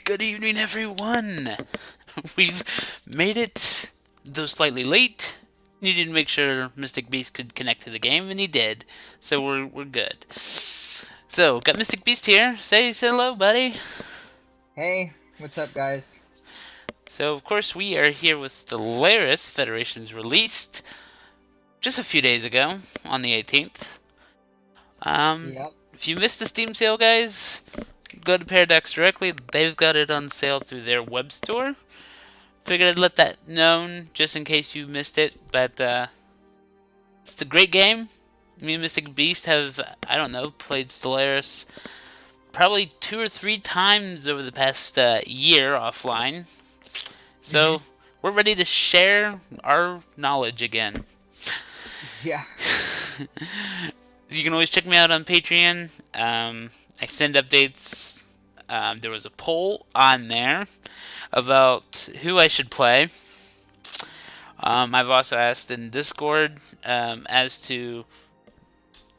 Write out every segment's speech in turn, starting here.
Good evening, everyone. We've made it, though slightly late. Needed to make sure Mystic Beast could connect to the game, and he did. So we're good. So got Mystic Beast here. Say hello, buddy. Hey, what's up, guys? So of course we are here with Stellaris Federation's released just a few days ago on the 18th. Yep. If you missed the Steam sale, guys, go to Paradox directly. They've got it on sale through their web store. Figured I'd let that known just in case you missed it. But it's a great game. Me and Mystic Beast have, I don't know, played Stellaris probably 2 or 3 times over the past year offline. So we're ready to share our knowledge again. Yeah. You can always check me out on Patreon. I send updates. There was a poll on there about who I should play. I've also asked in Discord as to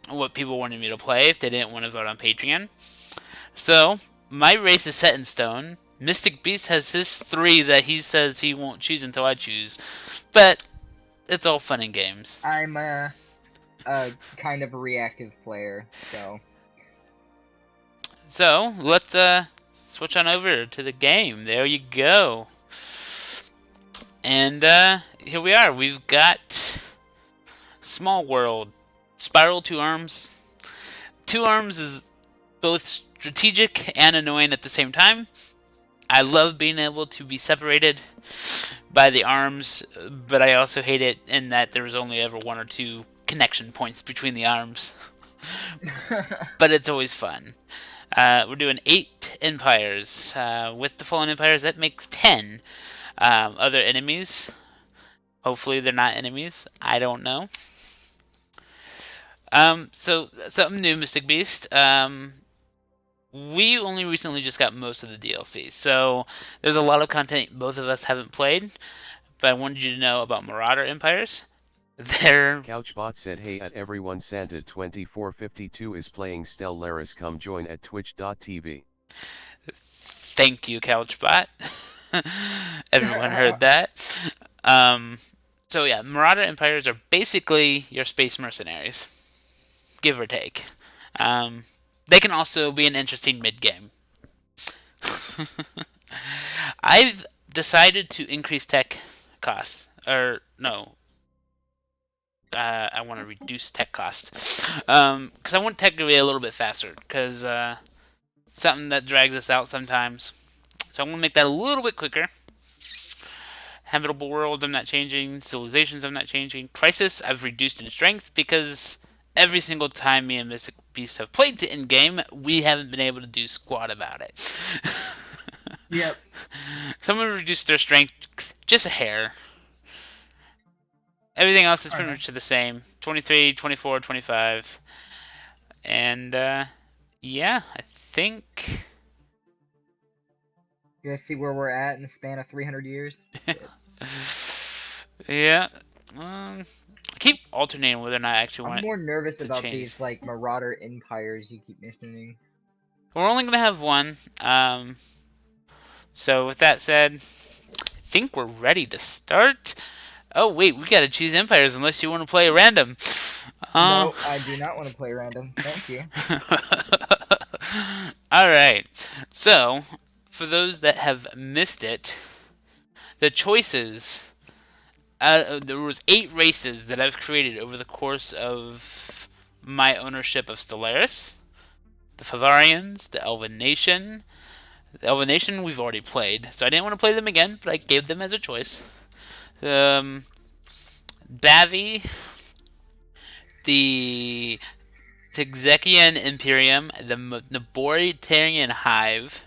what people wanted me to play if they didn't want to vote on Patreon. So, my race is set in stone. Mystic Beast has his 3 that he says he won't choose until I choose. But, it's all fun and games. I'm a kind of a reactive player, so. So, let's switch on over to the game. There you go. And here we are. We've got Small World. Spiral 2 arms. 2 arms is both strategic and annoying at the same time. I love being able to be separated by the arms, but I also hate it in that there's only ever 1 or 2 connection points between the arms. But it's always fun. We're doing 8 empires. With the fallen empires, that makes 10 other enemies. Hopefully they're not enemies. I don't know. So something new, Mystic Beast. We only recently just got most of the DLC, so there's a lot of content both of us haven't played. But I wanted you to know about Marauder Empires. They're Couchbot said hey at everyone, Santa2452 is playing Stellaris, come join at twitch.tv. Thank you, Couchbot. Everyone heard that. So yeah, Marauder Empires are basically your space mercenaries, give or take. They can also be an interesting mid-game. I've decided to increase tech costs. Or, no. I want to reduce tech costs. Because I want tech to be a little bit faster. Because something that drags us out sometimes. So I'm going to make that a little bit quicker. Habitable world, I'm not changing. Civilizations, I'm not changing. Crisis, I've reduced in strength because every single time me and Mystic Beast have played to in-game, we haven't been able to do squat about it. Yep. Someone reduced their strength just a hair. Everything else is pretty much the same. 23, 24, 25. And, yeah, I think... You guys see where we're at in the span of 300 years? Yeah. I keep alternating whether or not I actually want I'm more nervous to about change. these, like, Marauder Empires you keep mentioning. We're only going to have one. So with that said, I think we're ready to start. Oh, wait, we got to choose empires unless you want to play a random. No, I do not want to play random. Thank you. Alright. So, for those that have missed it, the choices... there was 8 races that I've created over the course of my ownership of Stellaris. The Favarians, the Elven Nation. The Elven Nation we've already played, so I didn't want to play them again, but I gave them as a choice. Bavi, the Txekian Imperium, the Neborite Hive,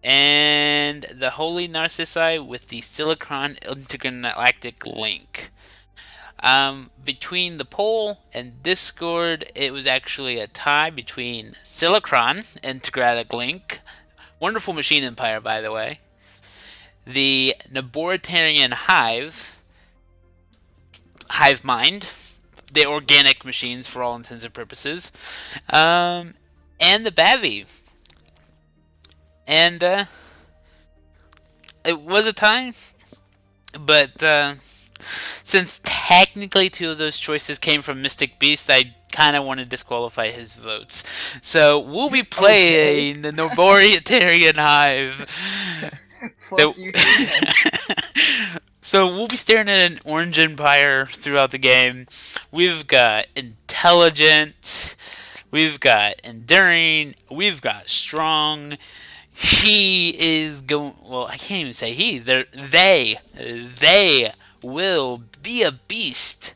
and the Holy Narcissi with the Silicon Intergalactic Link. Between the poll and Discord, it was actually a tie between Silicon Intergalactic Link, wonderful machine empire by the way, the Neborite Hive Mind, the organic machines for all intents and purposes, and the Bavi. And it was a time, but since technically two of those choices came from Mystic Beast, I kind of want to disqualify his votes. So we'll be Okay. playing the Neborite Hive. Fuck you too, then. So we'll be staring at an orange empire throughout the game. We've got intelligent, we've got enduring, we've got strong. He is going. Well, I can't even say he. They will be a beast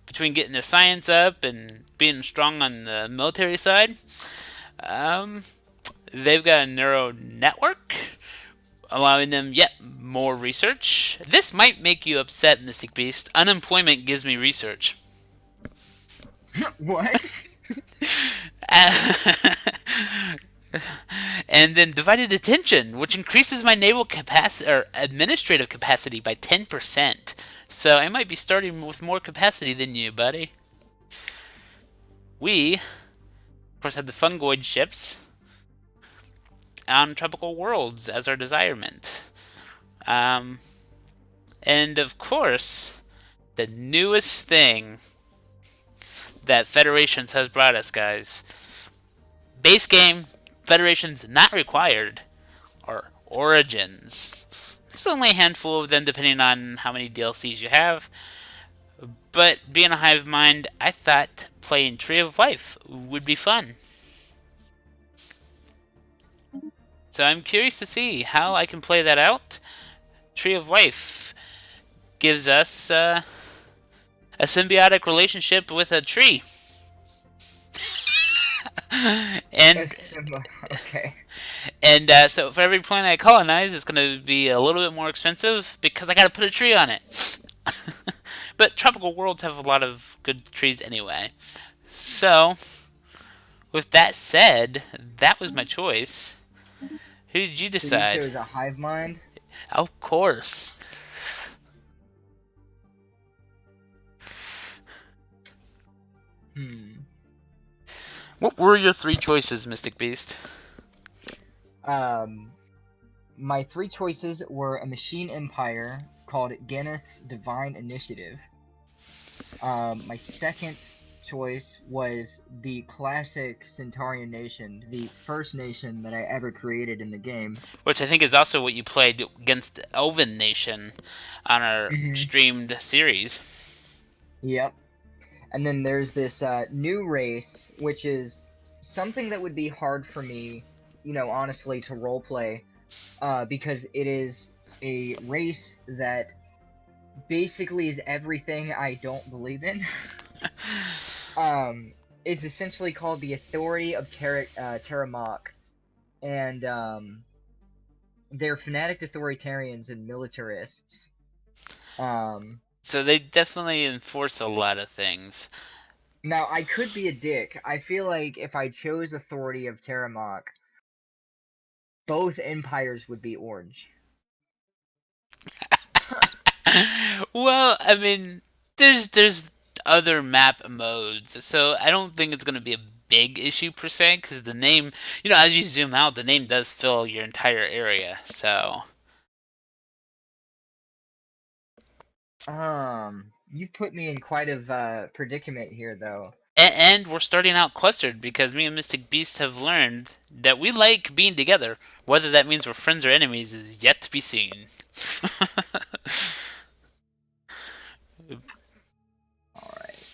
between getting their science up and being strong on the military side. Um, they've got a neural network, allowing them yet more research. This might make you upset, Mystic Beast. Unemployment gives me research. What? And then divided attention, which increases my naval capacity or administrative capacity by 10%. So I might be starting with more capacity than you, buddy. We, of course, have the fungoid ships on tropical worlds as our desirement. And of course, the newest thing that Federations has brought us, guys. Base game, Federations not required, are Origins. There's only a handful of them depending on how many DLCs you have. But being a hive mind, I thought playing Tree of Life would be fun. So I'm curious to see how I can play that out. Tree of Life gives us a symbiotic relationship with a tree. and Okay. and so for every planet I colonize, it's going to be a little bit more expensive because I got to put a tree on it. But tropical worlds have a lot of good trees anyway. So, with that said, that was my choice. Who did you So you decide? chose a hive mind? Of course. What were your three choices, Mystic Beast? My three choices were a machine empire called Ganeth's Divine Initiative. My second choice was the classic Centaurian nation, the first nation that I ever created in the game. Which I think is also what you played against the Elven Nation on our streamed series. Yep. And then there's this new race, which is something that would be hard for me, honestly, to roleplay, because it is a race that basically is everything I don't believe in. It's essentially called the Authority of Terramach, and they're fanatic authoritarians and militarists. So they definitely enforce a lot of things. Now, I could be a dick. I feel like if I chose Authority of Terramach, both empires would be orange. Well, I mean, there's other map modes, so I don't think it's going to be a big issue per se, because the name, as you zoom out, the name does fill your entire area, so... You've put me in quite a predicament here, though. And we're starting out clustered, because me and Mystic Beast have learned that we like being together. Whether that means we're friends or enemies is yet to be seen. Alright.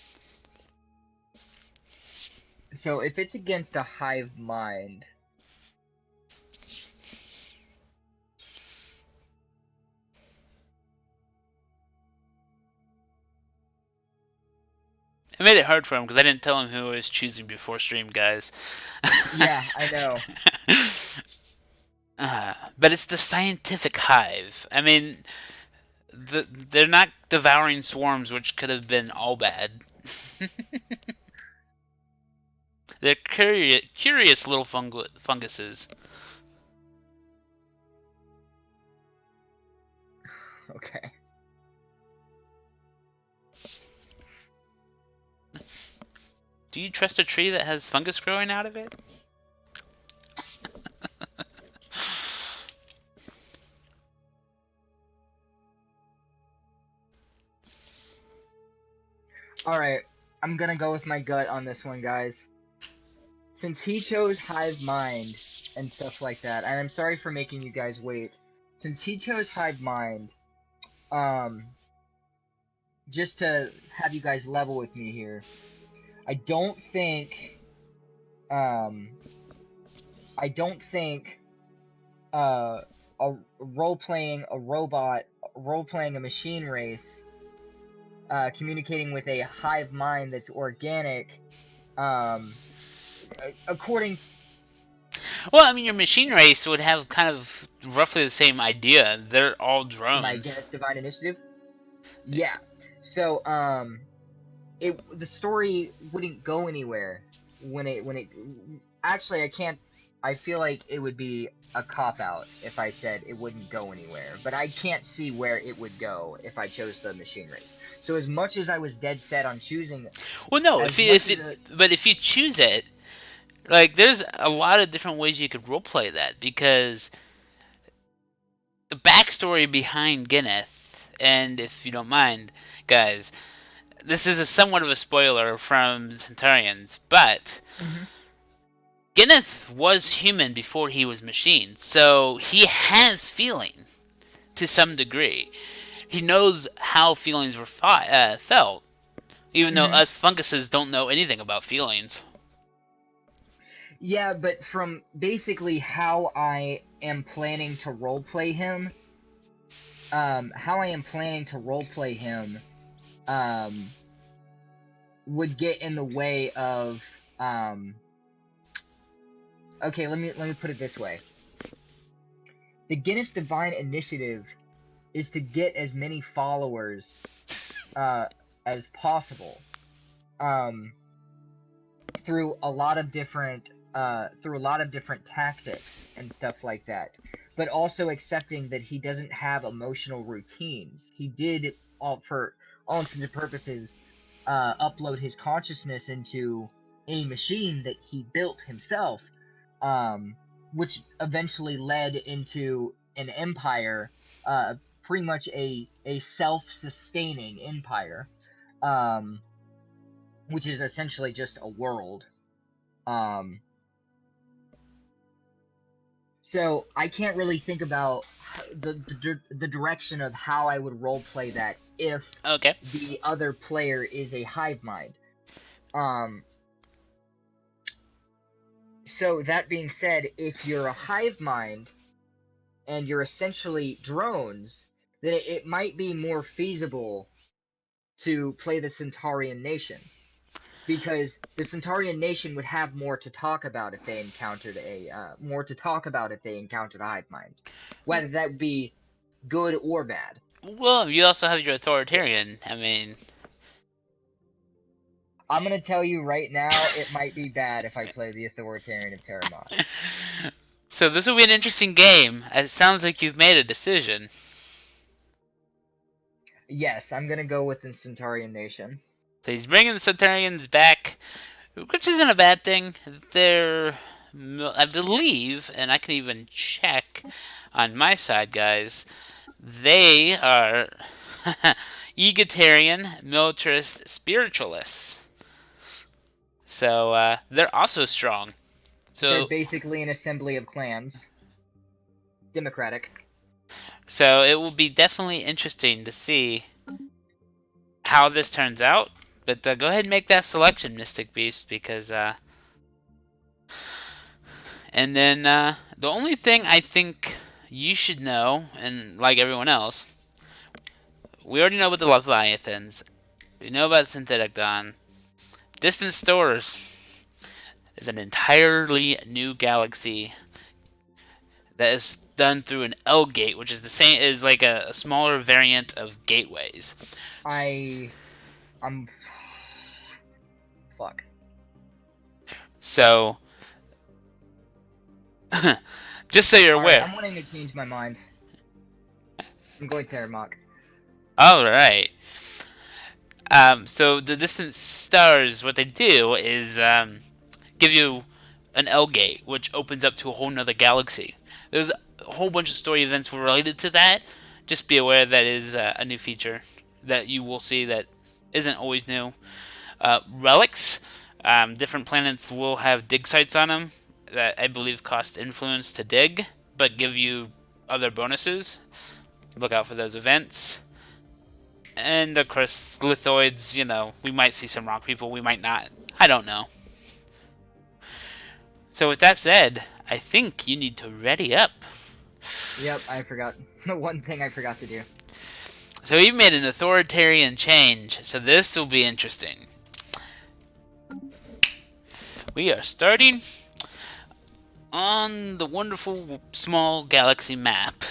So, if it's against a hive mind... I made it hard for him because I didn't tell him who I was choosing before stream, guys. Yeah, I know. But it's the scientific hive. I mean, they're not devouring swarms, which could have been all bad. They're curious little funguses. Okay. Do you trust a tree that has fungus growing out of it? Alright, I'm gonna go with my gut on this one, guys. Since he chose Hive Mind and stuff like that, and I'm sorry for making you guys wait. Since he chose Hive Mind, um, just to have you guys level with me here, I don't think, um, I don't think, a role-playing a robot, role-playing a machine race, communicating with a hive mind that's organic, according. Well, I mean, your machine race would have kind of roughly the same idea. They're all My drones. Guinness Divine Initiative. Yeah. So, the story wouldn't go anywhere when it. Actually, I can't. I feel like it would be a cop out if I said it wouldn't go anywhere, but I can't see where it would go if I chose the machine race. So as much as I was dead set on choosing, Well, no, as much as but if you choose it, like, there's a lot of different ways you could roleplay that, because the backstory behind Guinness, and if you don't mind, guys, this is a somewhat of a spoiler from Centaurians, but Mhm. Guinness was human before he was machine, so he has feeling to some degree. He knows how feelings were felt, even though Mhm. us funguses don't know anything about feelings. Yeah, but from basically how I am planning to roleplay him, um, would get in the way of, okay, let me put it this way. The Guinness Divine Initiative is to get as many followers, as possible, um, through a lot of different, tactics and stuff like that, but also accepting that he doesn't have emotional routines. He did, for all intents and purposes, upload his consciousness into a machine that he built himself, which eventually led into an empire, pretty much a self-sustaining empire, um, which is essentially just a world. Um, so I can't really think about the direction of how I would roleplay that if Okay. the other player is a hive mind. Um, so that being said, if you're a hive mind and you're essentially drones, then it might be more feasible to play the Centaurian nation, because the Centaurian nation would have more to talk about if they encountered a hive mind, whether that be good or bad. Well, you also have your authoritarian. I mean, I'm gonna tell you right now, it might be bad if I play the authoritarian of Terramont. so this will be an interesting game. It sounds like you've made a decision. Yes, I'm gonna go with the Centaurian nation. So he's bringing the Centaurians back, which isn't a bad thing. They're, I believe, and I can even check on my side, guys. They are egalitarian, militarist, spiritualists. So they're also strong. They're So basically an assembly of clans. Democratic. so it will be definitely interesting to see how this turns out. But go ahead and make that selection, Mystic Beast, because and then the only thing I think you should know, and like everyone else, we already know about the Leviathans. We know about Synthetic Dawn. Distant Stars is an entirely new galaxy that is done through an L gate, which is the same is like a smaller variant of gateways. I'm fuck. So, just so you're Alright, aware. I'm wanting to change my mind. I'm going Terramok. All right. So the distant stars, what they do is give you an L gate, which opens up to a whole nother galaxy. There's a whole bunch of story events related to that. Just be aware that is a new feature that you will see that isn't always new. Relics, different planets will have dig sites on them that I believe cost influence to dig, but give you other bonuses. Look out for those events. And of course, lithoids, we might see some rock people, we might not. I don't know. So with that said, I think you need to ready up. Yep, I forgot. The one thing I forgot to do. So we've made an authoritarian change, so this will be interesting. We are starting on the wonderful small galaxy map.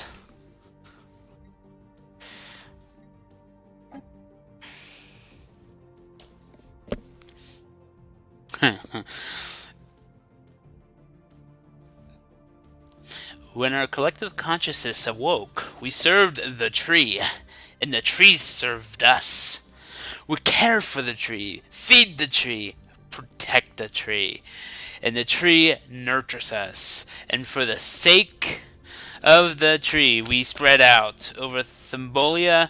When our collective consciousness awoke, we served the tree, and the tree served us. We care for the tree, feed the tree, protect the tree, and the tree nurtures us. And for the sake of the tree, we spread out over Thimbolia,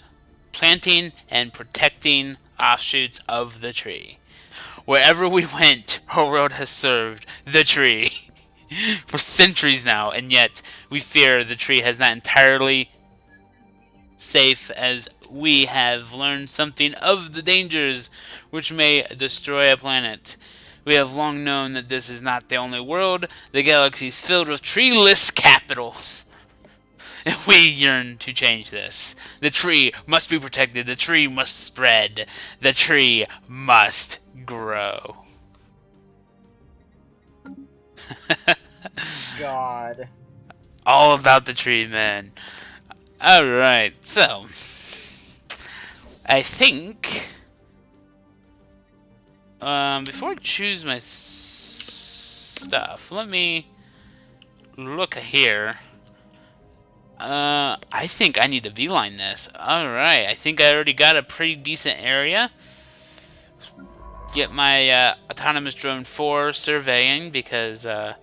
planting and protecting offshoots of the tree. Wherever we went, our world has served the tree for centuries now, and yet we fear the tree has not entirely safe, as we have learned something of the dangers which may destroy a planet. We have long known that this is not the only world. The galaxy is filled with treeless capitals. And we yearn to change this. The tree must be protected. The tree must spread. The tree must grow. God. All about the tree, man. Alright, so I think before I choose my stuff, let me look here. I think I need to beeline this. Alright, I think I already got a pretty decent area. Get my autonomous drone 4 surveying because you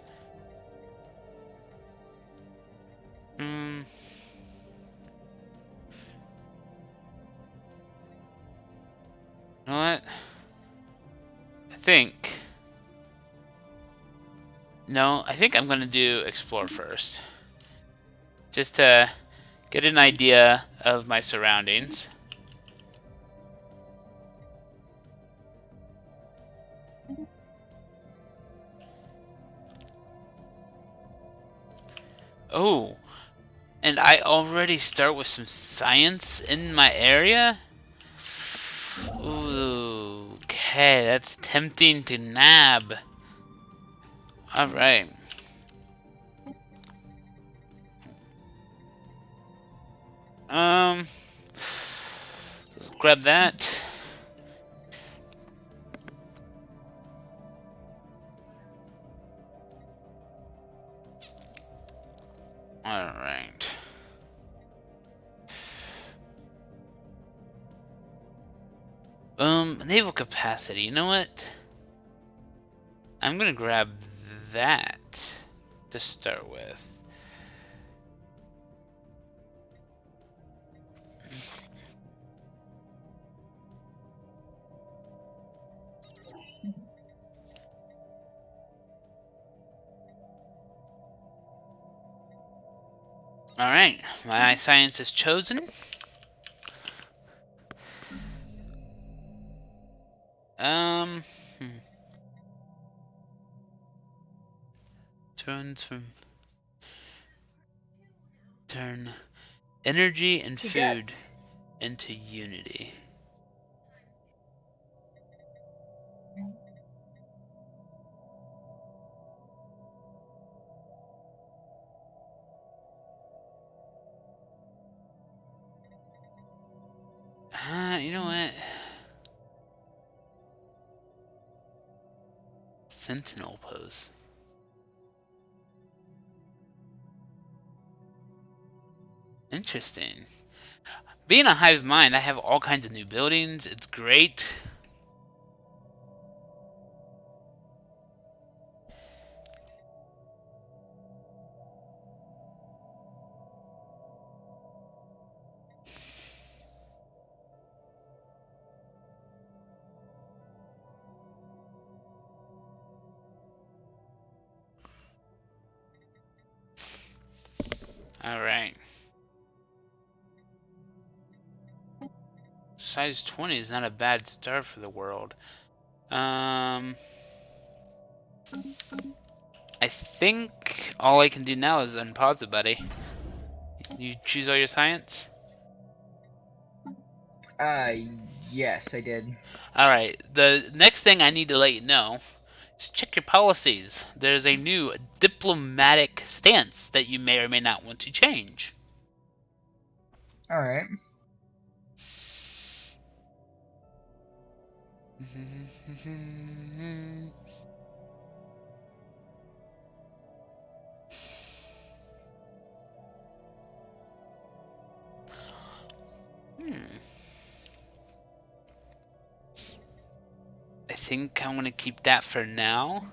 know what? I think I'm gonna do explore first. Just to get an idea of my surroundings. Oh, and I already start with some science in my area? Ooh, okay, that's tempting to nab. Alright. Grab that. Alright. Naval capacity. You know what? I'm gonna grab that to start with. Alright, my science is chosen. Um, turn energy and food into unity. You know what? Sentinel pose. Interesting. Being a hive mind, I have all kinds of new buildings. It's great. All right. Size 20 is not a bad start for the world. I think all I can do now is unpause it, buddy. You choose all your science? Yes, I did. Alright, the next thing I need to let you know is check your policies. There's a new diplomatic stance that you may or may not want to change. Alright. I think I'm going to keep that for now.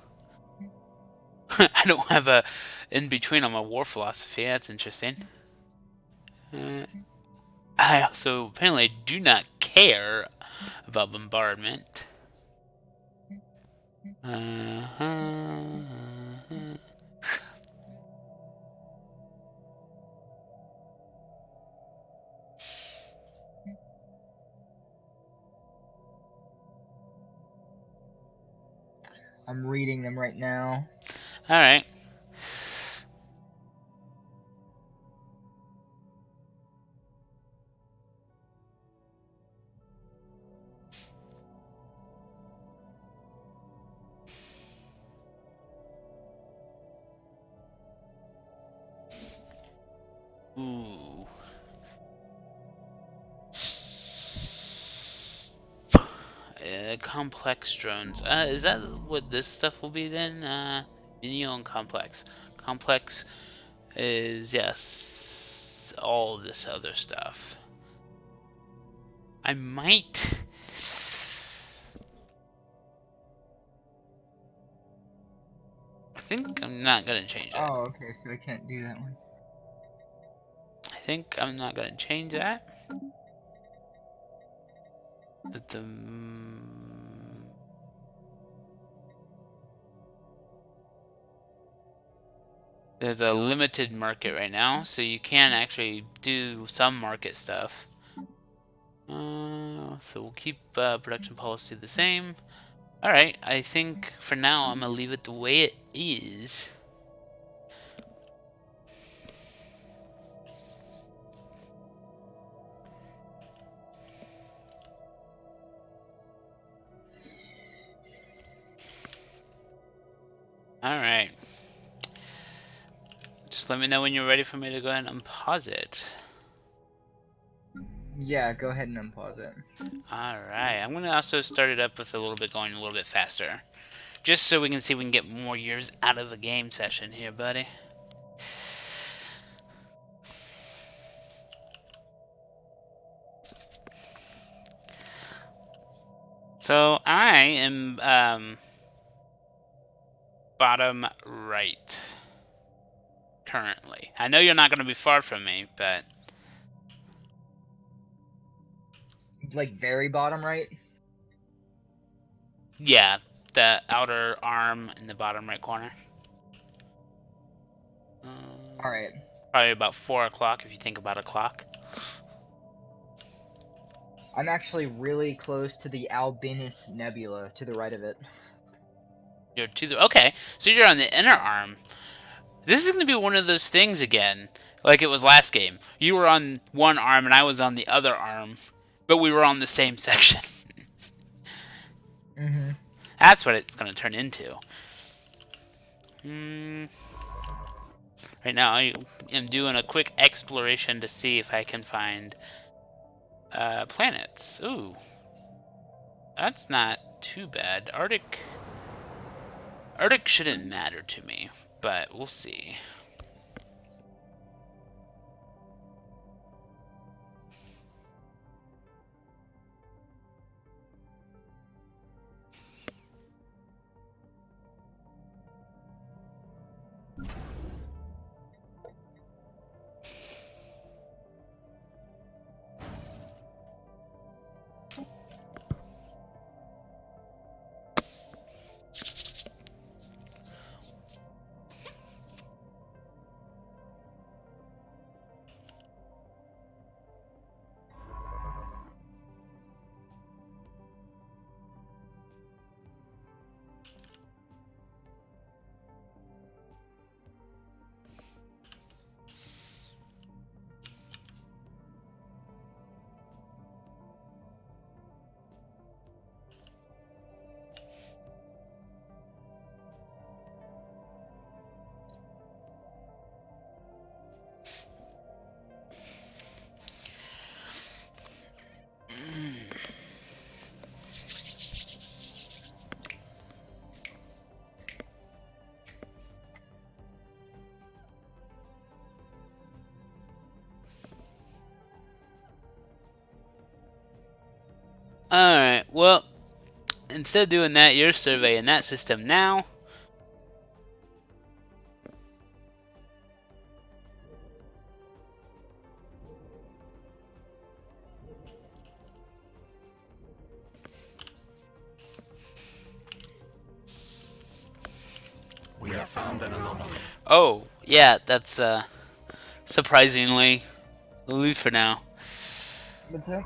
I don't have a in between on my war philosophy. That's interesting. I also apparently do not care about bombardment. I'm reading them right now. Alright. Ooh. Complex drones. Is that what this stuff will be then? Menial and complex. Complex is, yes, all this other stuff. I might... I think I'm not gonna change that. Oh, okay, so I can't do that one. I think I'm not gonna change that. There's a limited market right now, so you can actually do some market stuff. So we'll keep production policy the same. Alright, I think for now I'm gonna leave it the way it is. Alright. Just let me know when you're ready for me to go ahead and unpause it. Yeah, go ahead and unpause it. Alright, I'm gonna also start it up with a little bit going a little bit faster. Just so we can see if we can get more years out of the game session here, buddy. So I am bottom right currently. I know you're not going to be far from me, but Like, very bottom right? yeah, the outer arm in the bottom right corner. Alright. Probably about 4 o'clock if you think about a clock. I'm actually really close to the Albinus Nebula, to the right of it. You're to the okay, so you're on the inner arm. This is going to be one of those things again, like it was last game. You were on one arm and I was on the other arm, but we were on the same section. Mm-hmm. That's what it's going to turn into. Right now, I am doing a quick exploration to see if I can find planets. Ooh. That's not too bad. Arctic shouldn't matter to me, but we'll see. Alright, well, instead of doing that, you're surveying that system now. We have found an anomaly. Oh, yeah, that's surprisingly loose for now. What's that?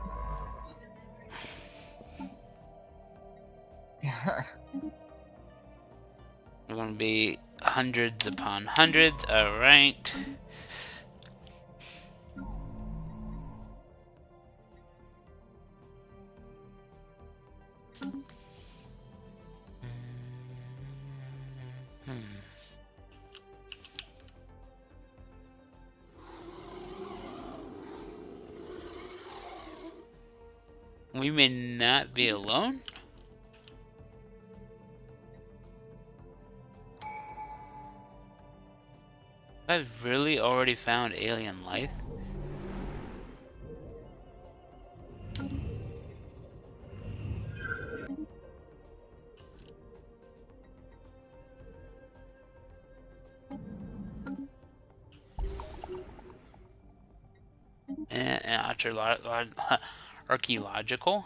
We're gonna be hundreds upon hundreds. Alright. We may not be alone. I've really already found alien life. And archaeological.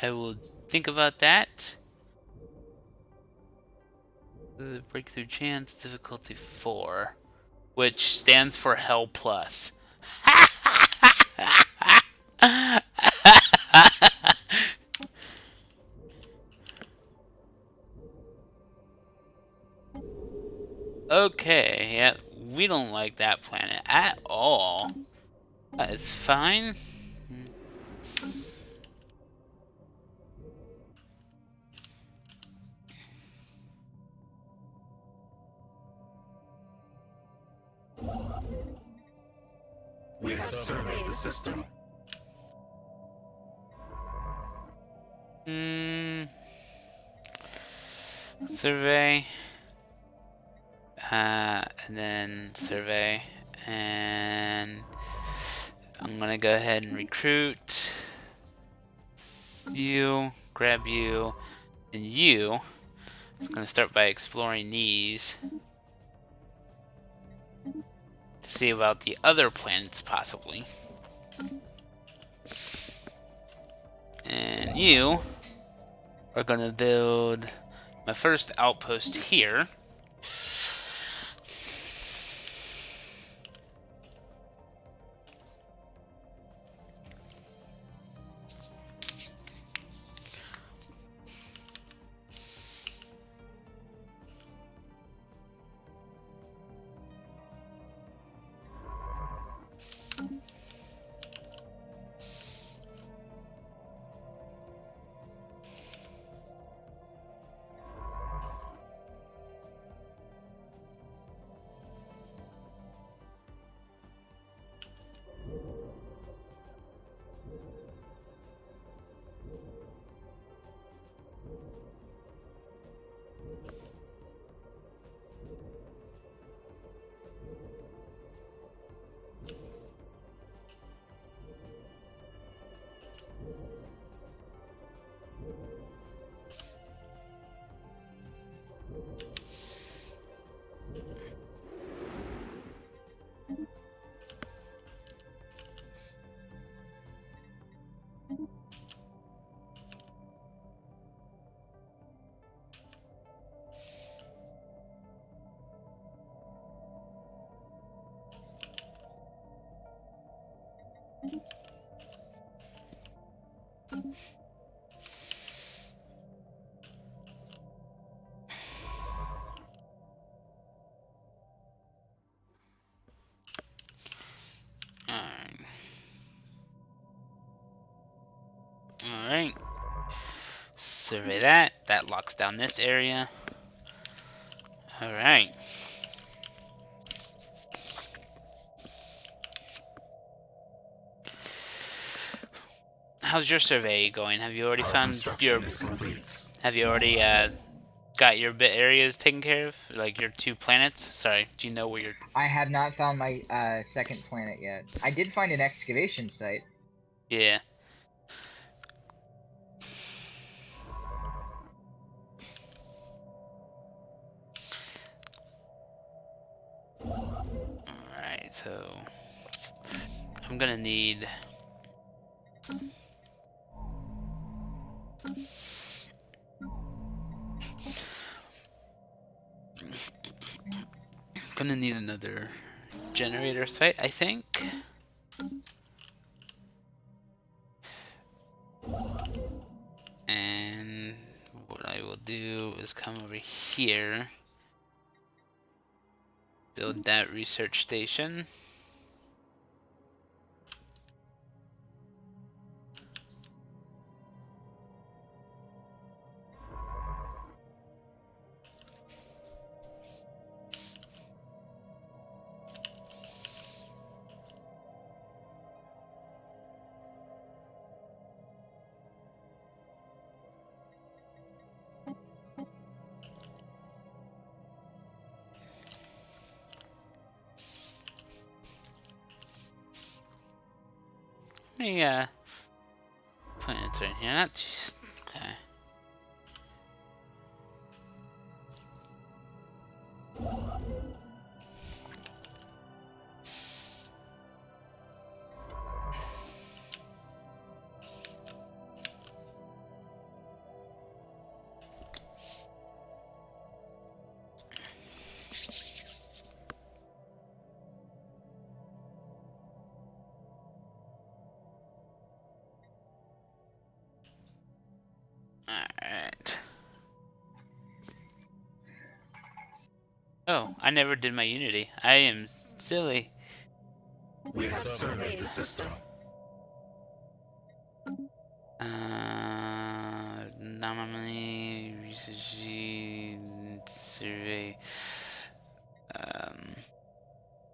I will think about that. The breakthrough chance difficulty 4, which stands for Hell Plus. Okay, yeah, we don't like that planet at all. That is fine. We have surveyed the system. Survey. And then survey. And I'm gonna go ahead and recruit you, grab you, and you. I'm gonna start by exploring these to see about the other planets, possibly. And you are gonna build my first outpost here. Alright. Survey that. That locks down this area. Alright. How's your survey going? Have you already found your... Construction is complete. Have you already got your bit areas taken care of? Like your 2 planets? Sorry, do you know where you're... I have not found my second planet yet. I did find an excavation site. Yeah. Alright, so... I'm gonna need... gonna need another generator site, I think. And what I will do is come over here, build that research station. Yeah, planets right here. Not too, okay. Alright. Oh, I never did my Unity. I am silly. We have surveyed the system. Nominally research survey.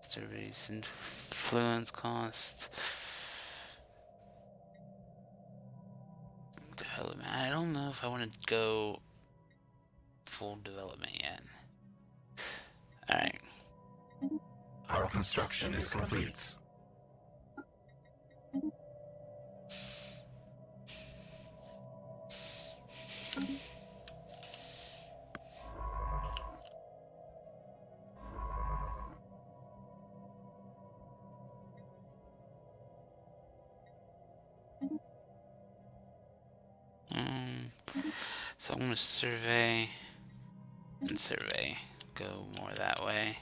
Surveys influence cost. Development. I don't know if I want to go full development yet. Alright. Our construction is complete. So I'm gonna survey and survey. Go more that way.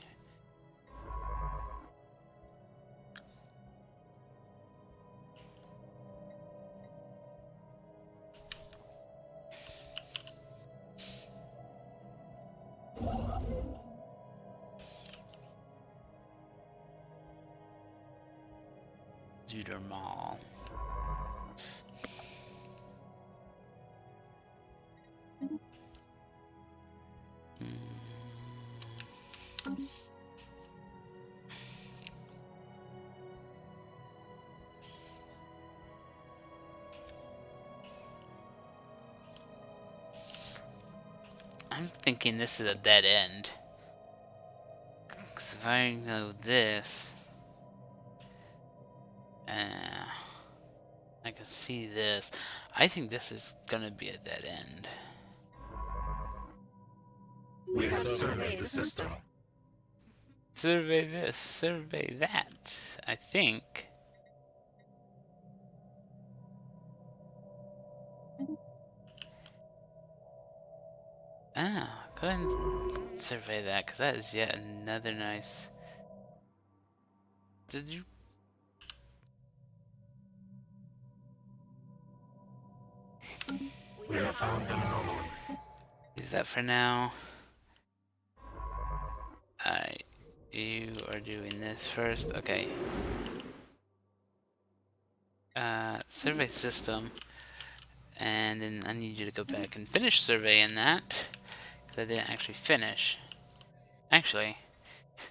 Zuder Mall. I'm thinking this is a dead end. Because if I know this... I can see this. I think this is gonna be a dead end. We have surveyed the system. Survey this, survey that. I think. Ah, go ahead and survey that, because that is yet another nice... Did you... We have found an anomaly. Leave that for now. Alright, you are doing this first. Okay. Survey system. And then I need you to go back and finish surveying that. Because I didn't actually finish. Actually,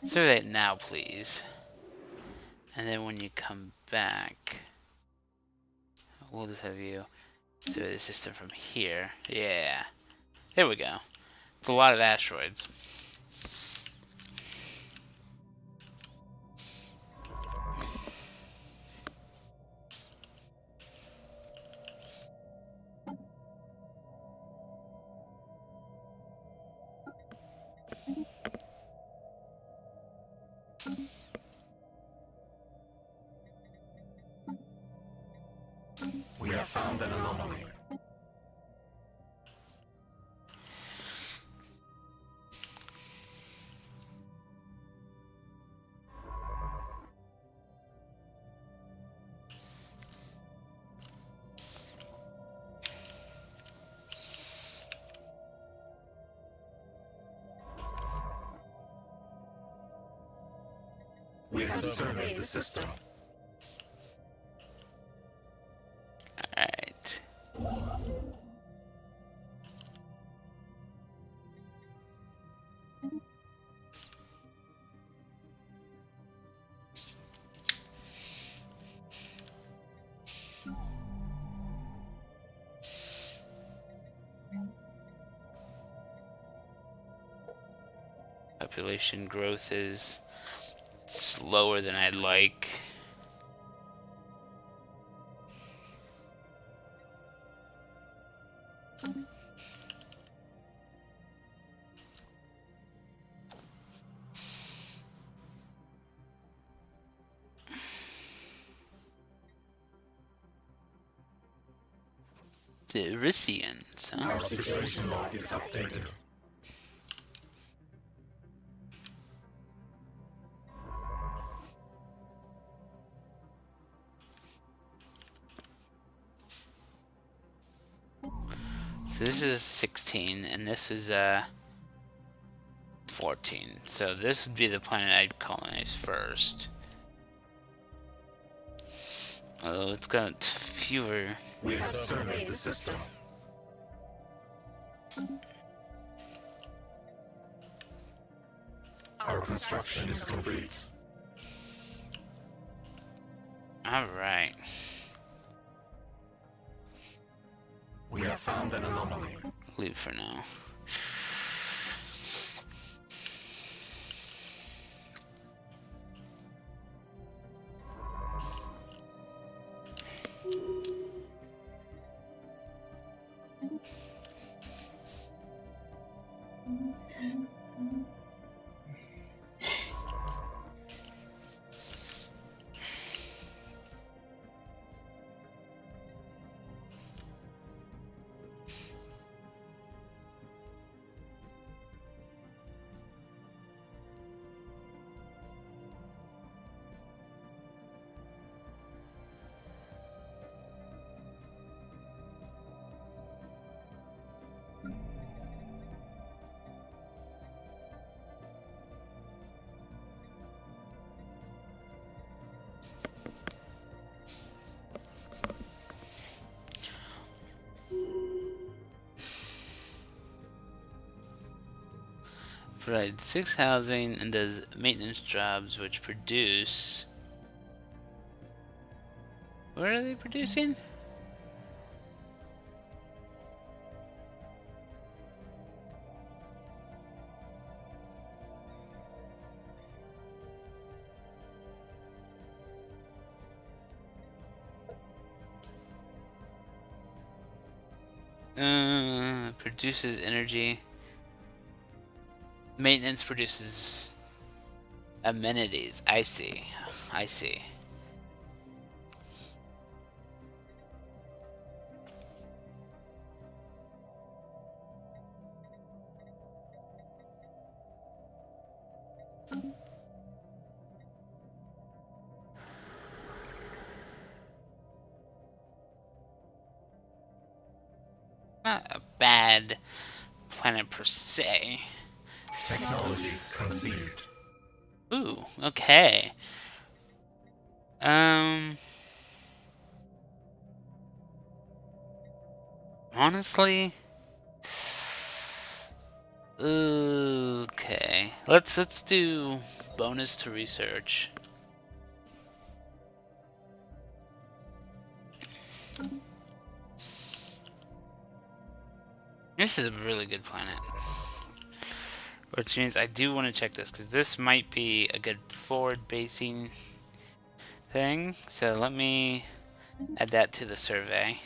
survey it now, please. And then when you come back, we'll just have you survey the system from here. Yeah. There we go. It's a lot of asteroids. We have found an anomaly. We have surveyed the system. Alright. Population growth is slower than I'd like. The Rissians, huh? Our situation log is updated. So this is 16, and this is 14. So this would be the planet I'd colonize first. Although it's got fewer. We have surveyed the system. Our construction is complete. Alright. We have found an anomaly. Leave for now. Provides 6 housing and does maintenance jobs which produce. What are they producing? Produces energy. Maintenance produces amenities. I see. I see. Not a bad planet per se. Technology conceived. Ooh, okay. Honestly, okay. Let's do bonus to research. This is a really good planet. Which means I do want to check this, because this might be a good forward-basing thing. So let me add that to the survey.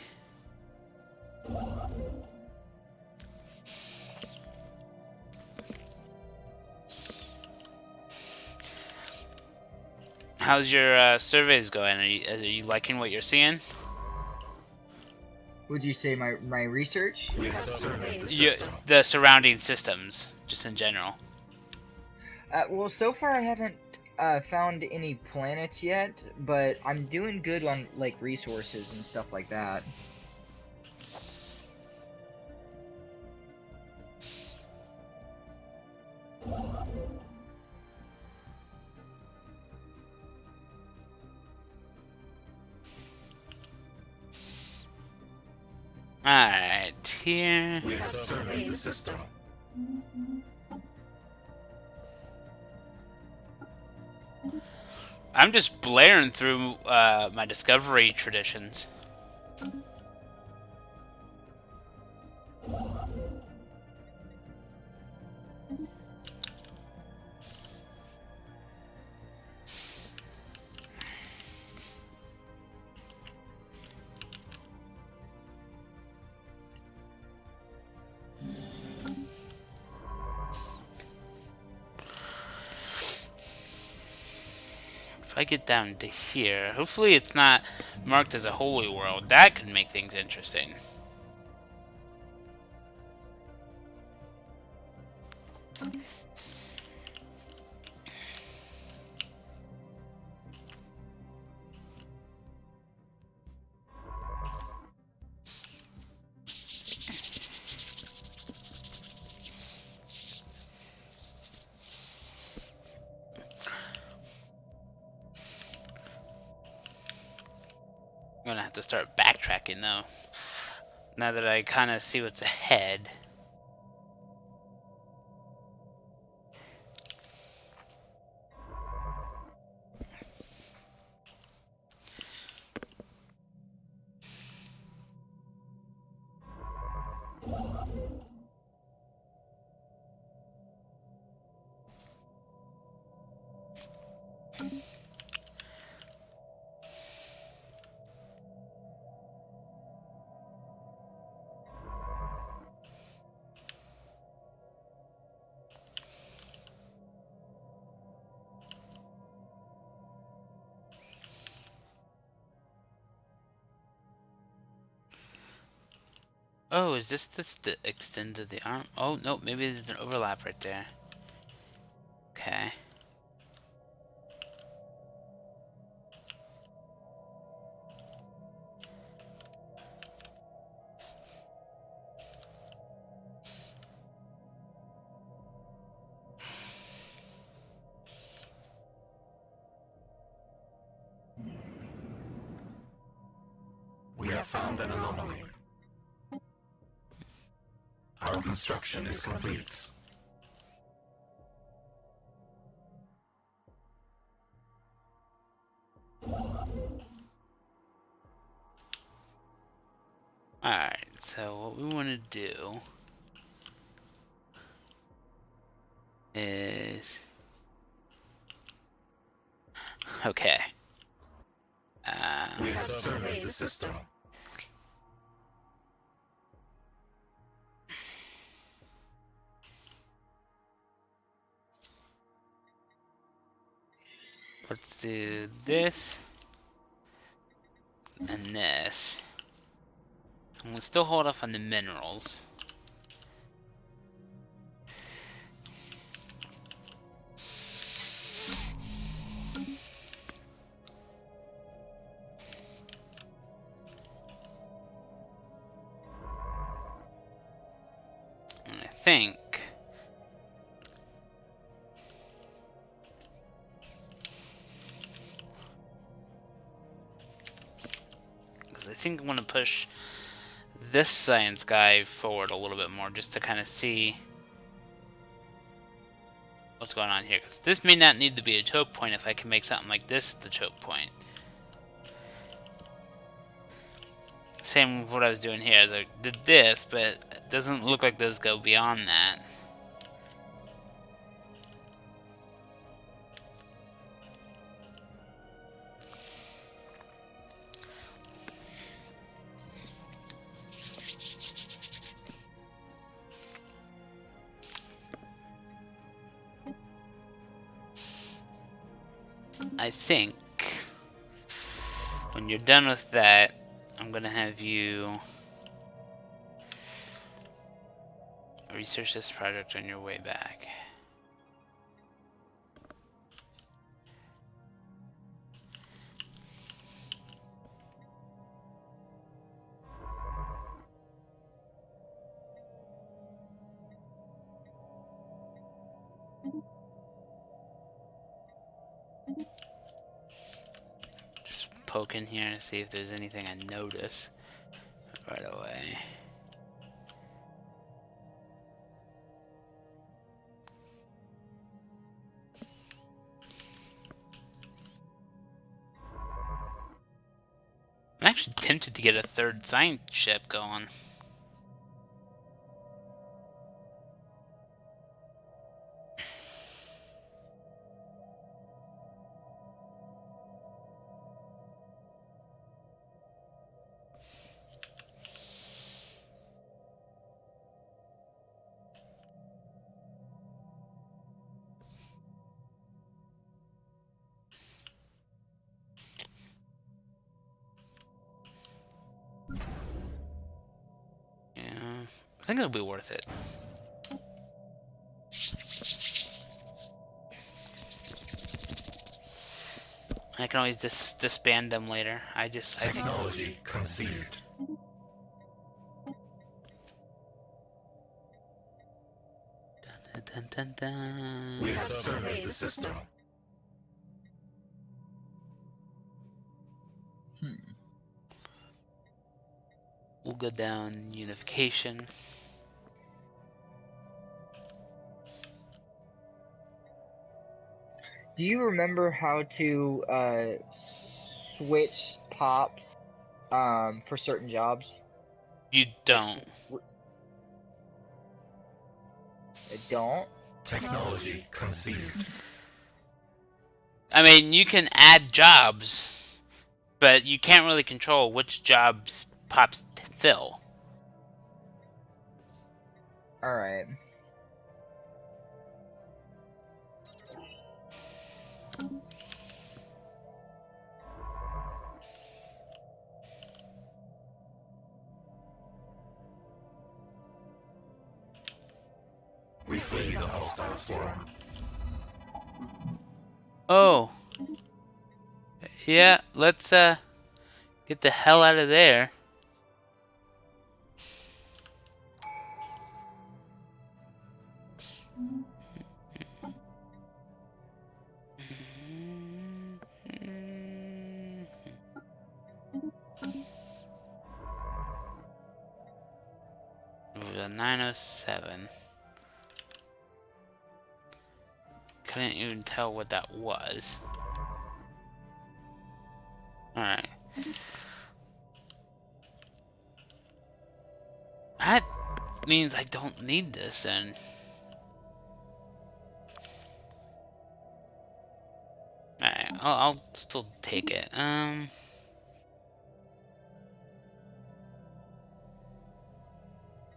How's your surveys going? Are you liking what you're seeing? Would you say my research? We have surveyed the You, system. the surrounding systems, just in general. Well, so far I haven't found any planets yet, but I'm doing good on like resources and stuff like that. Alright, here. We have surveyed the system. I'm just blaring through my discovery traditions. If I get down to here, hopefully it's not marked as a holy world. That could make things interesting. I'm gonna have to start backtracking though. Now that I kind of see what's ahead. Oh, is this the extent of the arm? Oh, no, maybe there's an overlap right there. Okay. We have found an anomaly. Our construction is complete. Alright, so what we want to do is... Okay. We have surveyed the system. Let's do this and this. I'm gonna still hold off on the minerals. And I think I want to push this science guy forward a little bit more just to kind of see what's going on here. Because this may not need to be a choke point if I can make something like this the choke point. Same with what I was doing here. As I did this, but it doesn't look like this go beyond that. I think when you're done with that, I'm gonna have you research this project on your way back. Just poke in here and see if there's anything I notice right away. I'm actually tempted to get a third science ship going. Yeah, I think it'll be worth it. I can always disband them later. I think Technology conceived. dun, dun, dun, dun. We have surveyed the system. We'll go down unification. Do you remember how to switch pops for certain jobs? You don't. I don't. Technology conceived. I mean, you can add jobs, but you can't really control which jobs pops fill. All right. We flee the hostiles forum. Oh. Yeah, let's get the hell out of there. It was a 907. Couldn't even tell what that was. Alright. That means I don't need this then. Alright, I'll still take it. A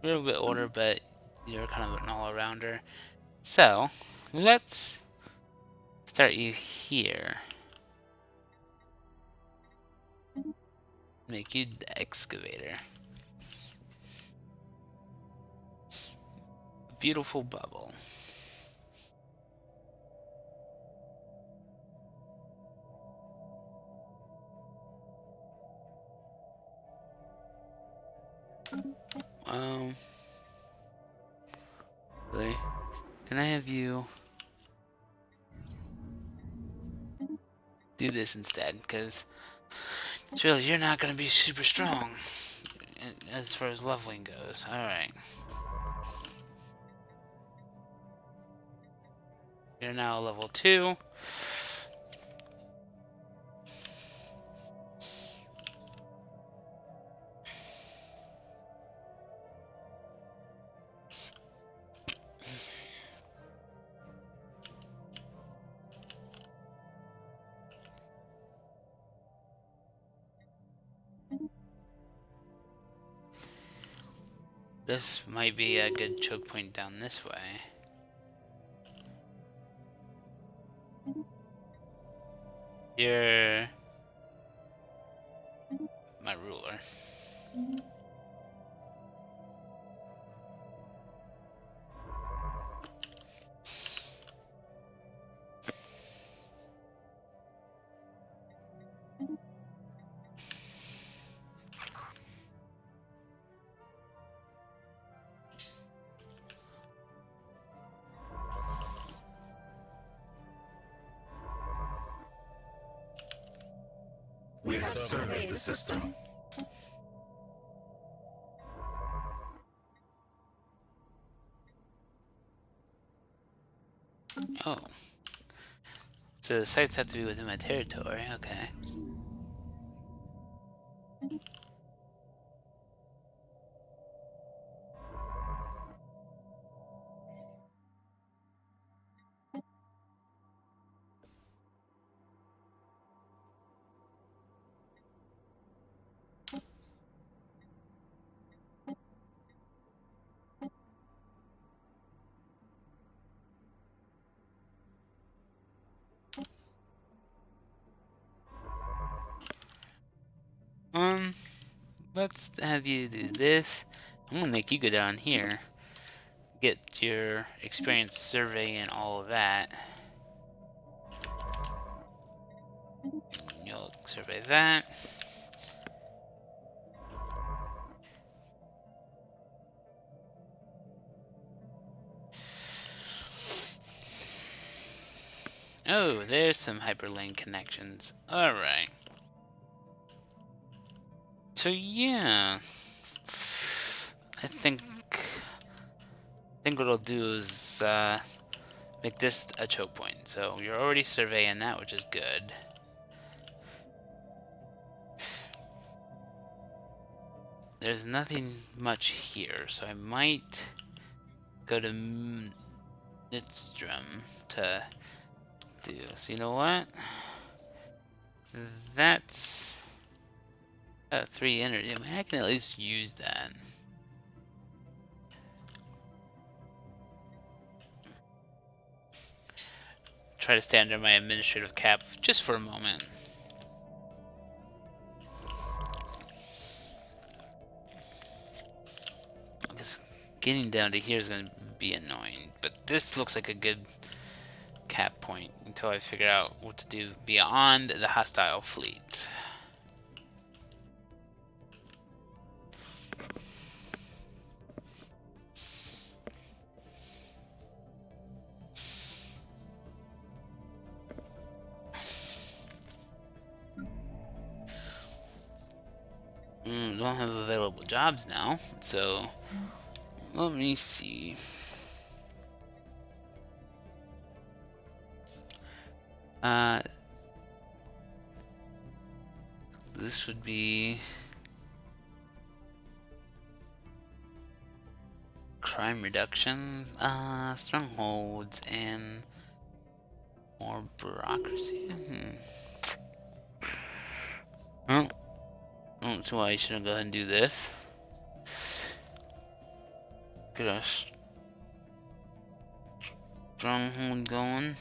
little bit older, but you're kind of an all-arounder. So, let's start you here. Make you the excavator. Beautiful bubble. Really? Can I have you do this instead? Because really, you're not going to be super strong as far as leveling goes. Alright. You're now level 2. This might be a good choke point down this way. You're my ruler. We have surveyed the system. Oh. So the sites have to be within my territory, okay. Let's have you do this. I'm gonna make you go down here. Get your experience survey and all of that. You'll survey that. Oh, there's some hyperlink connections. Alright. So yeah. I think what I'll do is make this a choke point. So you're already surveying that, which is good. There's nothing much here, so I might go to Nitstrom to do. So you know what? That's 3 energy. I mean, I can at least use that. Try to stay under my administrative cap just for a moment. I guess getting down to here is going to be annoying, but this looks like a good cap point until I figure out what to do beyond the hostile fleet. Don't have available jobs now, so let me see. This would be crime reduction, strongholds, and more bureaucracy. Well, I don't see why I shouldn't go ahead and do this. Get a stronghold going.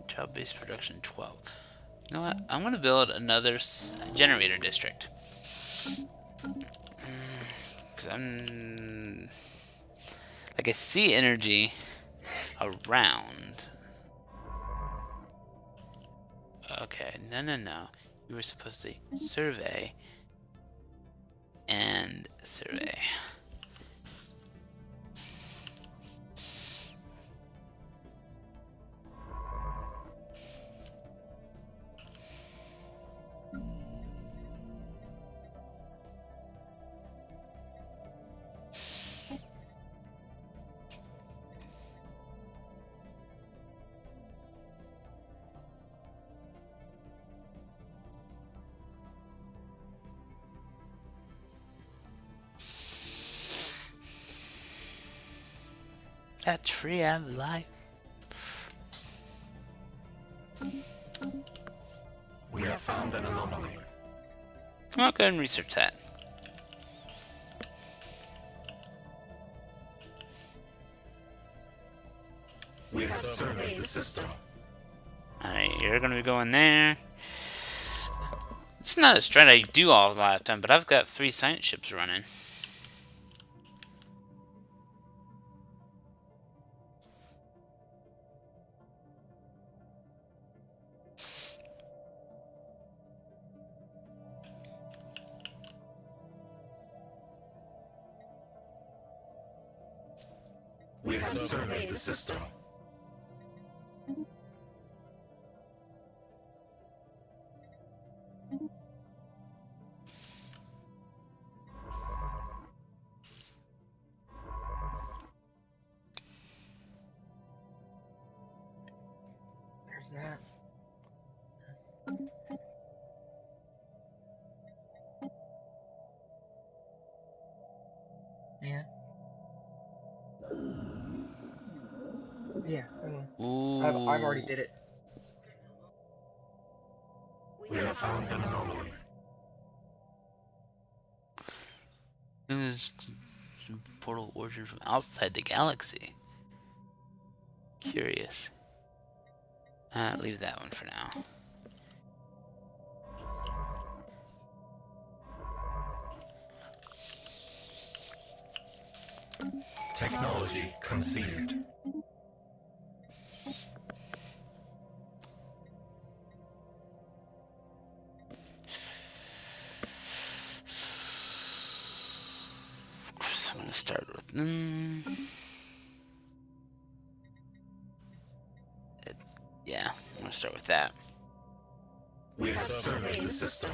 Job-based production 12. You know what? I'm gonna build another generator district. Because I'm like, I see energy around. Okay, no. You were supposed to survey and survey. That tree I have life. found an anomaly. I'll go ahead and research that. We have surveyed the system. Alright, you're gonna be going there. It's not a strat I do all the time, but I've got 3 science ships running. We have surveyed the system. There's that. Yeah. Yeah, I will. Ooh. I've already did it. We have found an anomaly. This portal origin from outside the galaxy. Curious. Leave that one for now. Technology conceived. So I'm gonna start with. Yeah, I'm gonna start with that. We have surveyed the system.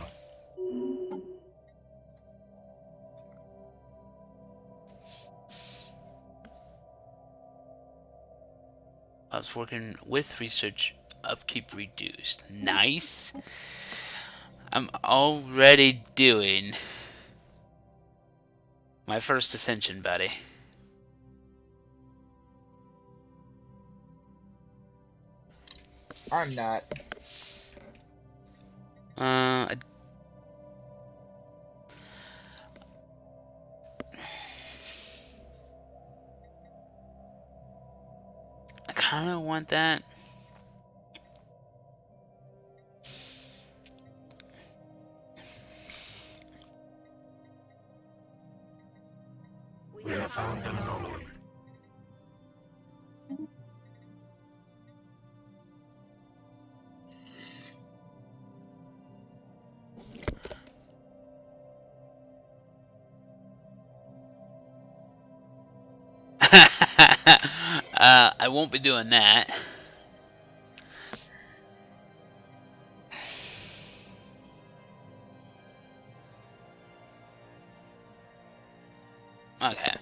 I was working with research upkeep reduced. Nice. I'm already doing my first ascension, buddy. I'm not. I kind of want that. We have found an anomaly. I won't be doing that. Okay.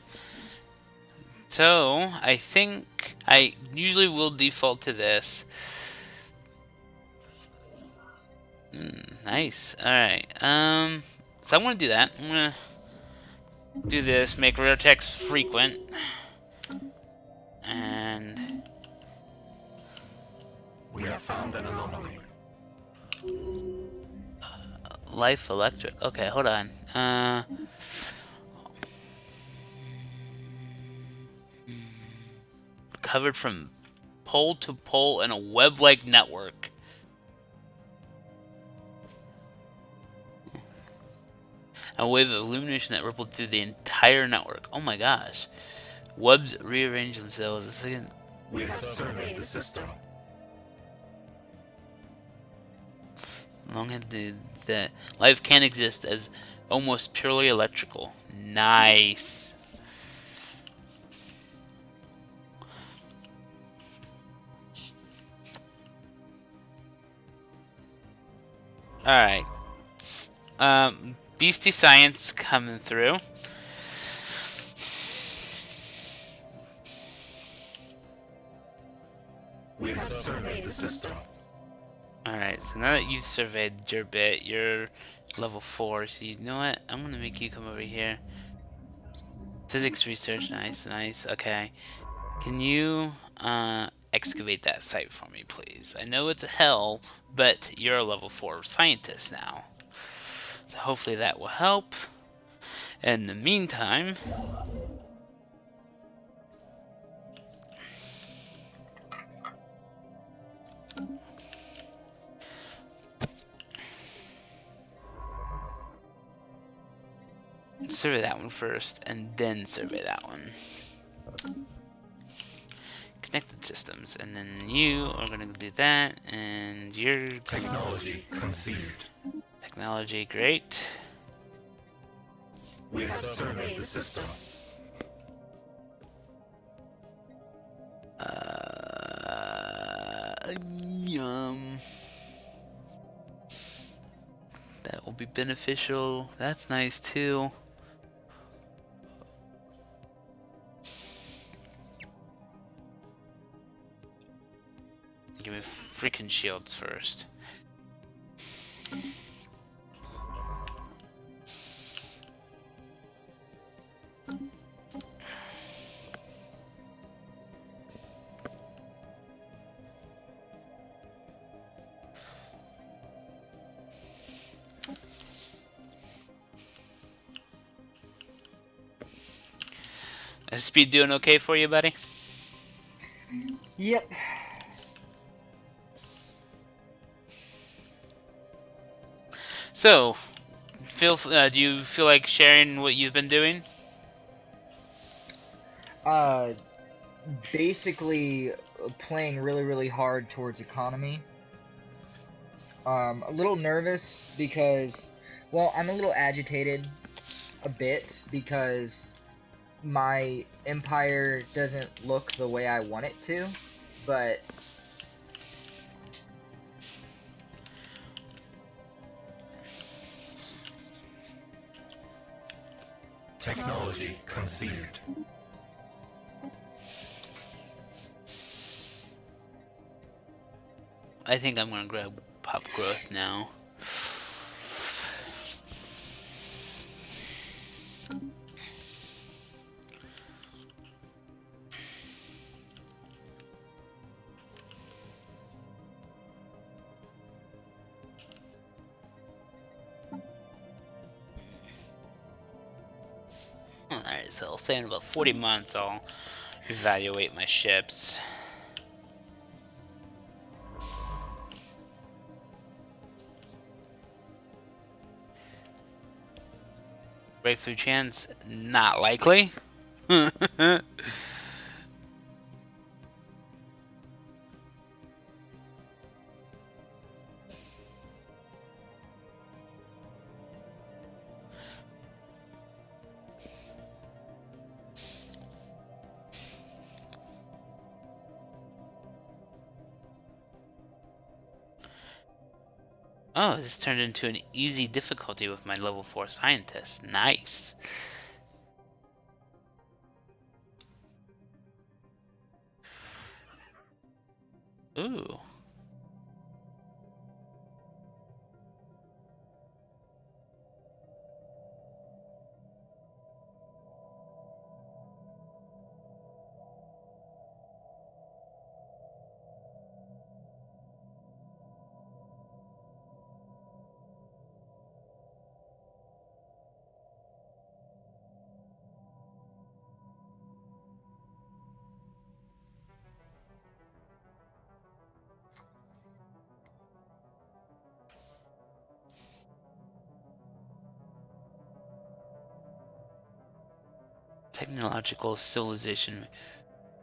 So, I think I usually will default to this. Nice. Alright. So I'm gonna do that. I'm gonna do this, make rare text frequent. And We have found an anomaly. life electric. Okay, hold on. Covered from pole to pole in a web-like network. A wave of illumination that rippled through the entire network. Oh my gosh. Webs rearrange themselves. A second. We have surveyed the system. Long as that life can exist as almost purely electrical. Nice. Alright. Beastie Science coming through. We have surveyed the system. Alright, so now that you've surveyed your bit, you're level 4, so you know what? I'm gonna make you come over here. Physics research, nice, nice, okay. Can you, excavate that site for me, please? I know it's a hell, but you're a level 4 scientist now. So hopefully that will help. In the meantime, survey that one first, and then survey that one. Connected systems, and then you are going to do that, and you're... Technology conceived. Technology, great. We have surveyed the system. Yum. That will be beneficial. That's nice too. Give me freaking shields first. Is speed doing okay for you, buddy? Yep. So, do you feel like sharing what you've been doing? Basically playing really hard towards economy. A little nervous because, well, I'm a little agitated a bit because my empire doesn't look the way I want it to, but Technology conceived. I think I'm gonna grab pop growth now. Alright, so I'll say in about 40 months I'll evaluate my ships. Breakthrough chance? Not likely. Oh, this turned into an easy difficulty with my level 4 scientist. Nice. Ooh. Technological civilization.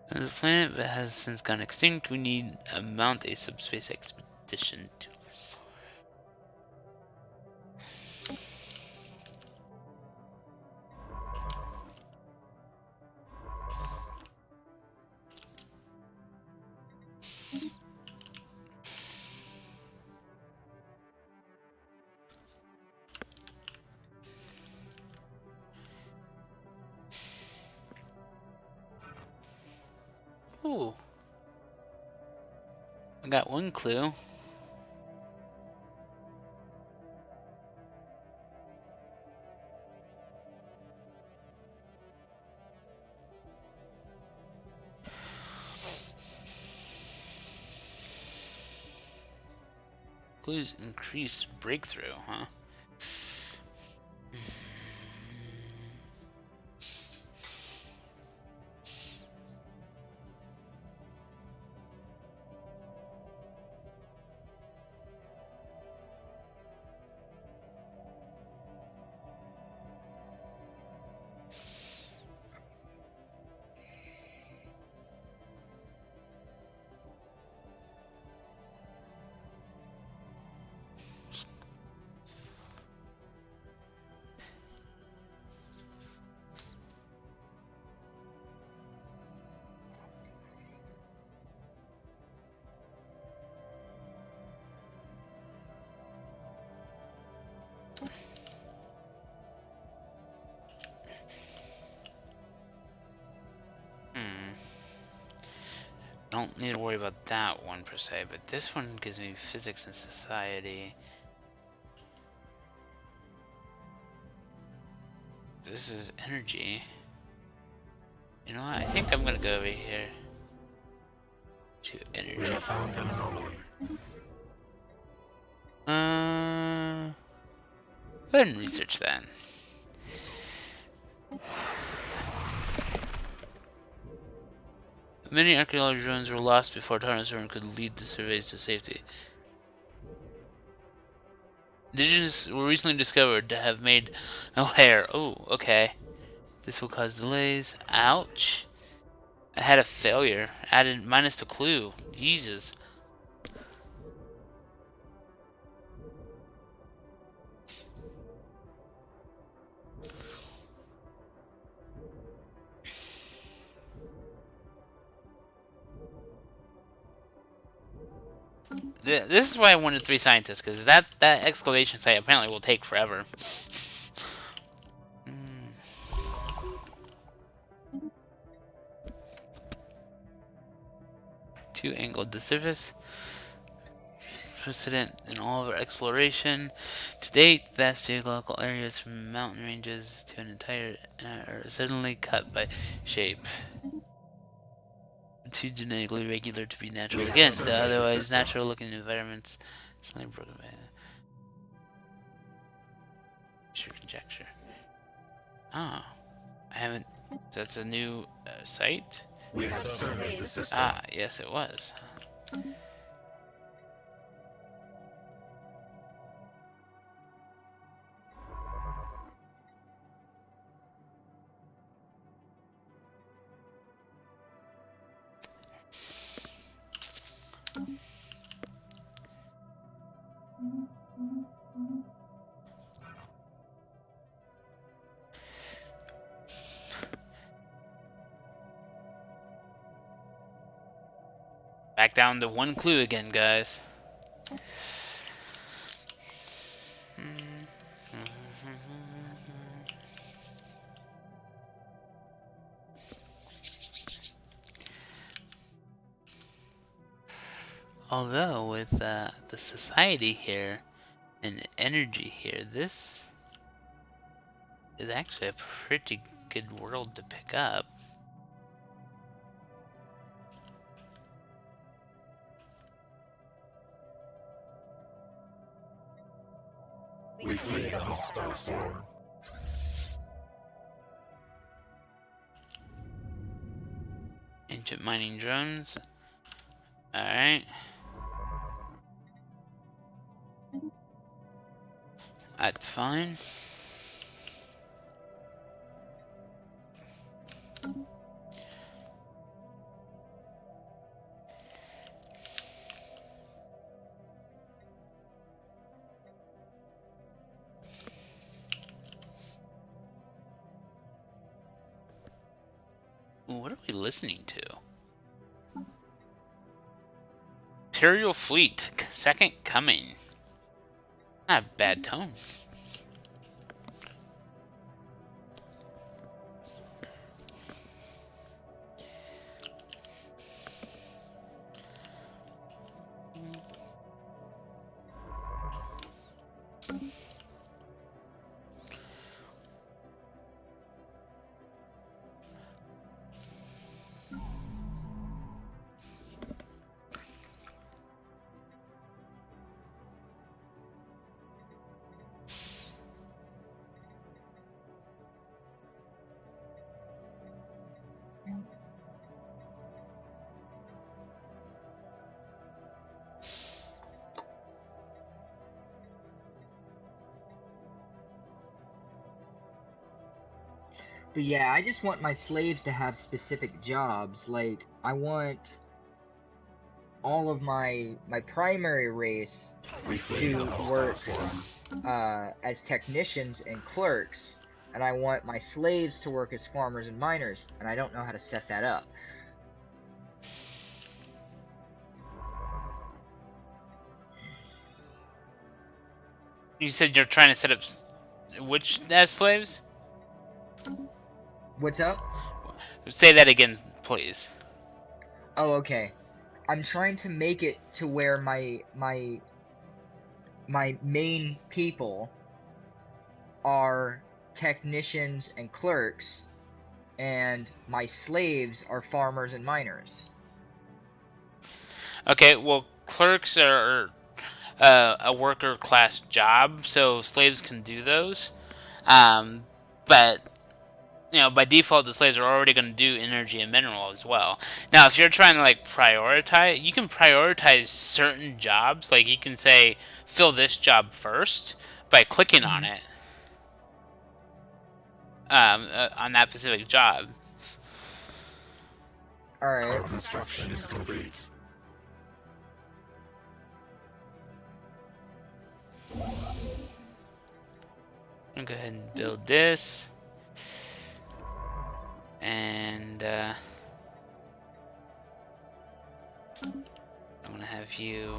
The planet that has since gone extinct, we need to mount a subspace expedition to... Ooh. I got one clue. Clues increase breakthrough, huh? Don't need to worry about that one per se, but this one gives me physics and society. This is energy. You know what? I think I'm gonna go over here to We energy. have found an anomaly. Go ahead and research that. Many archaeology drones were lost before Tarnosaurus could lead the surveys to safety. Indigenous were recently discovered to have made no hair. Oh, okay. This will cause delays. Ouch. I had a failure. Added minus the clue. Jesus. This is why I wanted 3 scientists, because that excavation site apparently will take forever. Two angled the surface. Precedent in all of our exploration. To date, vast geological areas from mountain ranges to an entire are suddenly cut by shape. Too genetically regular to be natural again. The otherwise natural looking environments suddenly broken by sheer conjecture. Oh, I haven't. That's a new site? We have surveyed the system. Ah, yes, it was. Back down to 1 clue again, guys. Although, with the society here and energy here, this is actually a pretty good world to pick up. We flee the hostile swarm. Ancient mining drones. Alright. That's fine. What are we listening to? Imperial Fleet, Second Coming. Not a bad tone. But yeah, I just want my slaves to have specific jobs. Like, I want all of my primary race to work as technicians and clerks, and I want my slaves to work as farmers and miners, and I don't know how to set that up. You said you're trying to set up which as slaves? What's up? Say that again, please. Oh, okay. I'm trying to make it to where my main people are technicians and clerks, and my slaves are farmers and miners. Okay, well, clerks are a worker class job, so slaves can do those. But by default, the slaves are already going to do energy and mineral as well. Now, if you're trying to like prioritize, you can prioritize certain jobs. Like you can say, fill this job first by clicking on it on that specific job. Alright. Our construction is complete. I'll go ahead and build this. And I'm going to have you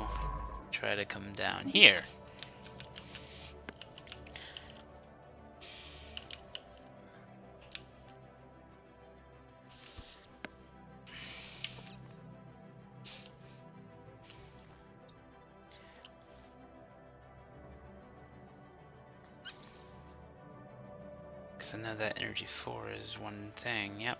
try to come down here. Because I know that energy 4 is one thing, yep.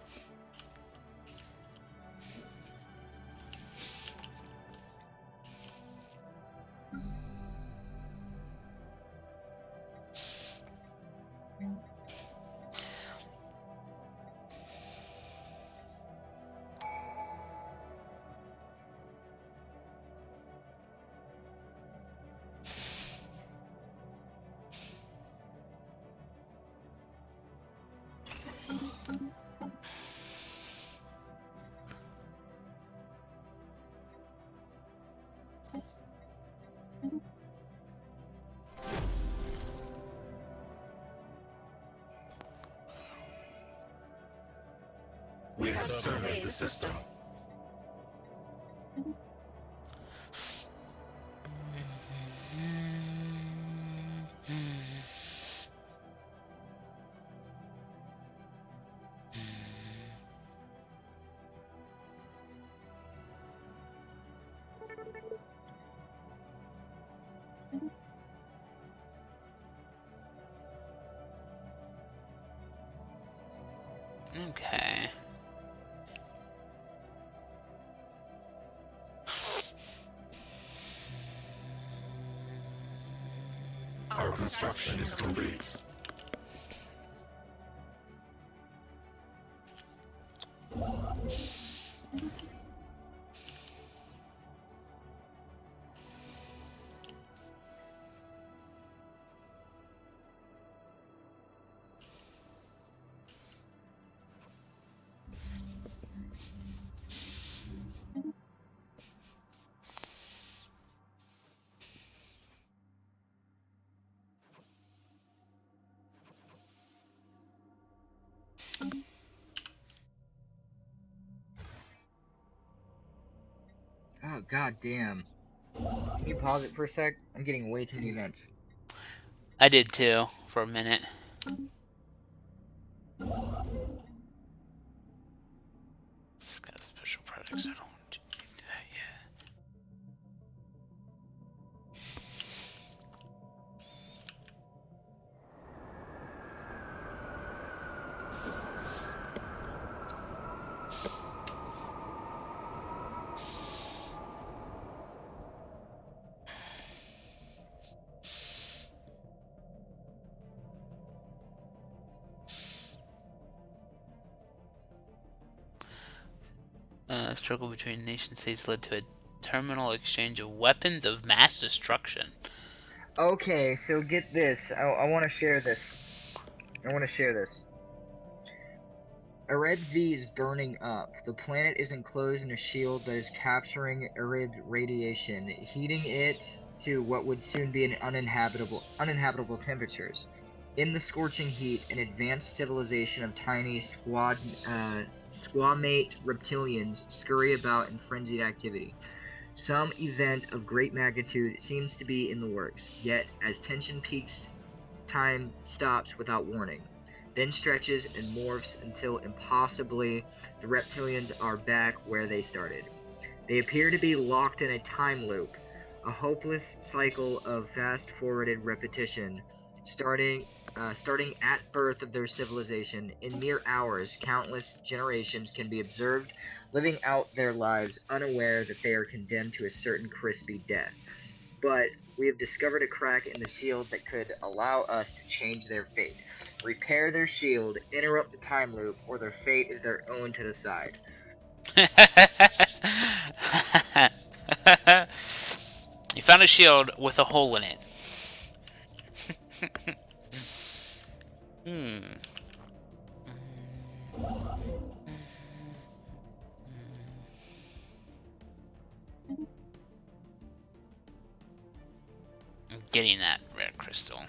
We have surveyed the system. Okay. Our construction is complete. Oh, god damn. Can you pause it for a sec? I'm getting way too many events. I did too, for a minute. It's got a special product, so I don't want to do that yet. Struggle between nation states led to a terminal exchange of weapons of mass destruction. Okay, so get this. I want to share this. I want to share this. Erid V is burning up. The planet is enclosed in a shield that is capturing Erid radiation, heating it to what would soon be an uninhabitable temperatures. In the scorching heat, an advanced civilization of tiny squamate reptilians scurry about in frenzied activity. Some event of great magnitude seems to be in the works, yet as tension peaks, time stops without warning, then stretches and morphs until impossibly the reptilians are back where they started. They appear to be locked in a time loop, a hopeless cycle of fast-forwarded repetition, starting at birth of their civilization. In mere hours, countless generations can be observed living out their lives unaware that they are condemned to a certain crispy death. But we have discovered a crack in the shield that could allow us to change their fate. Repair their shield, interrupt the time loop, or their fate is their own to decide. You found a shield with a hole in it. Hmm. I'm getting that rare crystal.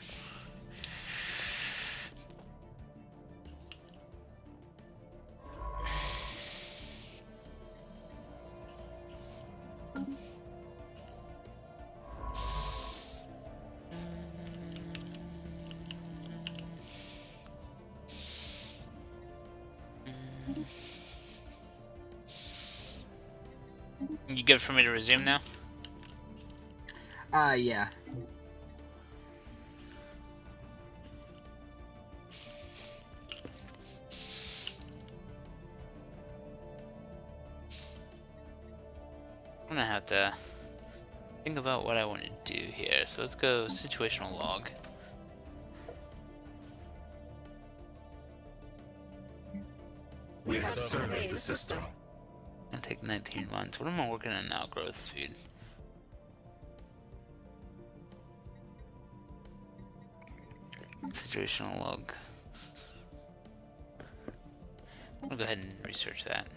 You good for me to resume now? Yeah. I'm gonna have to think about what I want to do here. So let's go situational log. We have surveyed the system. Gonna take 19 months. What am I working on now? Growth speed. Situational log. I'll go ahead and research that.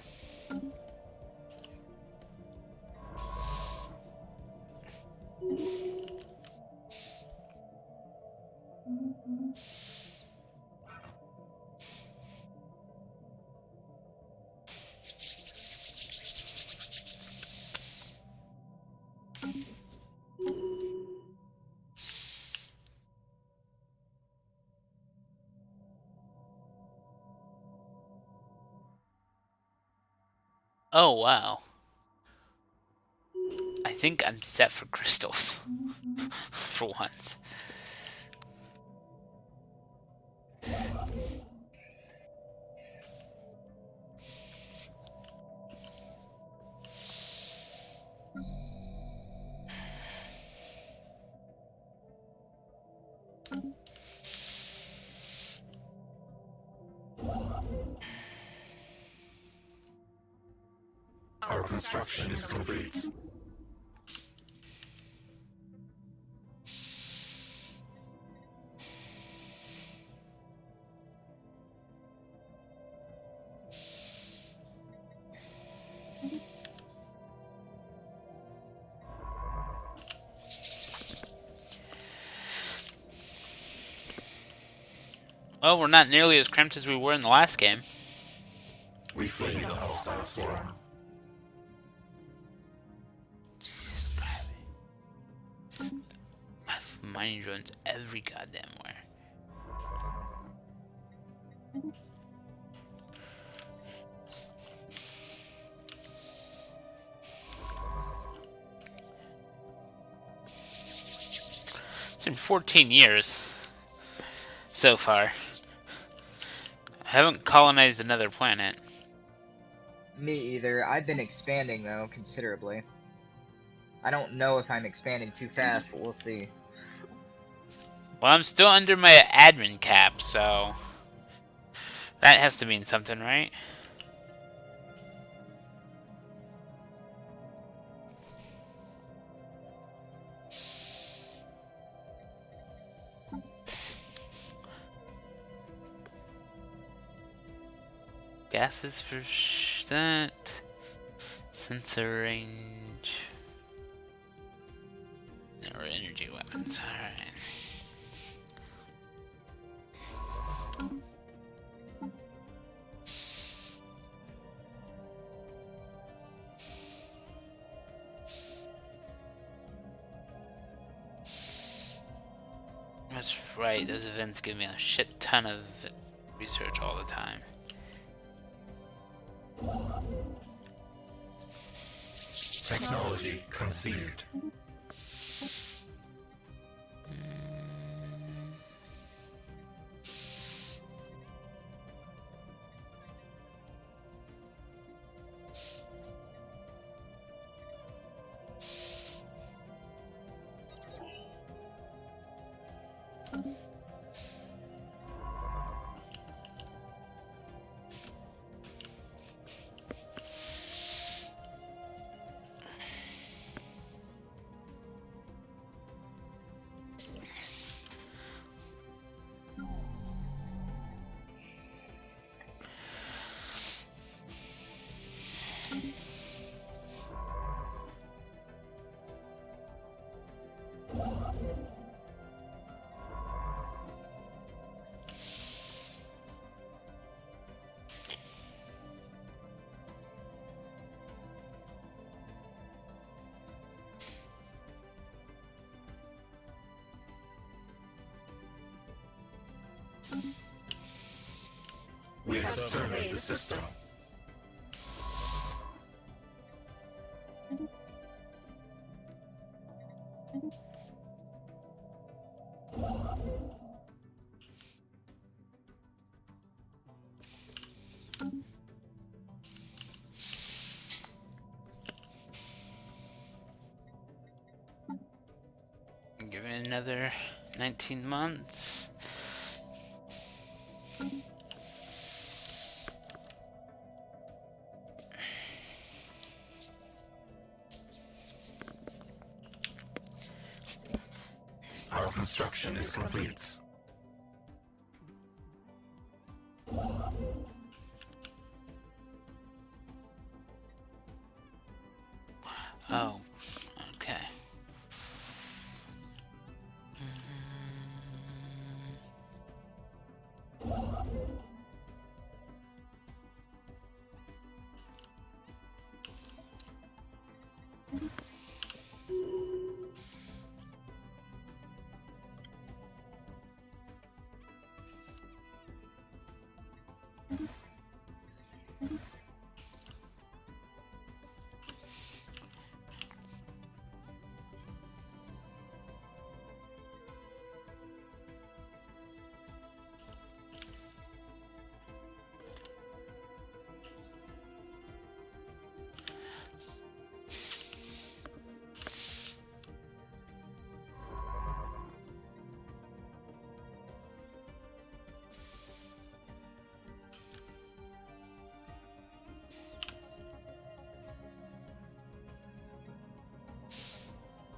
Oh wow. I think I'm set for crystals. For once. Our construction is complete. Well, we're not nearly as cramped as we were in the last game. We flee the hostile swarm. Jesus Christ. I have mining drones every goddamn where. It's been 14 years so far. I haven't colonized another planet. Me either. I've been expanding, though, considerably. I don't know if I'm expanding too fast, but we'll see. Well, I'm still under my admin cap, so that has to mean something, right? Gases for that. Sensor range. Or energy weapons. Alright. That's right, those events give me a shit ton of research all the time. Technology conceived. We have surveyed the system. Give it another 19 months. Our construction is complete. Oh, okay.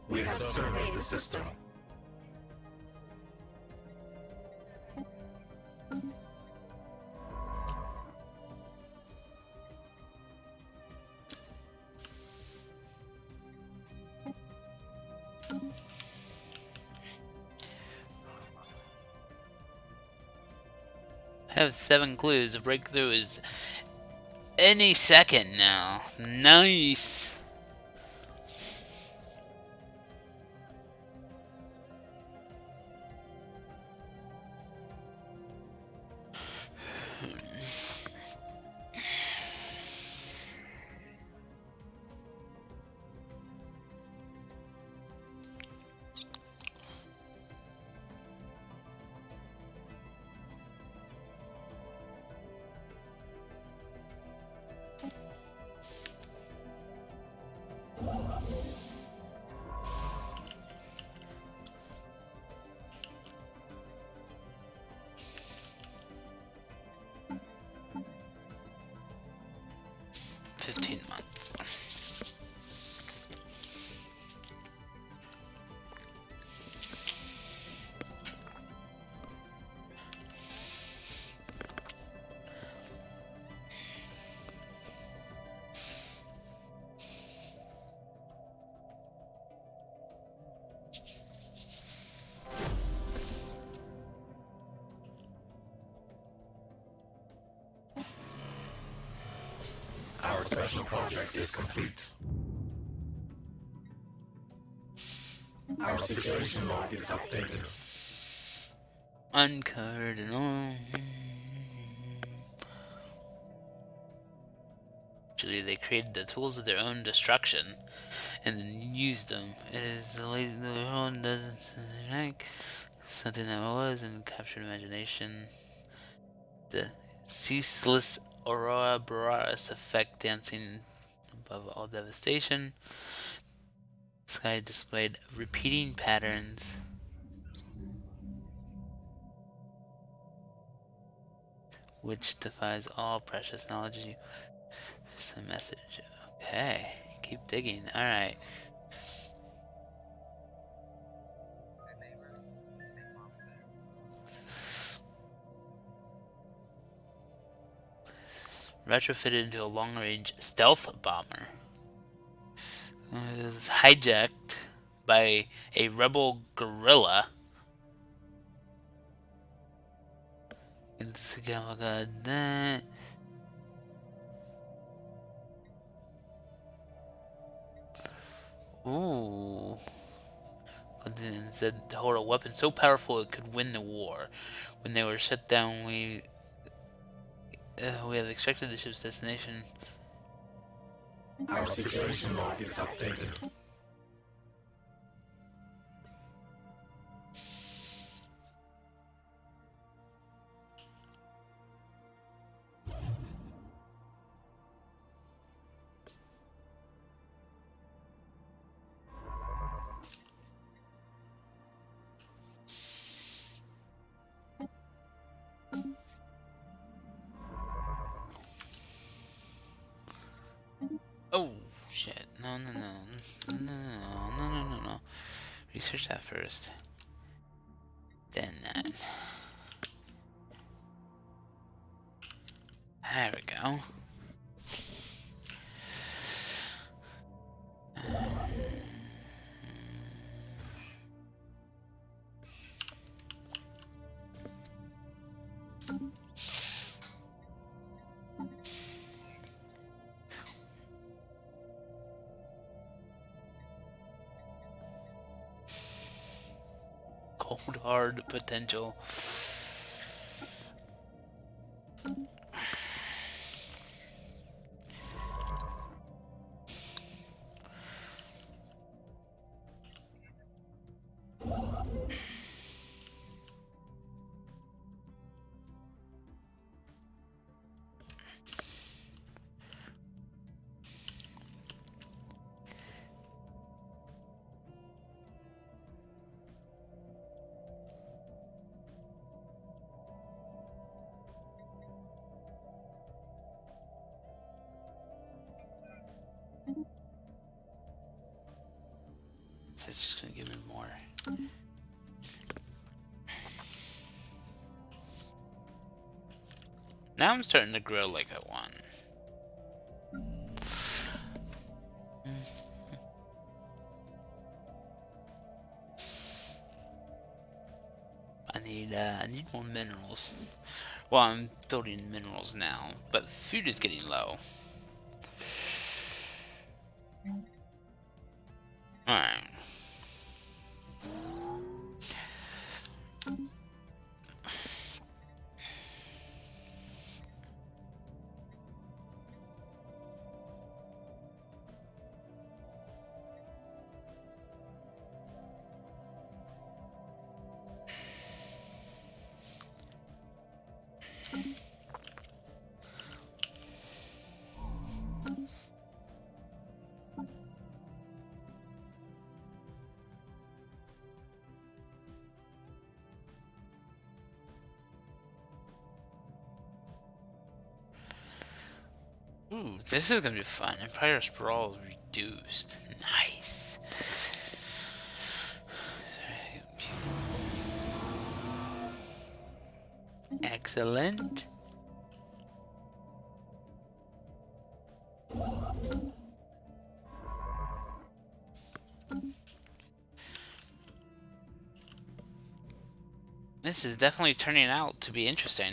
We have surveyed the system. I have 7 clues. The breakthrough is any second now. Nice. special project is complete. Our situation log is updated. Uncovered and all. Actually, they created the tools of their own destruction and then used them. It is the one doesn't like something that was and captured imagination. The ceaseless aurora borealis effect dancing above all devastation. Sky displayed repeating patterns. Which defies all precious knowledge. There's a message. Okay. Keep digging. Alright. Retrofitted into a long-range stealth bomber. It was hijacked by a rebel guerrilla. Ooh. Instead, to hold a weapon so powerful it could win the war. When they were shut down, we have extracted the ship's destination. Our situation log is updated. Oh shit! No. Research that first. Then that. There we go. Cold hard potential. So it's just gonna give me more. Now I'm starting to grow like I want. I need more minerals. Well, I'm building minerals now, but food is getting low. Alright. Ooh, this is gonna be fun. Empire Sprawl reduced. Nice. Excellent. This is definitely turning out to be interesting.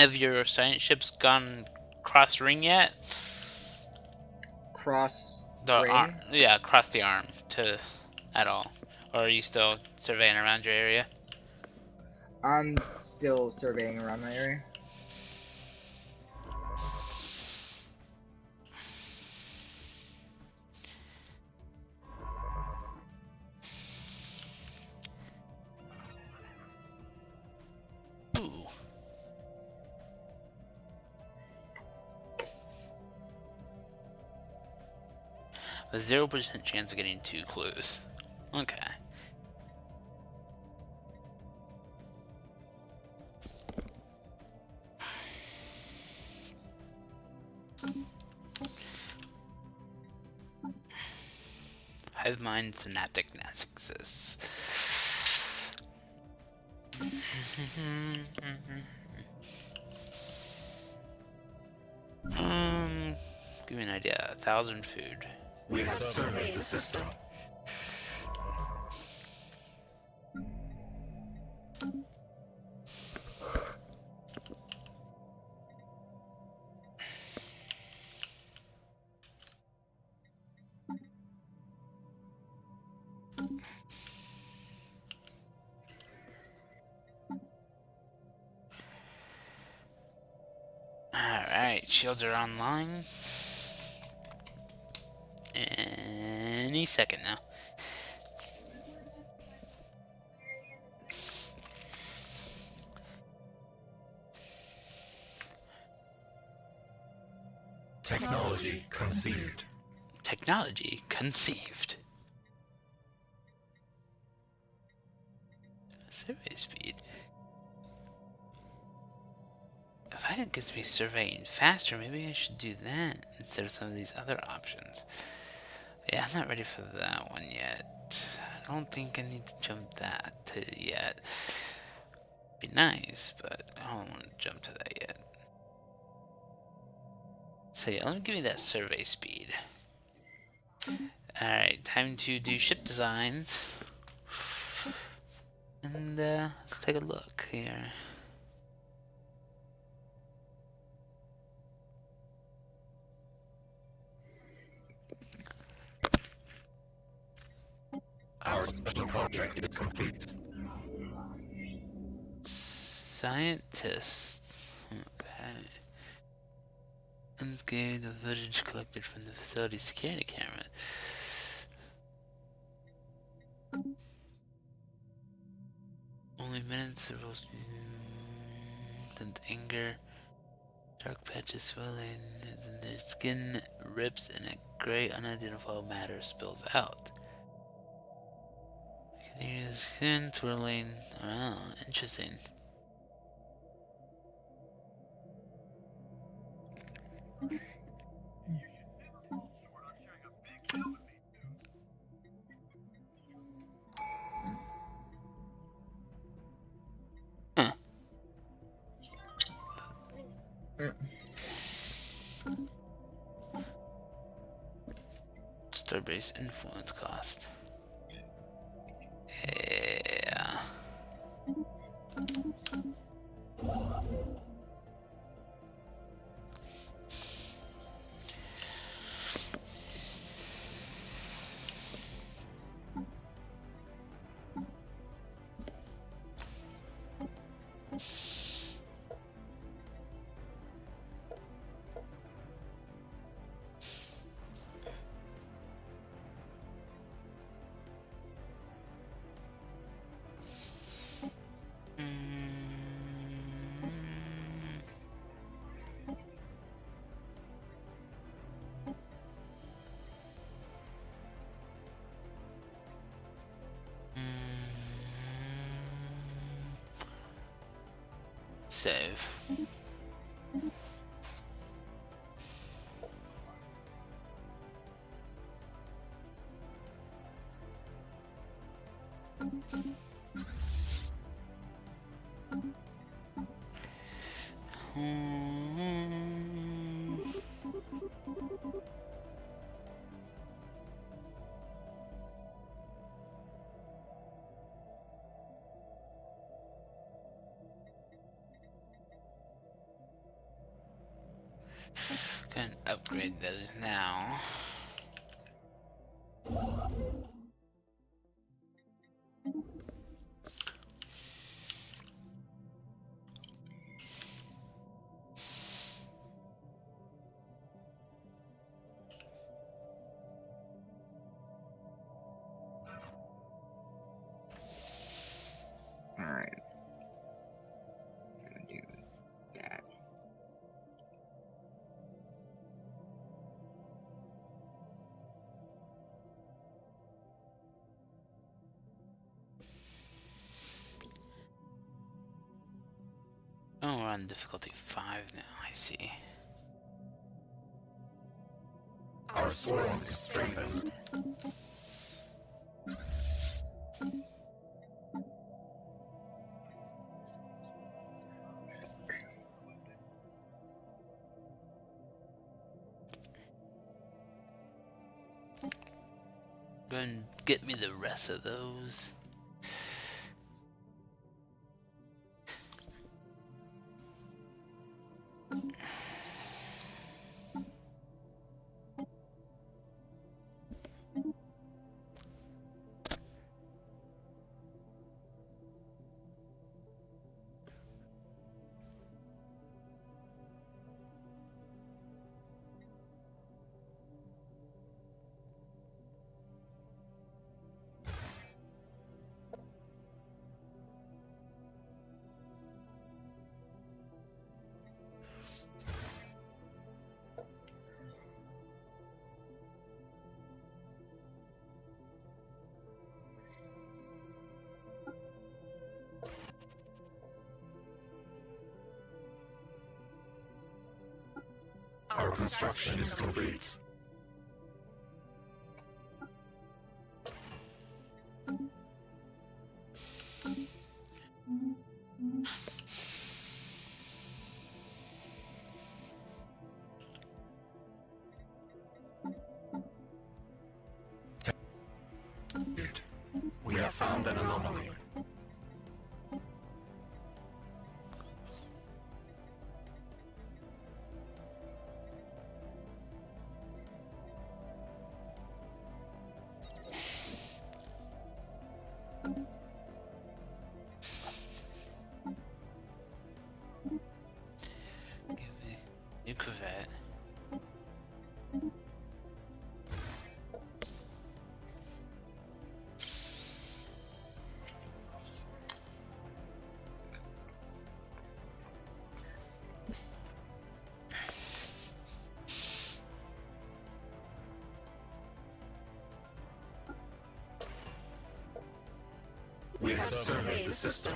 Have your science ships gone cross ring yet? Cross The ring? yeah, across the arm to at all, or are you still surveying around your area? I'm still surveying around my area. Ooh. A 0% chance of getting 2 clues. Okay. Hive mind synaptic nexus. Give me an idea. 1,000 food. We have surveyed the system. Alright, shields are online. Any second now. Technology conceived. Technology conceived. Survey speed. If I didn't get to be surveying faster, maybe I should do that instead of some of these other options. Yeah, I'm not ready for that one yet. I don't think I need to jump that to yet. Be nice, but I don't want to jump to that yet. So yeah, let me give you that survey speed. Alright, time to do ship designs. And let's take a look here. Our special project is complete. Scientists. Okay. Let's get the footage collected from the facility security camera. Only minutes of and anger. Dark patches swelling, and their skin rips and a gray unidentifiable matter spills out. Continuous skin twirling. Oh, interesting. Huh. Starbase influence cost. Yeah. Save. Go ahead and upgrade those now. Alright. I'm gonna do that. Oh, we're on difficulty 5 now, I see. Our swarm is strengthened. Go ahead and get me the rest of those. Our construction is complete. We have found an anomaly. Give me new Corvette. We have surveyed the system.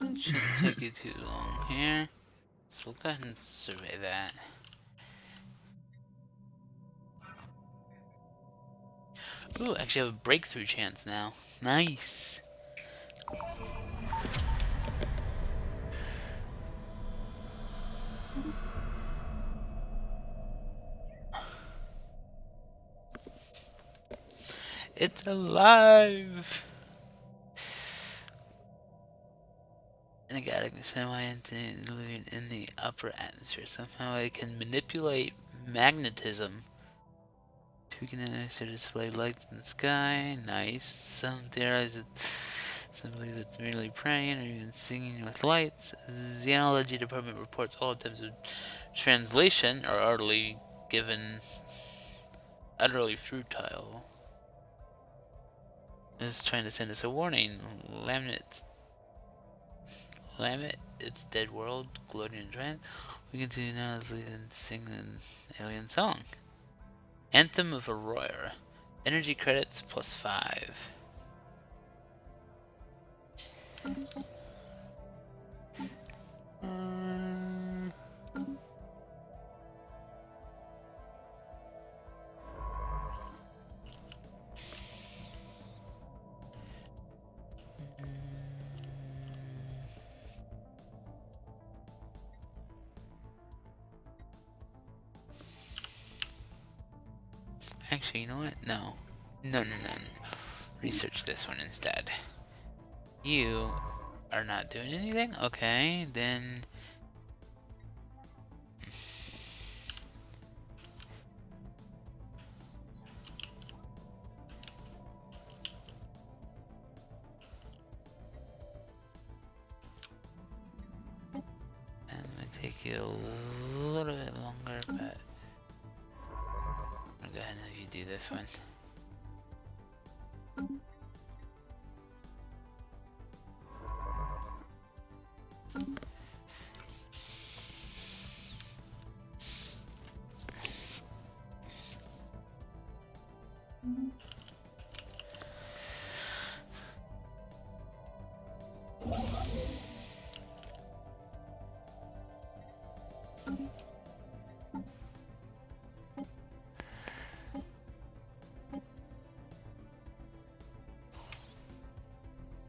It shouldn't take you too long here. So we'll go ahead and survey that. Ooh, actually have a breakthrough chance now. Nice. It's alive! And it got a semi-into living in the upper atmosphere. Somehow it can manipulate magnetism. Tweaking it to display lights in the sky. Nice. Some theorize it. Some believe it's merely praying or even singing with lights. The Xenology Department reports all attempts of translation are utterly given utterly futile. It's trying to send us a warning. Lamet, its dead world, gloating in triumph. We continue now to leave and sing an alien song. Anthem of Aurora. Energy credits plus 5. Actually, you know what? No. No. Research this one instead. You are not doing anything? Okay, then... And it might take you a little bit longer, but... I'll go ahead and have you do this one.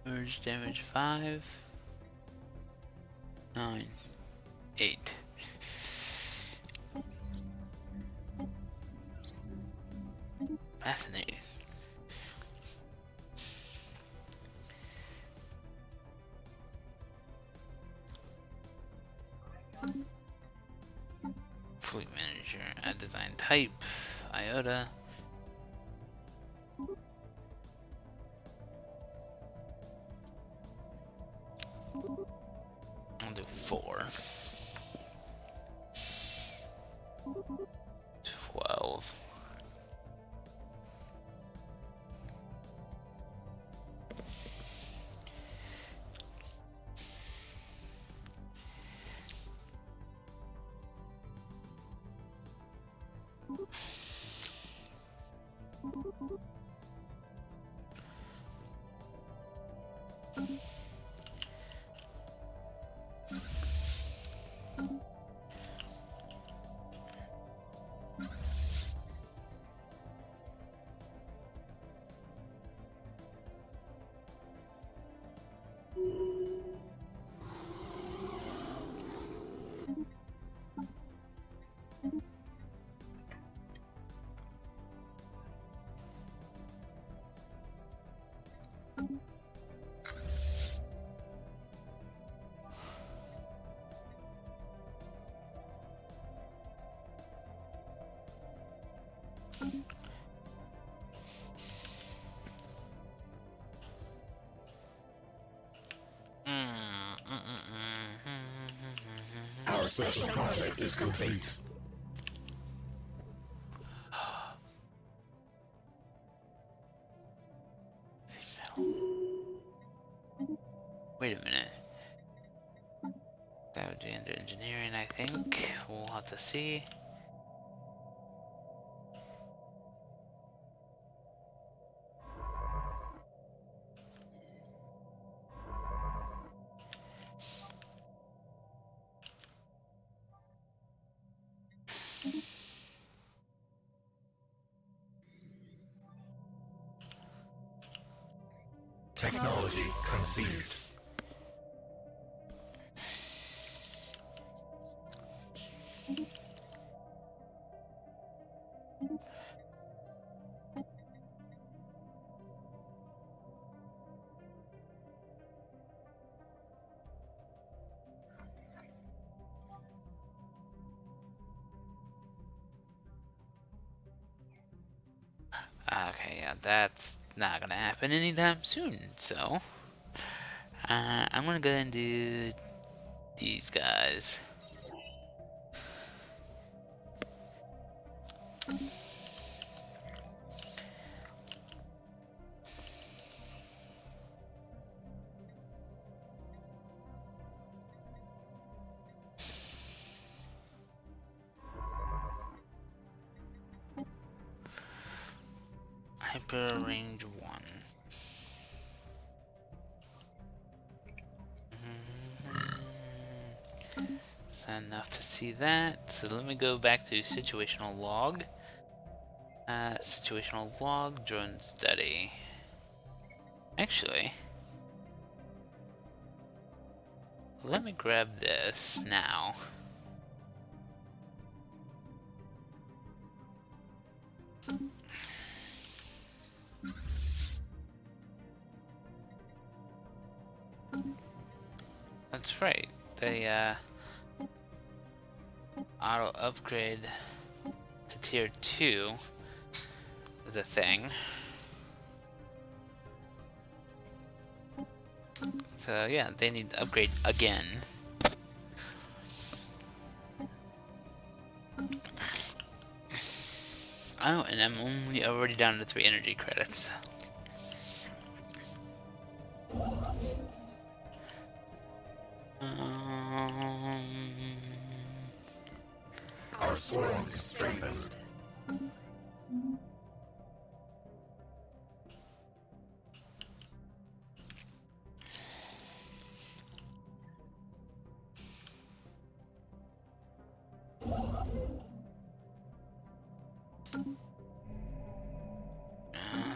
Urge damage 5, 9, 8. Fascinating. Fleet manager, add design type, iota. I'll do 4. 12. Our special project is complete. Wait a minute. That would be under engineering, I think. We'll have to see. Technology conceived. Okay, yeah, that's not gonna happen anytime soon, so... I'm gonna go ahead and do these guys. Hyper range 1. It's not enough to see that. So let me go back to situational log. Situational log, drone study. Actually, let me grab this now. That's right. They auto upgrade to tier 2 is a thing. So yeah, they need to upgrade again. Oh, and I'm already down to 3 energy credits. Our swarm is strengthened.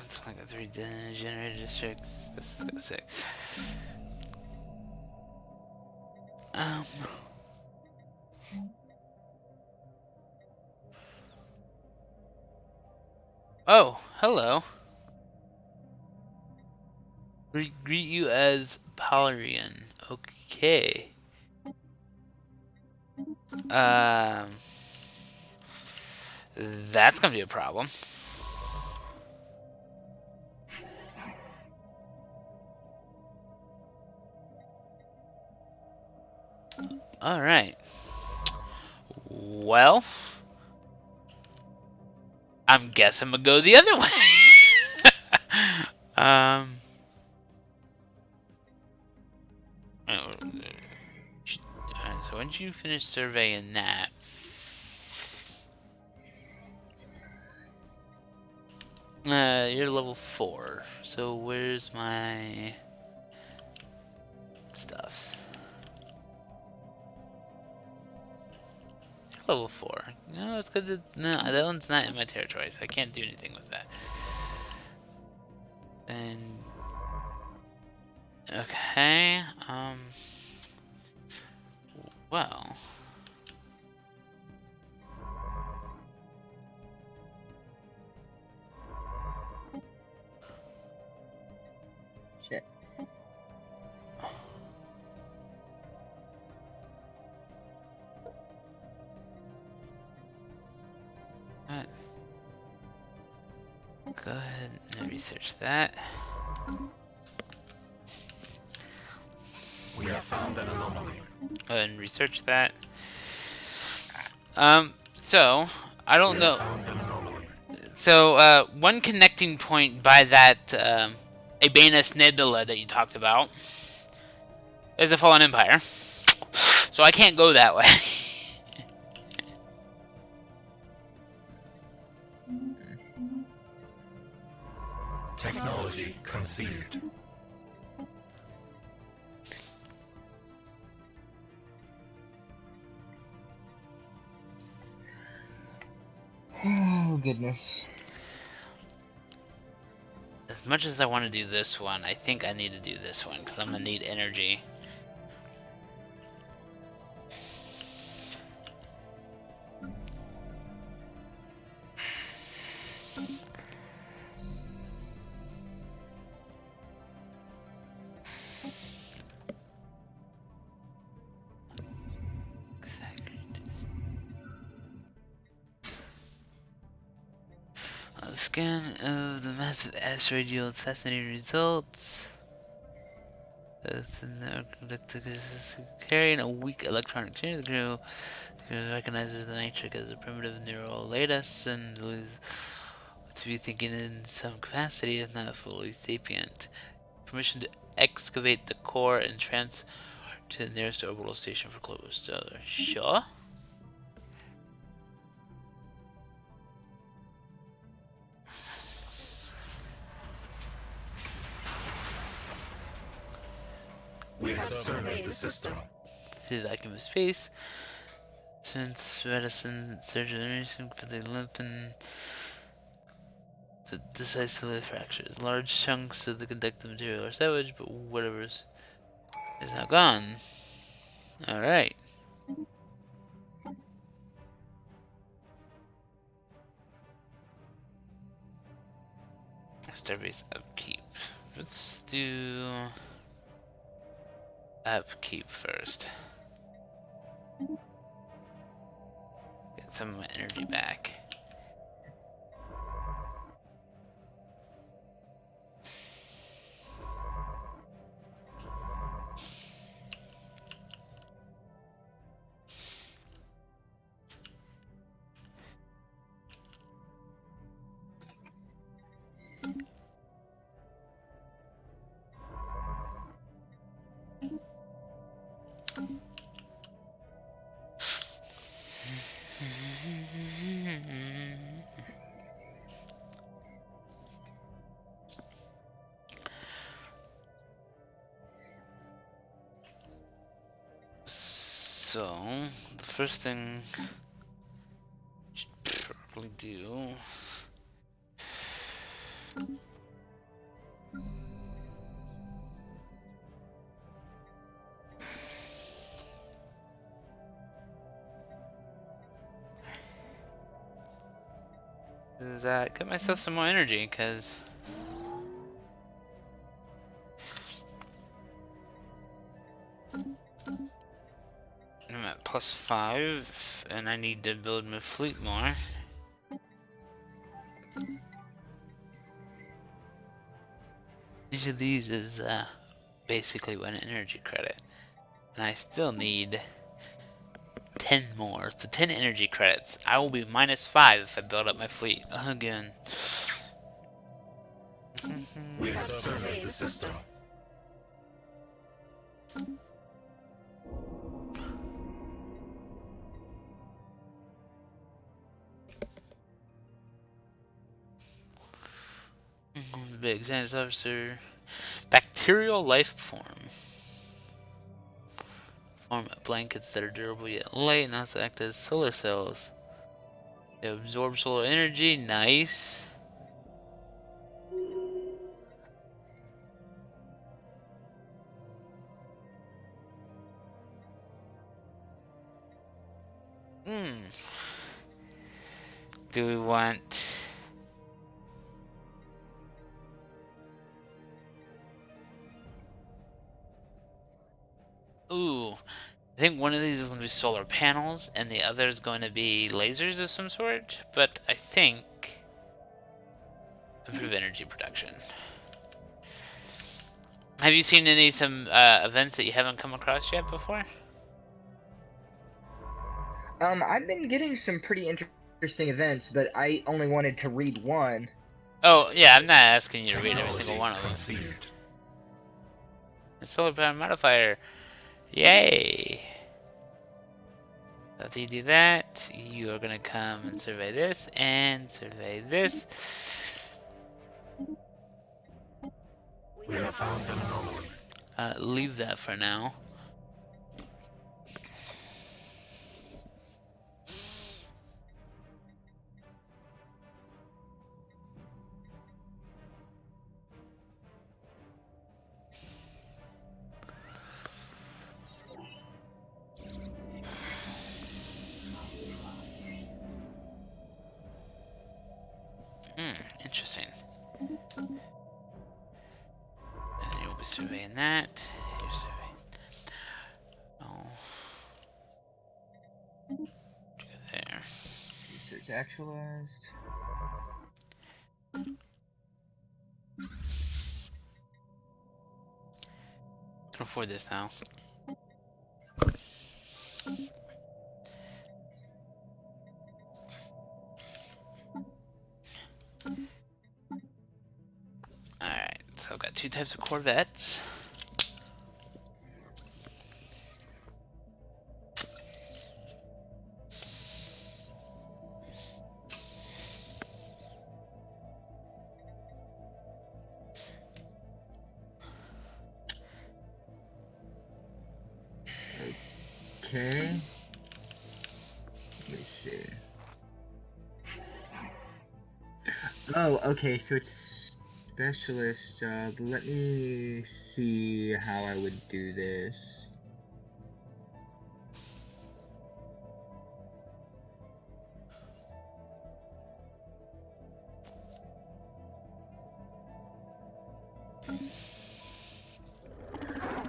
It's like a 3 generator districts. This has got 6. Oh, hello. Greet you as Polarian. Okay. That's gonna be a problem. Alright. Well, I'm guessing I'm gonna go the other way. So once you finish surveying that, you're level 4. So where's my stuffs? Level 4. No, it's good to... No, that one's not in my territory, so I can't do anything with that. And... Okay, well... Shit. What? Go ahead and research that. We have found an anomaly. Go ahead and research that. So, I don't know. Found an anomaly. So, one connecting point by that, Abanus Nebula that you talked about is the Fallen Empire. So I can't go that way. Technology conceived. Oh, goodness. As much as I want to do this one, I think I need to do this one, because I'm going to need energy. A scan of the massive asteroid yields fascinating results. Carrying a weak electronic chain, the crew recognizes the matrix as a primitive neural lattice and was to be thinking in some capacity, if not fully sapient. Permission to excavate the core and transfer to the nearest orbital station for global stellar. Sure. have surveyed the system. See the vacuum of space. Since medicine, surgery, for the lymph and the decisively fractures. Large chunks of the conductive material are salvaged, but whatever is now gone. Alright. Starbase upkeep. Let's do upkeep first. Get some of my energy back. So, the first thing I should probably do is get myself some more energy, because I'm at +5, and I need to build my fleet more. Each of these is basically 1 energy credit, and I still need 10 more, so 10 energy credits. I will be -5 if I build up my fleet again. We have surveyed the system. Big science officer. Bacterial life form. Form blankets that are durable yet light and also act as solar cells. They absorb solar energy. Nice. Do we want... Ooh, I think one of these is going to be solar panels, and the other is going to be lasers of some sort. But I think improve energy production. Have you seen some events that you haven't come across yet before? I've been getting some pretty interesting events, but I only wanted to read one. Oh yeah, I'm not asking you to read every Technology single one of them. conceived. The solar power modifier. Yay! After you do that, you are gonna come and survey this and survey this. We have found an anomaly. Leave that for now. Interesting. And you'll be surveying that. You're surveying. Oh. There. Research actualized. Can afford this now. Alright, so I've got 2 types of Corvettes. Okay. Let me see. Oh, okay, so it's specialist job. Let me see how I would do this.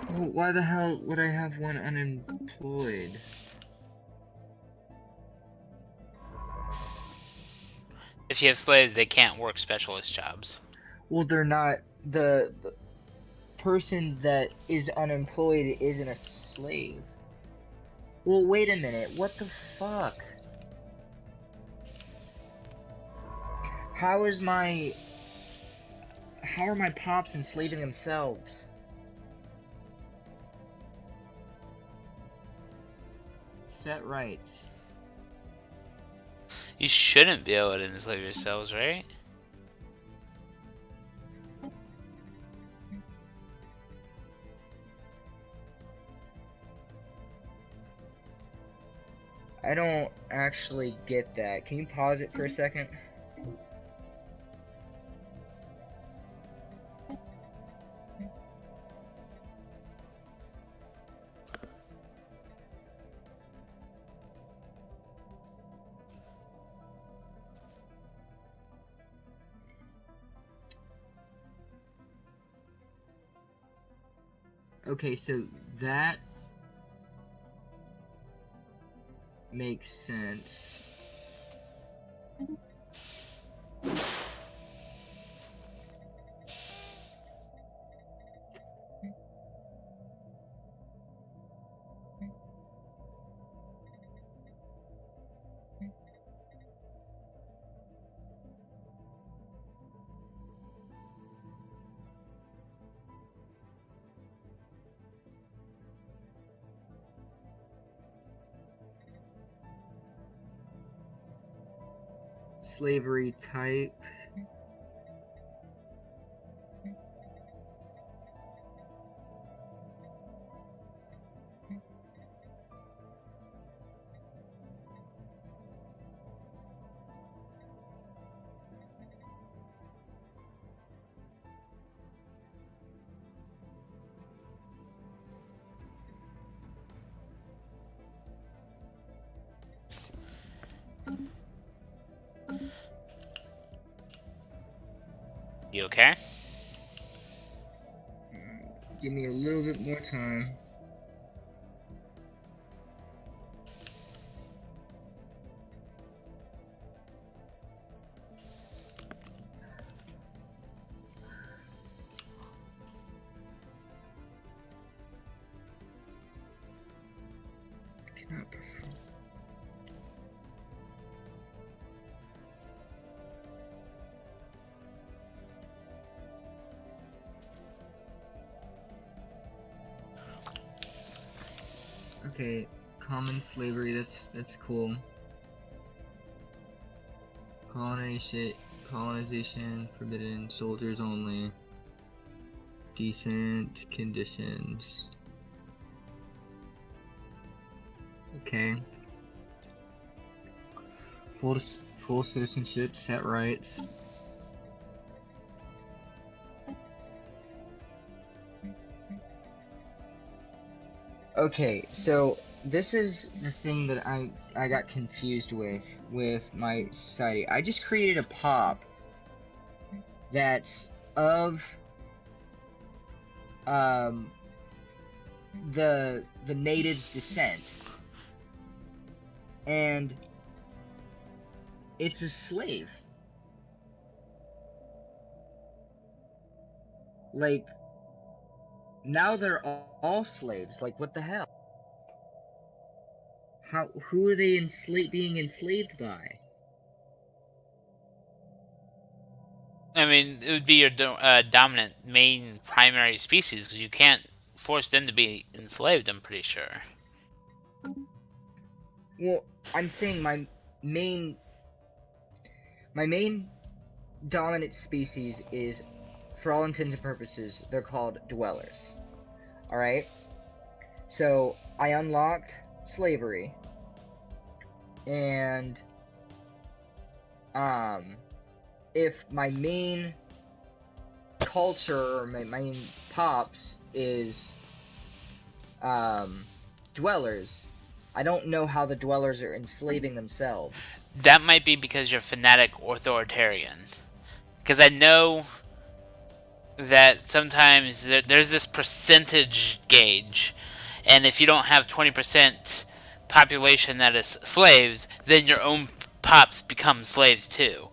Oh, why the hell would I have one unemployed? If you have slaves, they can't work specialist jobs. Well, they're not. The person that is unemployed isn't a slave. Well, wait a minute. What the fuck? How is my... How are my pops enslaving themselves? Set rights. You shouldn't be able to enslave yourselves, right? I don't actually get that. Can you pause it for a second? Okay, so that makes sense. Slavery type. You okay? Give me a little bit more time. Cannot perform. Okay, common slavery, that's cool. Colonization forbidden, soldiers only. Decent conditions. Okay. Full citizenship, set rights. Okay, so this is the thing that I got confused with my society. I just created a pop that's of the native's descent, and it's a slave. Like, now they're all slaves. Like, what the hell? Who are they being enslaved by? I mean, it would be your dominant main primary species because you can't force them to be enslaved. I'm pretty sure. Well, I'm saying main my main dominant species is, for all intents and purposes, they're called dwellers. Alright? So, I unlocked slavery. And if my main culture or my main pops is dwellers, I don't know how the dwellers are enslaving themselves. That might be because you're fanatic authoritarian. Because I know that sometimes there's this percentage gauge, and if you don't have 20% population that is slaves, then your own pops become slaves too.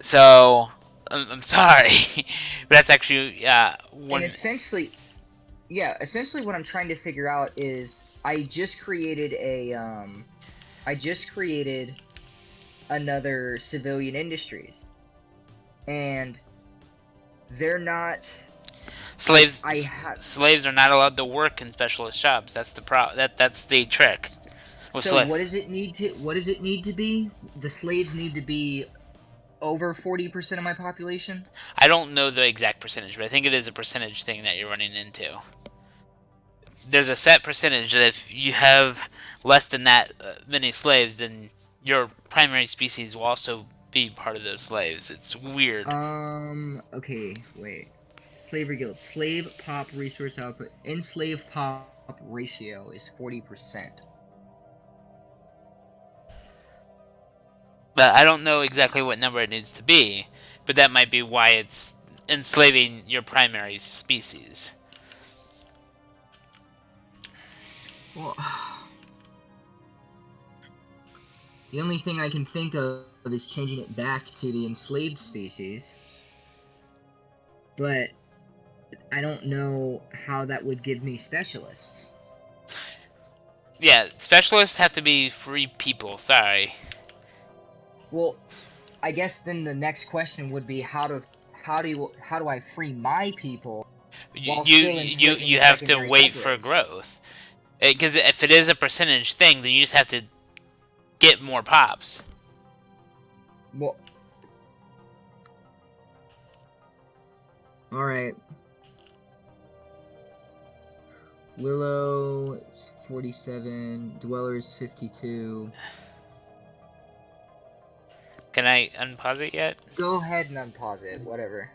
So, I'm sorry, but that's actually one. And essentially, yeah, essentially what I'm trying to figure out is I just created another civilian industries, and they're not. Slaves, I slaves are not allowed to work in specialist jobs. That's the that's the trick. So what does it need to? What does it need to be? The slaves need to be over 40% of my population. I don't know the exact percentage, but I think it is a percentage thing that you're running into. There's a set percentage that if you have less than that many slaves, then your primary species will also be part of those slaves. It's weird. Okay, wait. Slavery guild. Slave pop resource output. Enslaved pop ratio is 40%. But I don't know exactly what number it needs to be, but that might be why it's enslaving your primary species. Well, the only thing I can think of is changing it back to the enslaved species. But I don't know how that would give me specialists. Yeah, specialists have to be free people, sorry. Well, I guess then the next question would be how do I free my people? You have to wait for growth. Because if it is a percentage thing, then you just have to get more pops. Well, alright. Willow is 47, Dwellers 52. Can I unpause it yet? Go ahead and unpause it, whatever.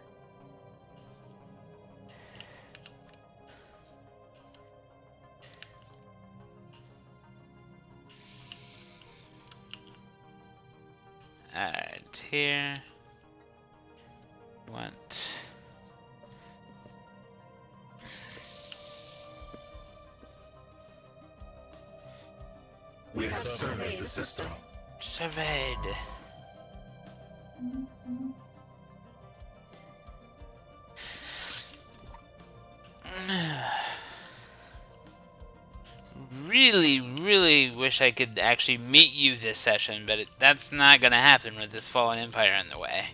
Alright, here. Want. We have surveyed the system. Surveyed. Really wish I could actually meet you this session, but that's not gonna happen with this Fallen Empire in the way.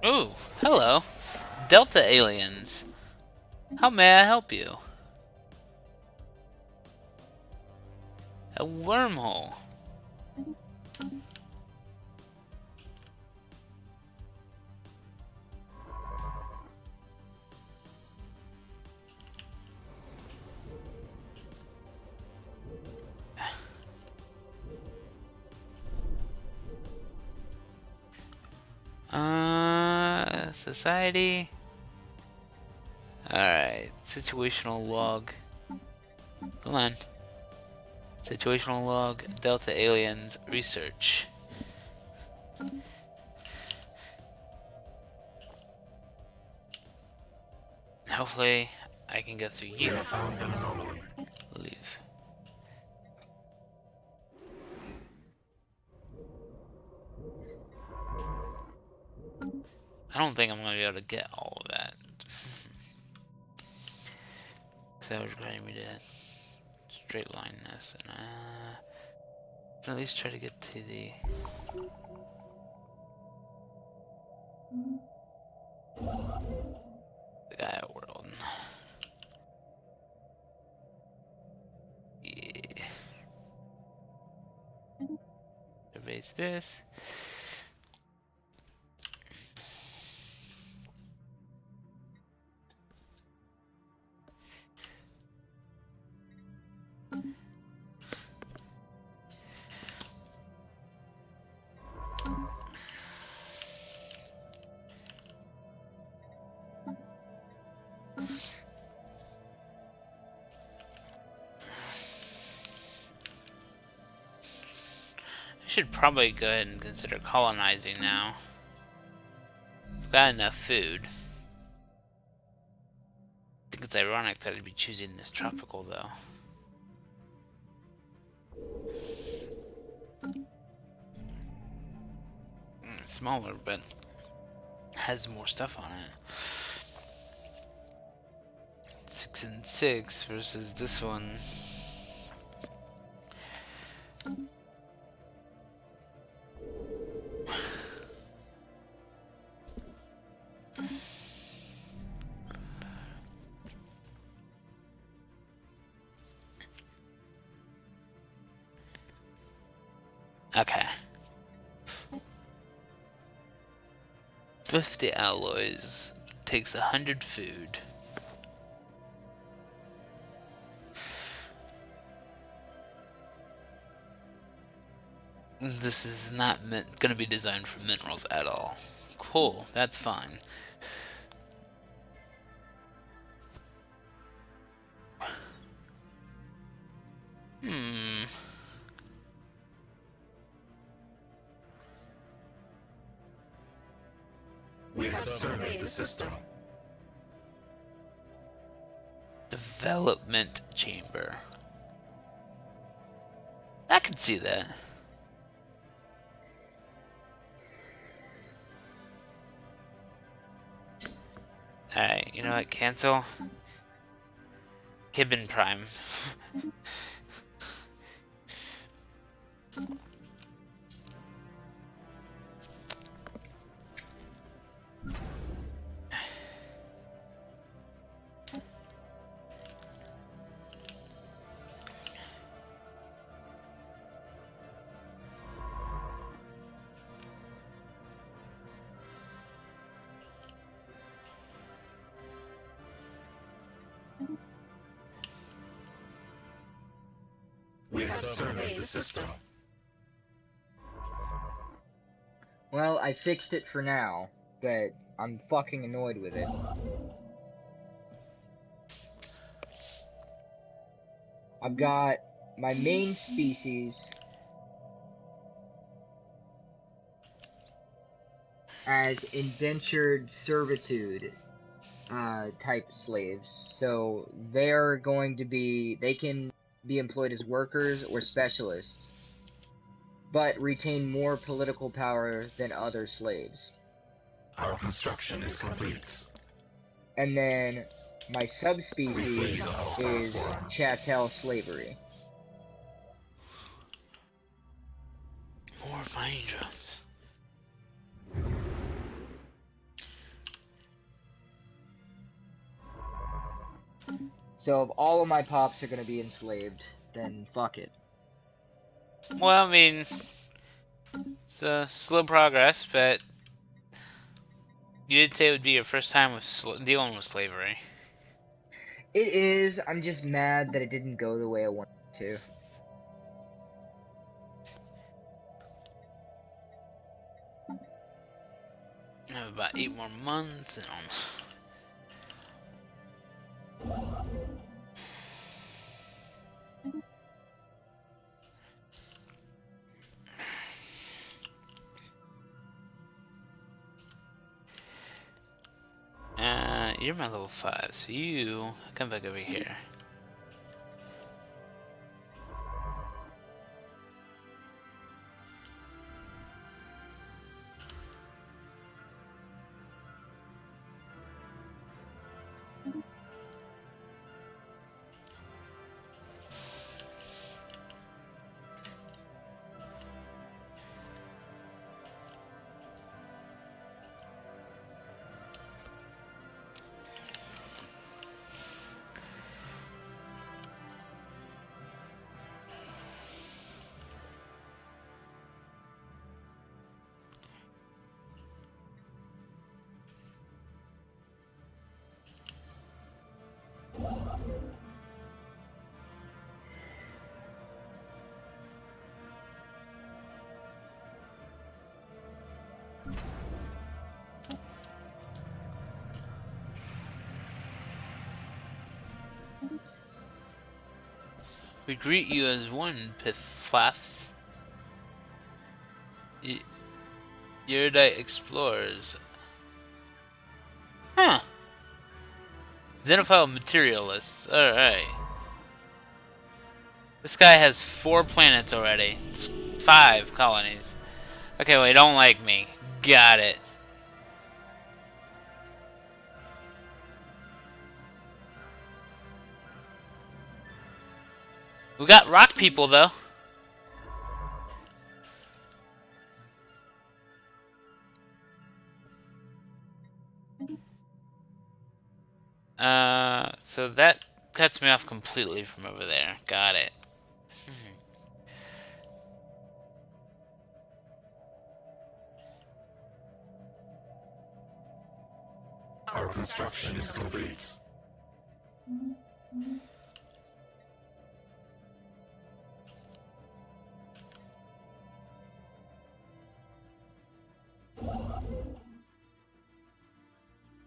Ooh, hello. Delta aliens. How may I help you? A wormhole. Society. Alright, situational log. Come on. Situational log, Delta aliens, research. Hopefully, I can go through We you. have found an anomaly. Leave. don't think I'm going to be able to get all of that. So that was requiring me to straight line this. And at least try to get to the Gaia world. Yeah. Erase this. I should probably go ahead and consider colonizing now. Got enough food. I think it's ironic that I'd be choosing this tropical though. It's smaller, but has more stuff on it. 6 and 6 versus this one. Okay. 50 alloys takes 100 food. This is not going to be designed for minerals at all. Cool, that's fine. We have surveyed the system. Development chamber. I can see that. Alright, you know what? Cancel. Kibben Prime. We have surveyed the system. Well, I fixed it for now, but I'm fucking annoyed with it. I've got my main species as indentured servitude type slaves. So they're going to be, they can be employed as workers or specialists, but retain more political power than other slaves. Our construction is complete. And then my subspecies is chattel slavery. More mining drones. So if all of my pops are gonna be enslaved, then fuck it. Well, I mean, it's a slow progress, but you did say it would be your first time with dealing with slavery. It is. I'm just mad that it didn't go the way I wanted it to. I have about 8 more months, and you're my level 5, so you come back over here. We greet you as one, Pifflaffs. Erudite explorers. Huh. Xenophile materialists. Alright. This guy has 4 planets already. It's 5 colonies. Okay, well, they don't like me. Got it. We got rock people, though. So that cuts me off completely from over there. Got it. Our construction is complete.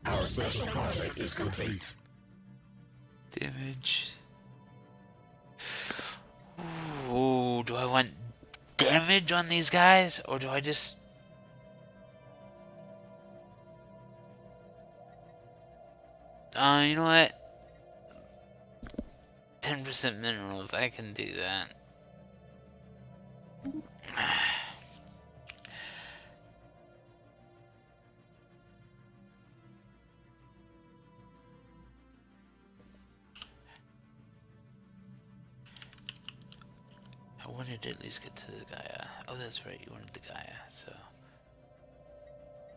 Our special project is complete. Damage. Ooh, do I want damage on these guys? Or do I just... you know what? 10% minerals, I can do that. I wanted to at least get to the Gaia. Oh, that's right, you wanted the Gaia, so...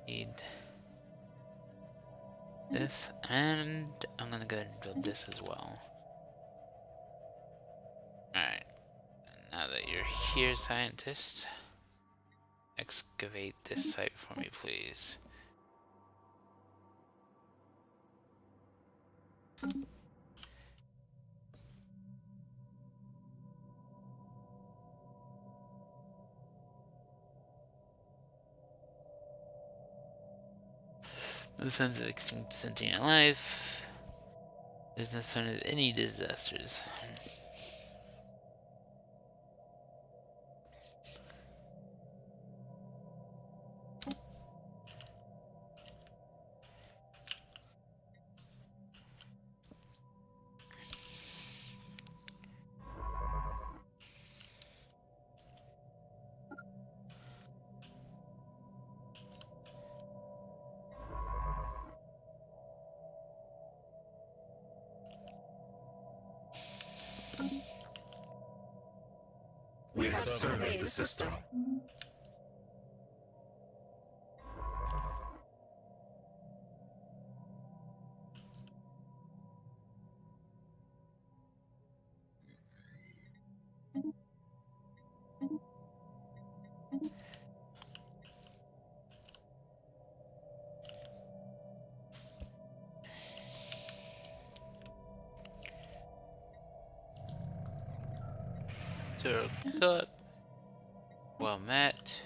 Need... this, and I'm gonna go ahead and build this as well. Alright. Now that you're here, scientist, excavate this site for me, please. No signs of extinct sentient life. There's no sign of any disasters. We have surveyed the system. Zero cut. Well met.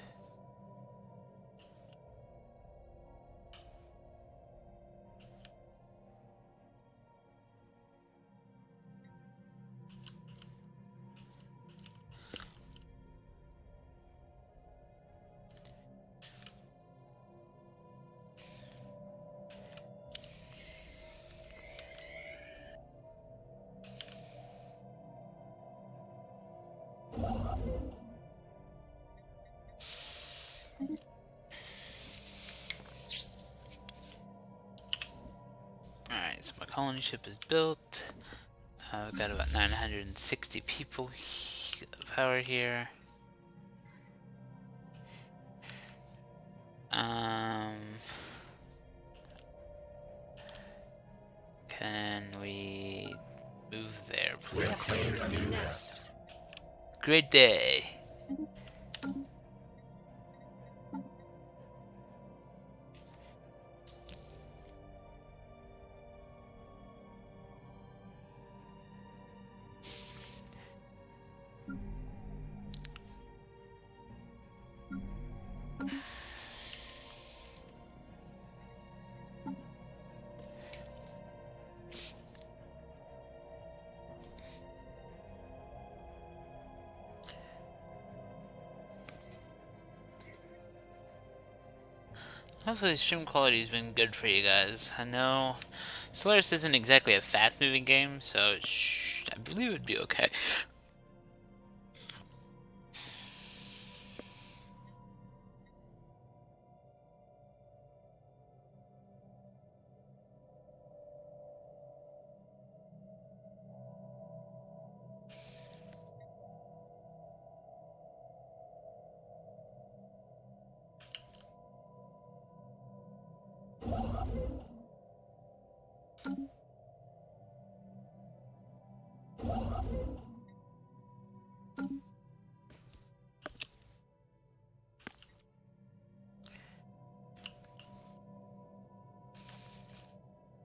Alright, so my colony ship is built. We've got about 960 people power here. Can we move there, We please? have claimed a new nest. Great day. Hopefully stream quality's been good for you guys. I know Solaris isn't exactly a fast-moving game, so I believe it would be okay.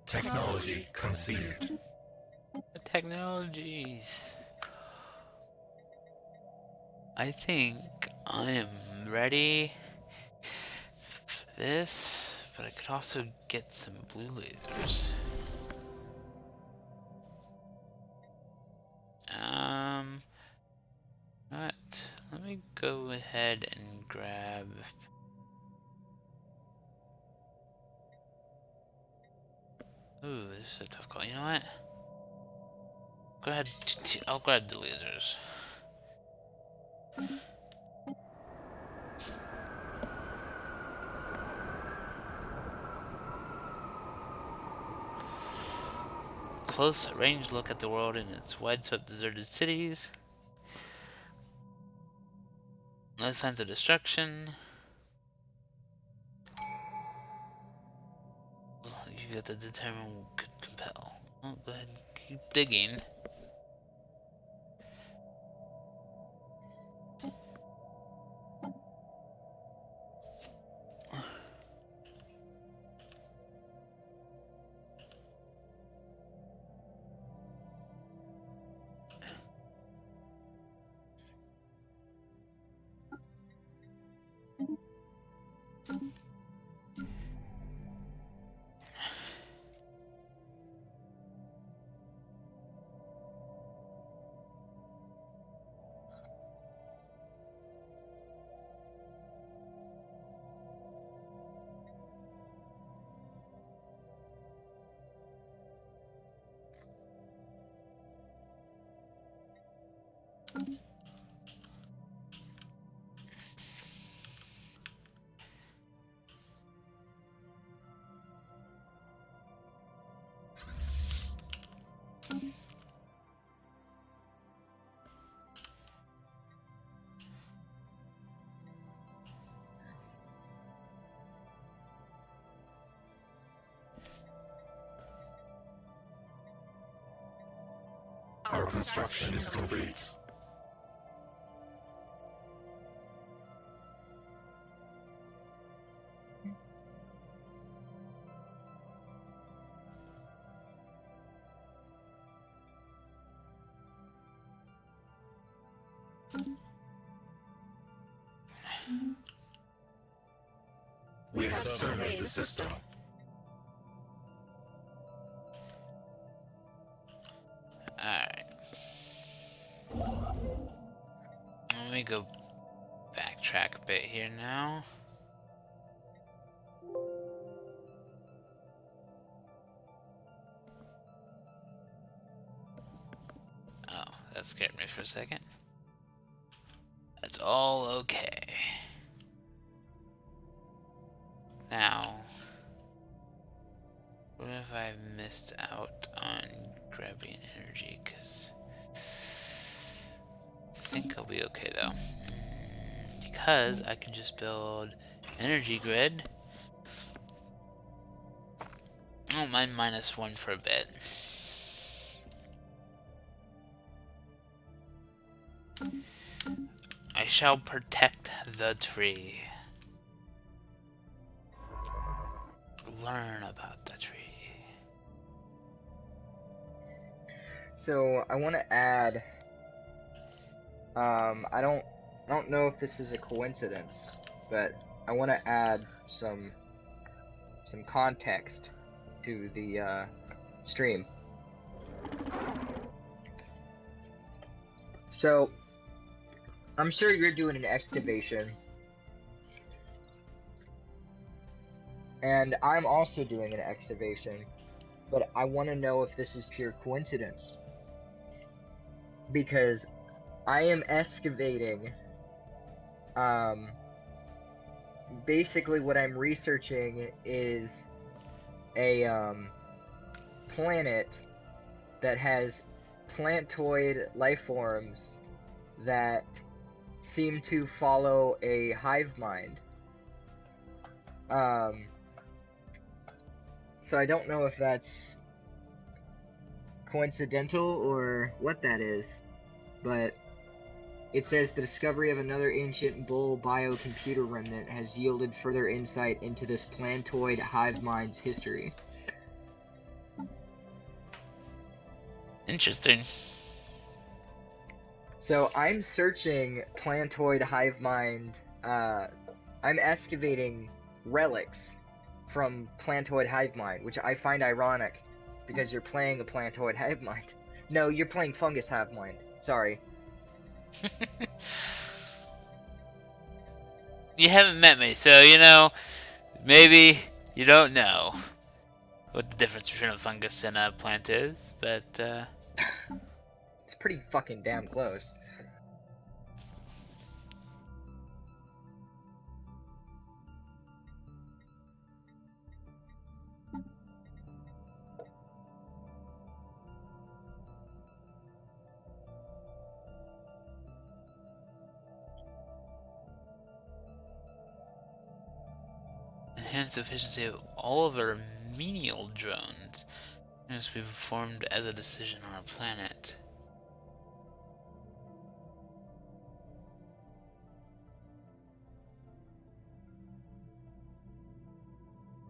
Technology conceived. The technologies. I think I am ready for this, but I could also get some blue lasers. Alright, let me go ahead and grab. Ooh, this is a tough call. You know what? Go ahead. I'll grab the lasers. Close range look at the world in its wideswept deserted cities. No signs of destruction. You've got to determine what could compel. Oh, go ahead and keep digging. Our construction is complete. We have surveyed the system. Alright. Let me go backtrack a bit here now. Oh, that scared me for a second. That's all okay. Now, what if I missed out on grabbing energy? Because I think I'll be okay though. Because I can just build energy grid. I don't mind -1 for a bit. I shall protect the tree. Learn about the tree. So I want to add. I don't know if this is a coincidence, but I want to add some context to the stream. So I'm sure you're doing an excavation And I'm also doing an excavation, but I want to know if this is pure coincidence. Because I am excavating, basically what I'm researching is a, planet that has plantoid life forms that seem to follow a hive mind. So I don't know if that's coincidental or what that is, but it says the discovery of another ancient bull biocomputer remnant has yielded further insight into this plantoid hive mind's history. Interesting. So I'm searching plantoid hive mind, I'm excavating relics from plantoid hive mind, which I find ironic, because you're playing a plantoid hive mind. No, you're playing fungus hive mind. Sorry. You haven't met me, so you know, maybe you don't know what the difference between a fungus and a plant is, but It's pretty fucking damn close. enhance efficiency of all of our menial drones must be performed as a decision on our planet.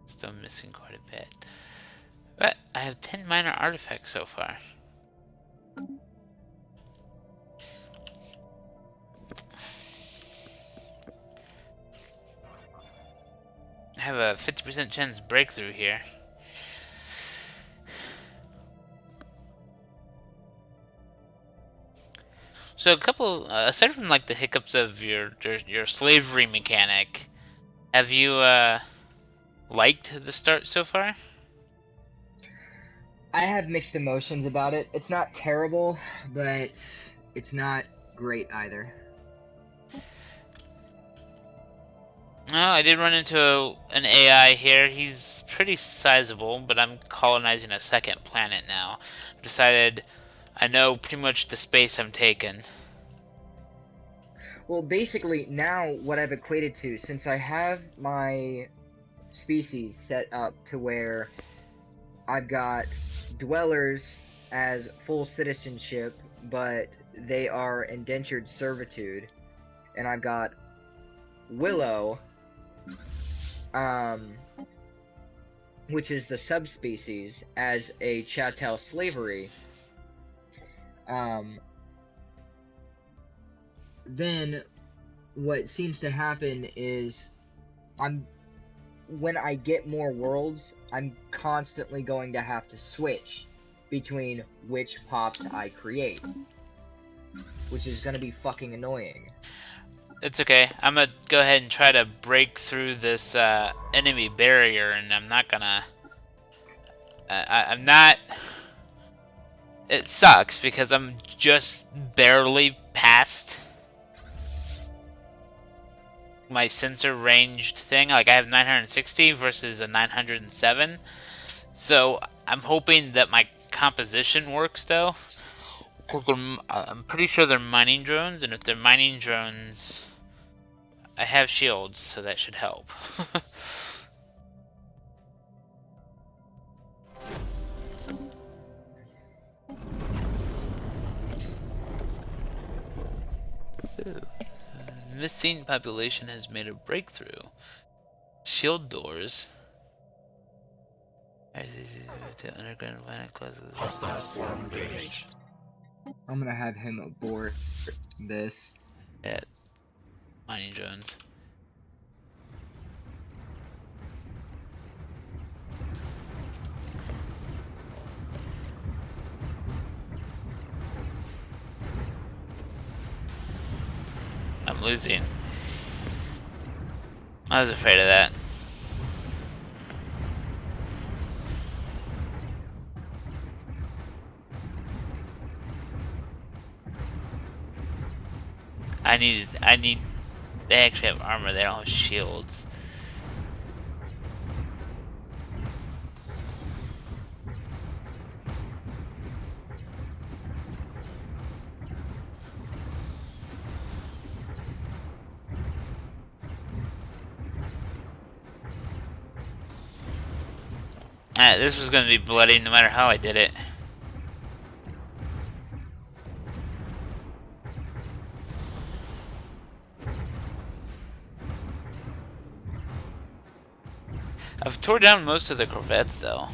Still missing quite a bit. But I have 10 minor artifacts so far. I have a 50% chance breakthrough here. So a couple, aside from like the hiccups of your slavery mechanic, have you liked the start so far? I have mixed emotions about it. It's not terrible, but it's not great either. Well, I did run into an AI here. He's pretty sizable, but I'm colonizing a second planet now. Decided I know pretty much the space I'm taking. Well, basically, now what I've equated to, since I have my species set up to where I've got dwellers as full citizenship, but they are indentured servitude, and I've got Willow, which is the subspecies, as a chattel slavery. Then what seems to happen is when I get more worlds, I'm constantly going to have to switch between which pops I create, which is gonna be fucking annoying. It's okay. I'm gonna go ahead and try to break through this enemy barrier, and I'm not gonna. I'm not. It sucks because I'm just barely past my sensor ranged thing. Like I have 960 versus a 907. So I'm hoping that my composition works though. Because I'm pretty sure they're mining drones, and if they're mining drones, I have shields, so that should help. Ooh. Missing population has made a breakthrough. Shield doors. To underground planet classes. Hostile swarm engaged. I'm gonna have him abort this. Yeah. Mining drones. I'm losing. I was afraid of that. I need. They actually have armor. They don't have shields. This was gonna be bloody no matter how I did it. I've tore down most of the corvettes though.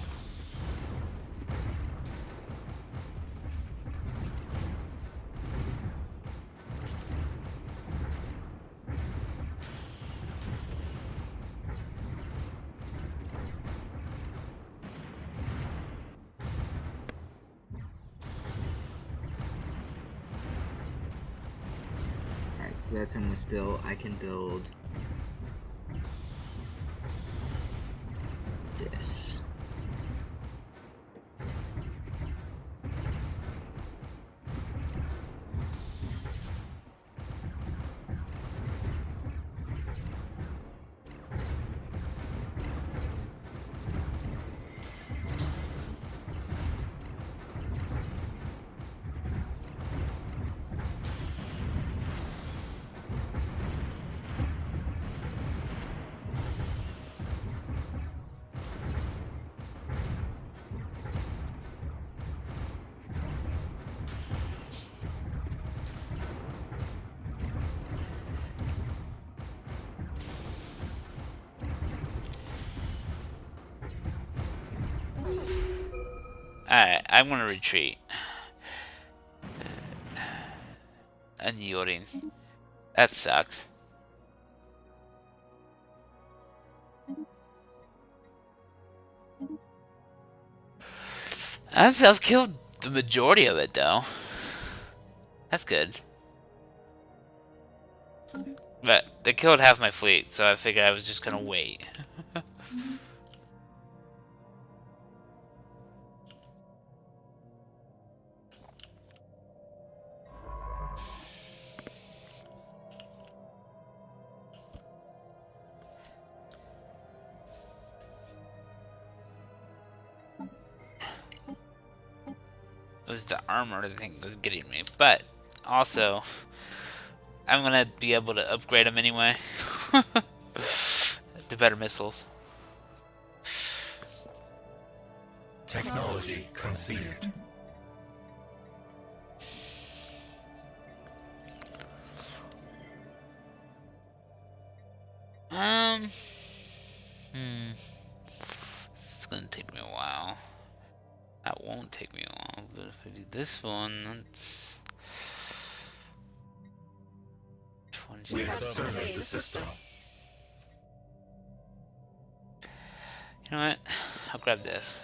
Alright, so that's almost built. I can build this. Alright, I'm gonna retreat. Unyielding. That sucks. I've killed the majority of it though. That's good. But they killed half my fleet, so I figured I was just gonna wait. It was the armor I think was getting me, but also I'm gonna be able to upgrade them anyway. To better missiles. Technology conceived. This is gonna take me a while. That won't take me long, but if I do this one, that's 20. We have surveyed the system. You know what? I'll grab this.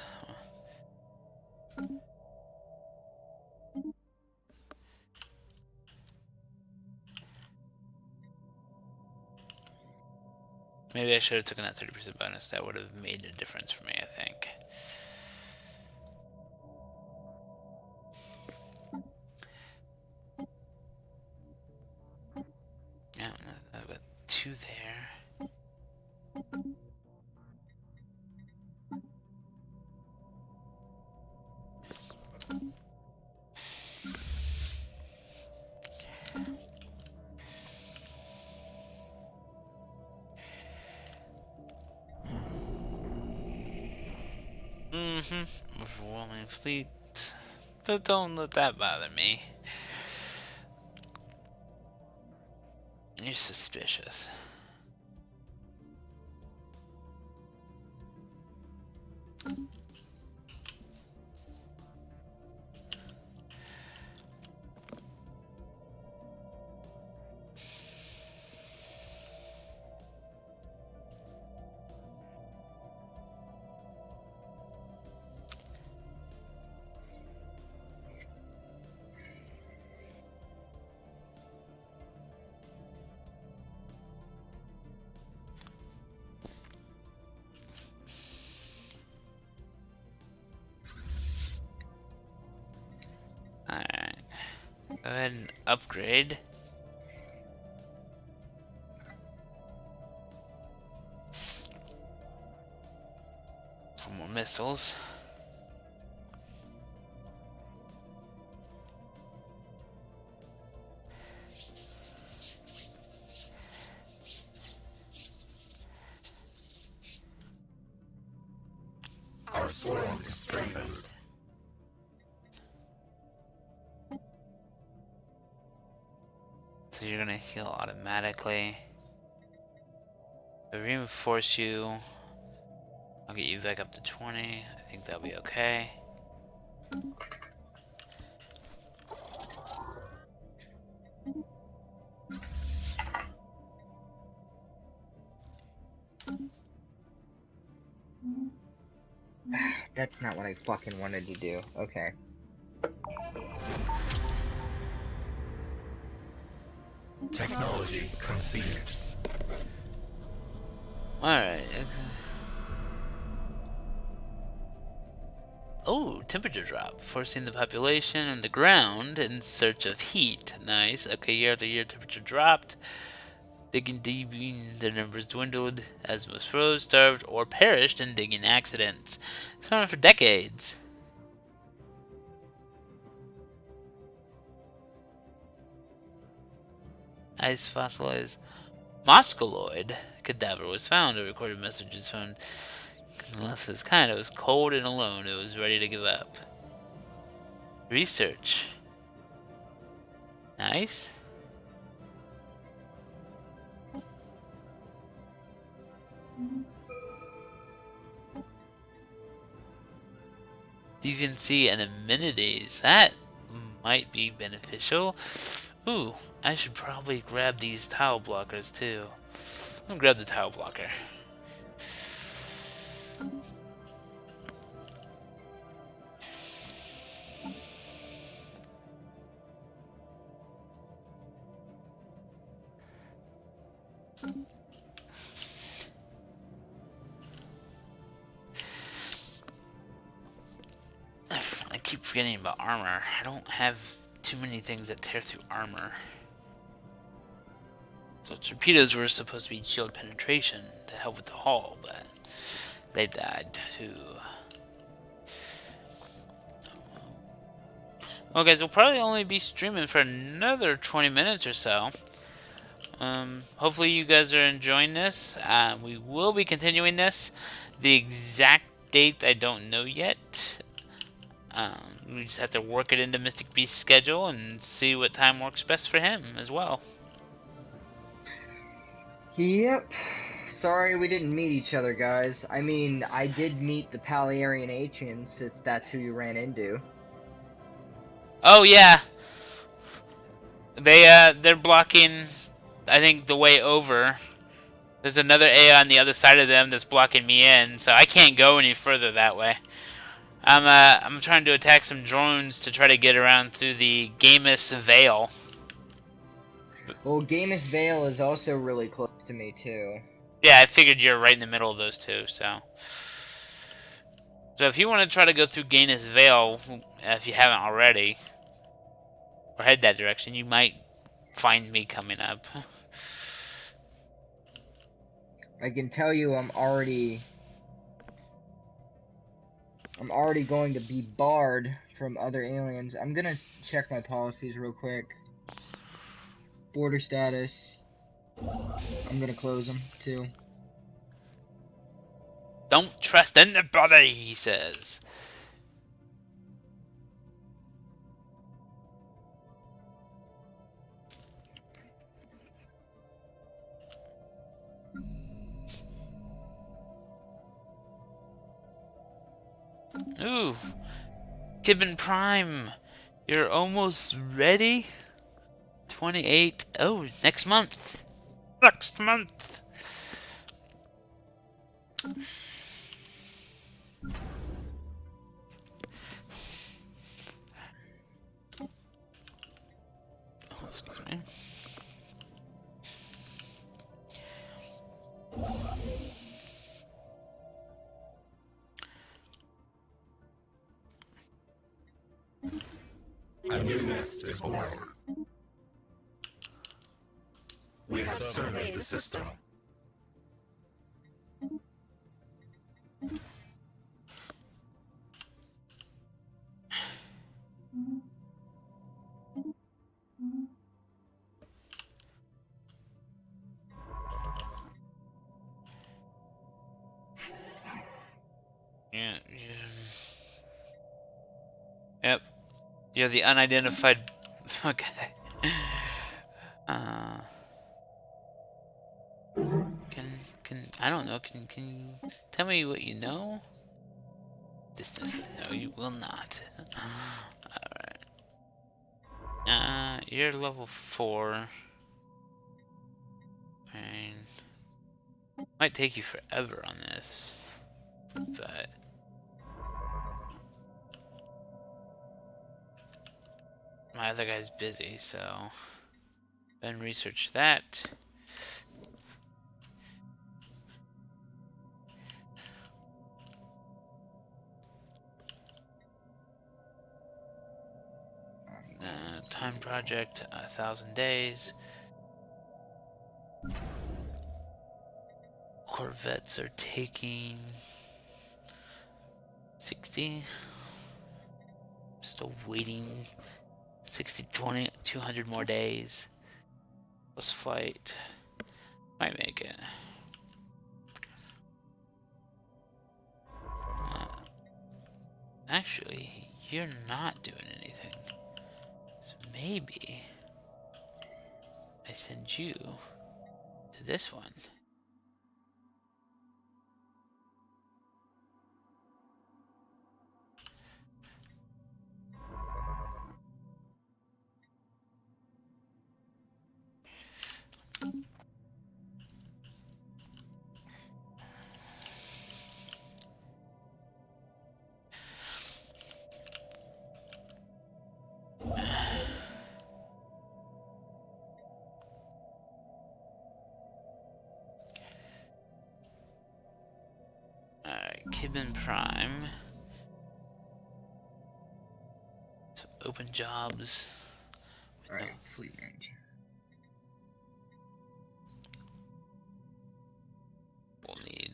Maybe I should have taken that 30% bonus. That would have made a difference for me, I think. Yeah, I've got 2 there. Overwhelming fleet. But don't let that bother me. You're suspicious. Alright. Go ahead and upgrade. missiles. Our swarm is strengthened. So you're gonna heal automatically. I reinforce you. I'll get you back up to 20. I think that'll be okay. That's not what I fucking wanted to do. Okay. Technology conceived. Alright. Oh, temperature drop, forcing the population on the ground in search of heat. Nice. Okay, year after year, temperature dropped. Digging deep, their numbers dwindled as most froze, starved, or perished in digging accidents. It's been on for decades. Ice fossilized Moscoloid cadaver was found. A recorded message is found. Unless it was kind, it was cold and alone. It was ready to give up. Research. Nice. Deviancy and amenities. That might be beneficial. Ooh, I should probably grab these tile blockers too. I'm gonna grab the tile blocker. I keep forgetting about armor. I don't have too many things that tear through armor. So torpedoes were supposed to be shield penetration to help with the hull, but they died too. Well, guys, we'll probably only be streaming for another 20 minutes or so. Hopefully you guys are enjoying this. We will be continuing this. The exact date I don't know yet. We just have to work it into Mystic Beast's schedule and see what time works best for him as well. Yep. Sorry we didn't meet each other, guys. I mean, I did meet the Paliarian Ancients, if that's who you ran into. Oh yeah, they're blocking, I think, the way over. There's another AI on the other side of them that's blocking me in, so I can't go any further that way. I'm trying to attack some drones to try to get around through the Gamus Vale. Well, Gamus Vale is also really close to me, too. Yeah, I figured you're right in the middle of those two, so. So if you want to try to go through Gamus Vale, if you haven't already, or head that direction, you might find me coming up. I can tell you I'm already going to be barred from other aliens. I'm gonna check my policies real quick. Border status. I'm gonna close them, too. Don't trust anybody, he says. Ooh, Gibbon Prime, you're almost ready? 28, oh, next month. Next month. Oh, excuse me. A new nest is born. We have surveyed the system. You're the unidentified. Okay. Uh, can I don't know. Can you tell me what you know? Dismiss it. No, you will not. Alright. You're level 4. And might take you forever on this, but my other guy's busy, so then research that. Time project, 1,000 days. Corvettes are taking 60. Still waiting 60, 20, 200 more days. Plus flight. Might make it. Actually, you're not doing anything. So maybe I send you to this one. Alright, Kibben Prime. Some open jobs. Alright, fleet manager. We'll need.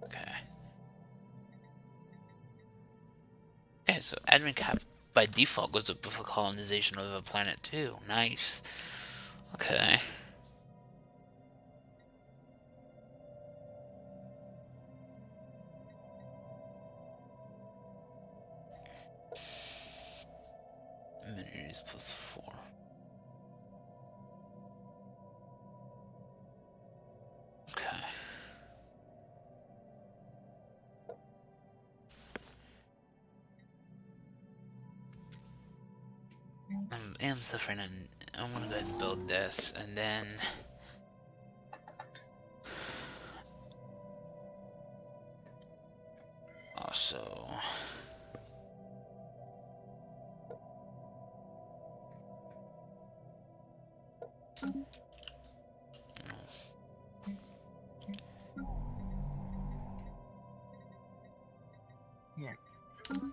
Okay. Okay, so admin cap by default goes up with the colonization of a planet too. Nice. Okay. Amenities +4. Okay. I'm suffering, and I'm gonna go ahead and build this, and then also. Yeah. Mm-hmm.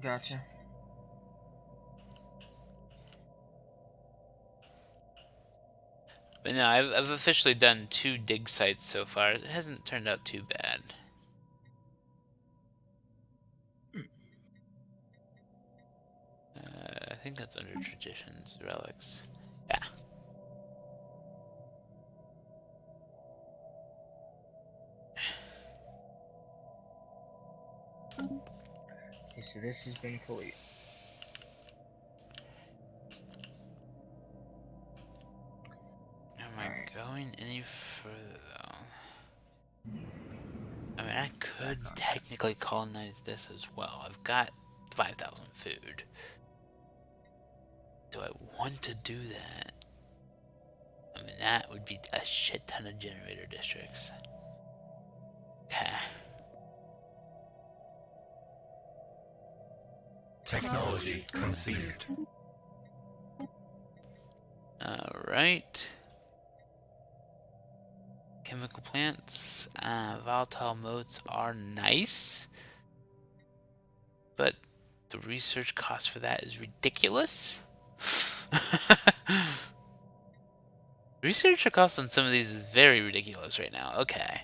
Gotcha. But no, I've officially done 2 dig sites so far. It hasn't turned out too bad. I think that's under traditions, relics. Yeah. Okay, so this has been fully. Am I going any further though? I mean, I could technically colonize this as well. I've got 5,000 food. Do I want to do that? I mean, that would be a shit ton of generator districts. Okay. Technology conceived. Right. Chemical plants. Volatile motes are nice. But the research cost for that is ridiculous. Research cost on some of these is very ridiculous right now. Okay.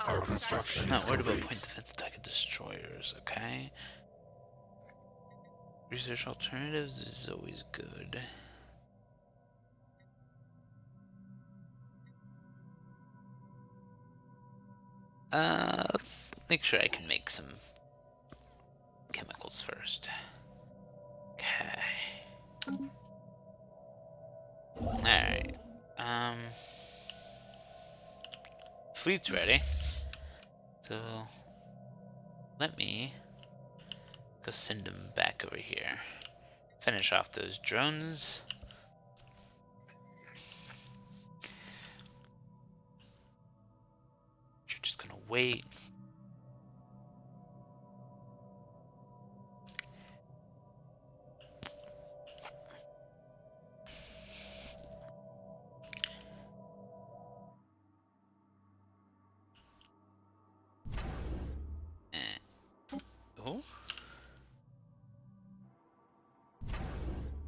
Our construction Not is worried about complete. point defense attack and destroyers. Okay. Research alternatives is always good. Let's make sure I can make some chemicals first. Okay. Alright. Fleet's ready. So let me go send them back over here. Finish off those drones. You're just gonna wait. Oh.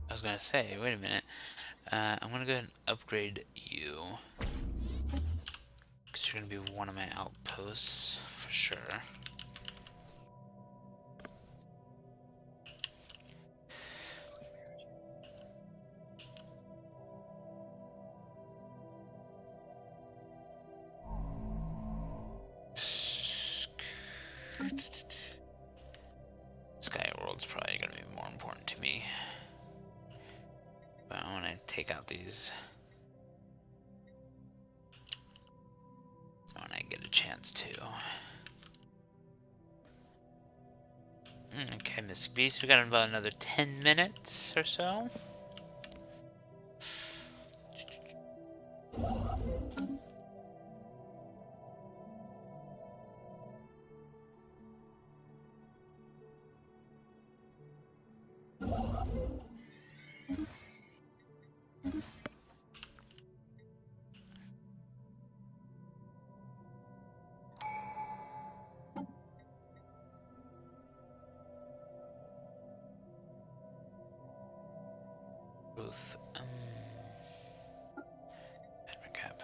I was gonna say, wait a minute. I'm gonna go ahead and upgrade you. Because you're gonna be one of my outposts, for sure. Sky World's probably gonna be more important to me. But I wanna take out these when I get a chance to. Okay, Miss Beast, we got about another 10 minutes or so. Both, cap.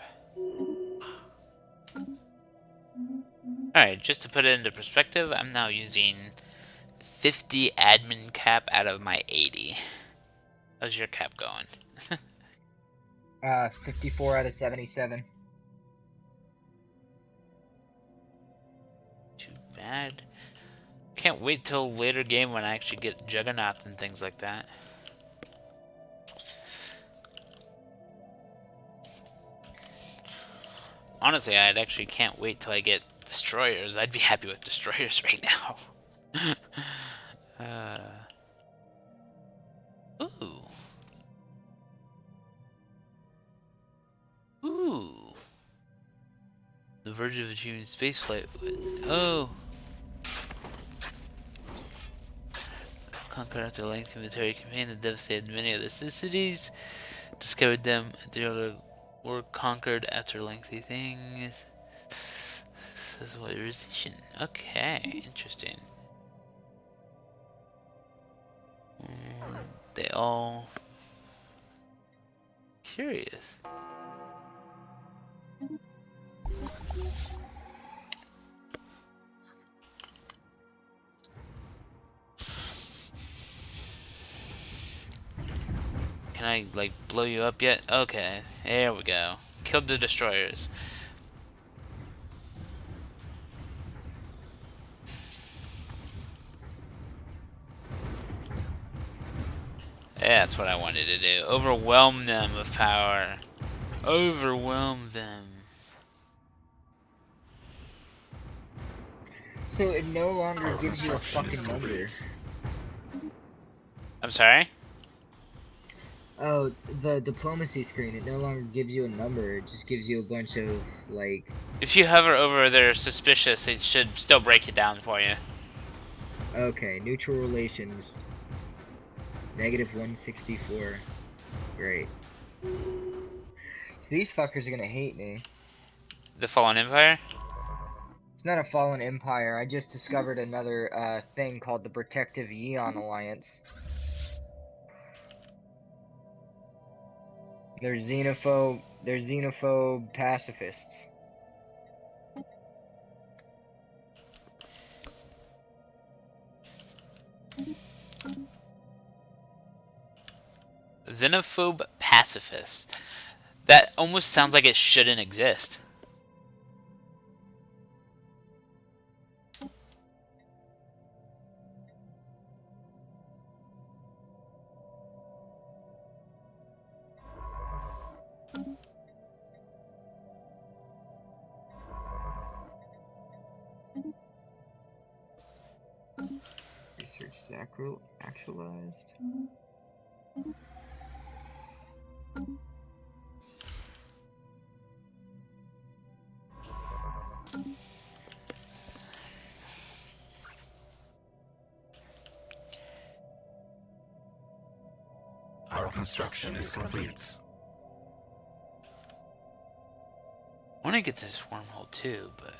Alright, just to put it into perspective, I'm now using 50 admin cap out of my 80. How's your cap going? 54 out of 77. Too bad. Can't wait till later game when I actually get juggernauts and things like that. Honestly, I actually can't wait till I get destroyers. I'd be happy with destroyers right now. Ooh. Ooh. The verge of achieving spaceflight. Oh. Conquered after a lengthy military campaign that devastated many other cities. Discovered them. They were conquered after lengthy things. This is what resistance. Okay, interesting. They all curious. Can I, like, blow you up yet? Okay, there we go. Killed the destroyers. Yeah, that's what I wanted to do. Overwhelm them with power. Overwhelm them. So it no longer gives you a fucking number. I'm sorry? Oh, the diplomacy screen, it no longer gives you a number, it just gives you a bunch of, like... If you hover over their suspicious, it should still break it down for you. Okay, neutral relations. -164. Great. So these fuckers are gonna hate me. The Fallen Empire? It's not a fallen empire. I just discovered another thing called the Protective Yeon Alliance. They're xenophobe. They're xenophobe pacifists. Xenophobe pacifist. That almost sounds like it shouldn't exist. Research actualized. Our construction is complete. I want to get this wormhole too, but...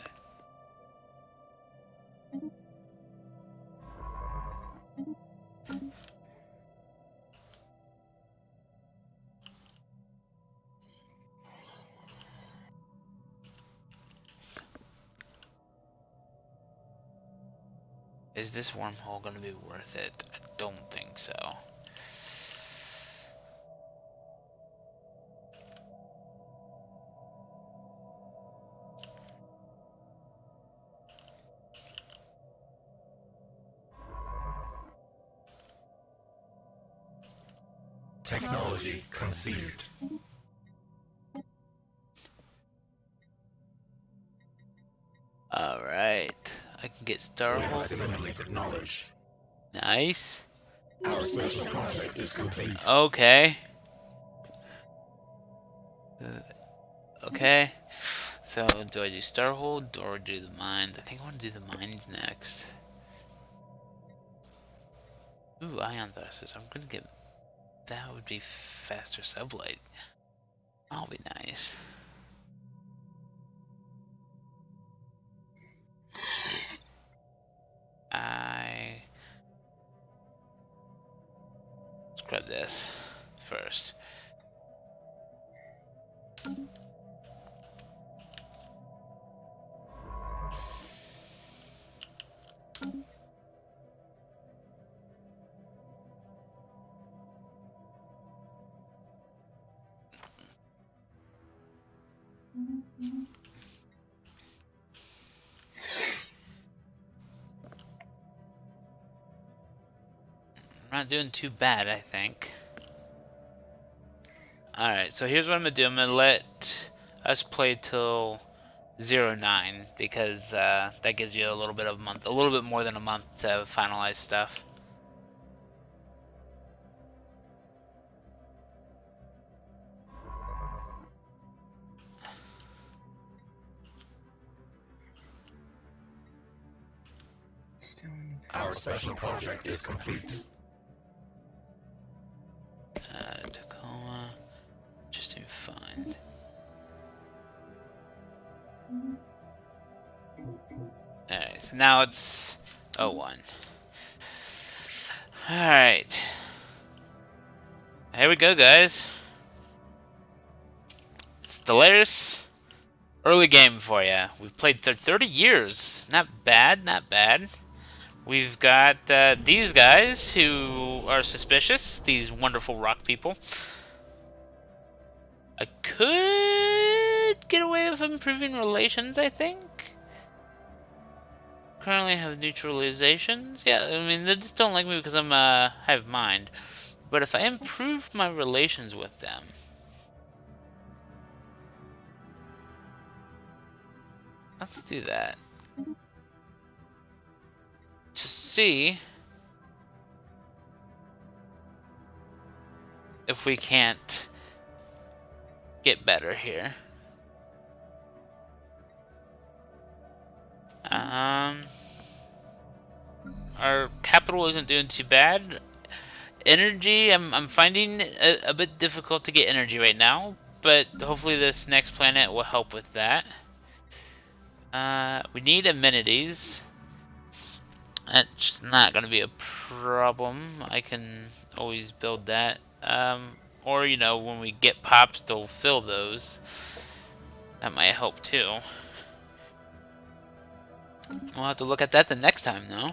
Is this wormhole going to be worth it? I don't think so. Technology conceived. Alright. I can get We have Starhold. assimilated knowledge. Nice. Our special project is complete. Okay. Okay. So, do I do Starhold or do the mines? I think I want to do the mines next. Ooh, ion thrusters. I'm gonna get... That would be faster sublight. That'll be nice. Let's grab this first. I'm not doing too bad, I think. Alright, so here's what I'm gonna do. I'm gonna let us play till 09 because that gives you a little bit of a month, a little bit more than a month to finalize stuff. Our special project is complete. Tacoma, just do find. Alright, so now it's 01. Alright. Here we go, guys. Stellaris. Early game for you. We've played 30 years. Not bad, not bad. We've got these guys who are suspicious. These wonderful rock people. I could get away with improving relations, I think. Currently have neutralizations. Yeah, I mean, they just don't like me because I'm Hive Mind. But if I improve my relations with them... Let's do that. To see if we can't get better here. Our capital isn't doing too bad. Energy, I'm finding a bit difficult to get energy right now, but hopefully this next planet will help with that. We need amenities. That's not going to be a problem. I can always build that. Or, you know, when we get pops, they'll fill those. That might help too. We'll have to look at that the next time, though.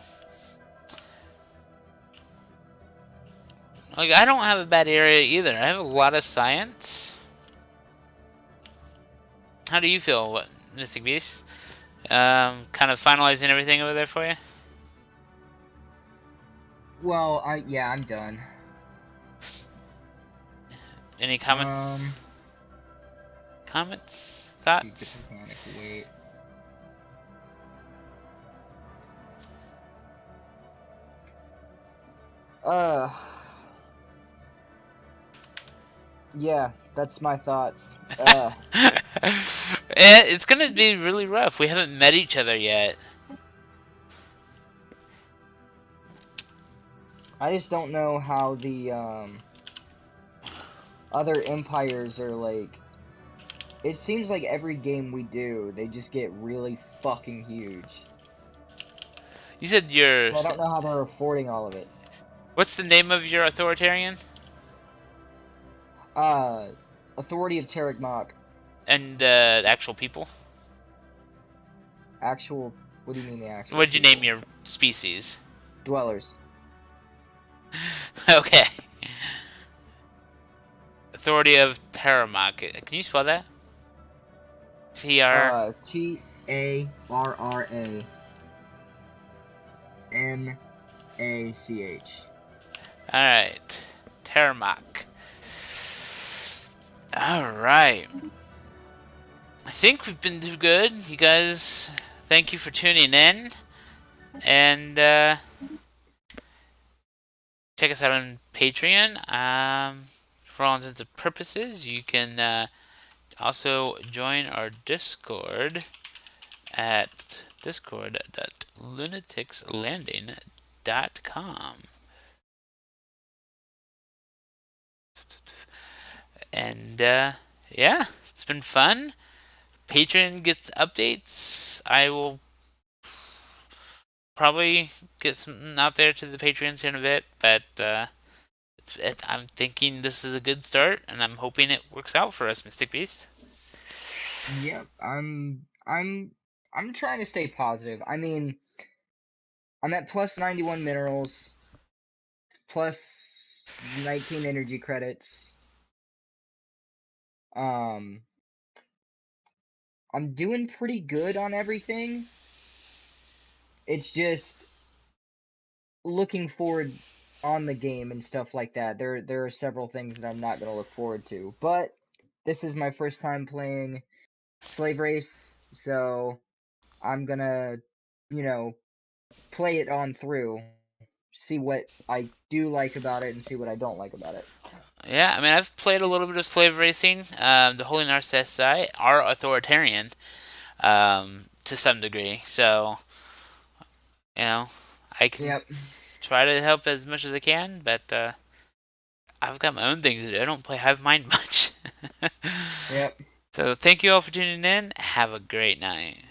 Like, I don't have a bad area either. I have a lot of science. How do you feel, Mystic Beast? Kind of finalizing everything over there for you? Well, yeah, I'm done. Any comments? Comments? Thoughts? Mechanic, wait. Yeah, that's my thoughts. It's gonna be really rough. We haven't met each other yet. I just don't know how the other empires are like. It seems like every game we do, they just get really fucking huge. You said you're. So I don't know how they're affording all of it. What's the name of your authoritarian? Authority of Terek. And the actual people? Actual. What do you mean the actual? What'd you people? name your species? Dwellers. Okay. Authority of Terramok. Can you spell that? T-R... T-A-R-R-A-M-A-C-H. Alright. Terramok. Alright. I think we've been doing good. You guys, thank you for tuning in. And, check us out on Patreon. For all intents and purposes, you can, also join our Discord at discord.lunaticslanding.com. And yeah, it's been fun. Patreon gets updates. I will probably get something out there to the Patreons here in a bit, but I'm thinking this is a good start, and I'm hoping it works out for us, Mystic Beast. Yep, I'm trying to stay positive. I mean, I'm at plus 91 minerals, plus 19 energy credits. I'm doing pretty good on everything. It's just looking forward on the game and stuff like that. There are several things that I'm not gonna look forward to. But this is my first time playing Slave Race, so I'm gonna, you know, play it on through, see what I do like about it and see what I don't like about it. Yeah, I mean, I've played a little bit of slave racing. The Holy Narcissi are authoritarian to some degree, so you know I can Yep. try to help as much as I can, but I've got my own things to do. I don't play Hive Mind much. Yep. So thank you all for tuning in. Have a great night.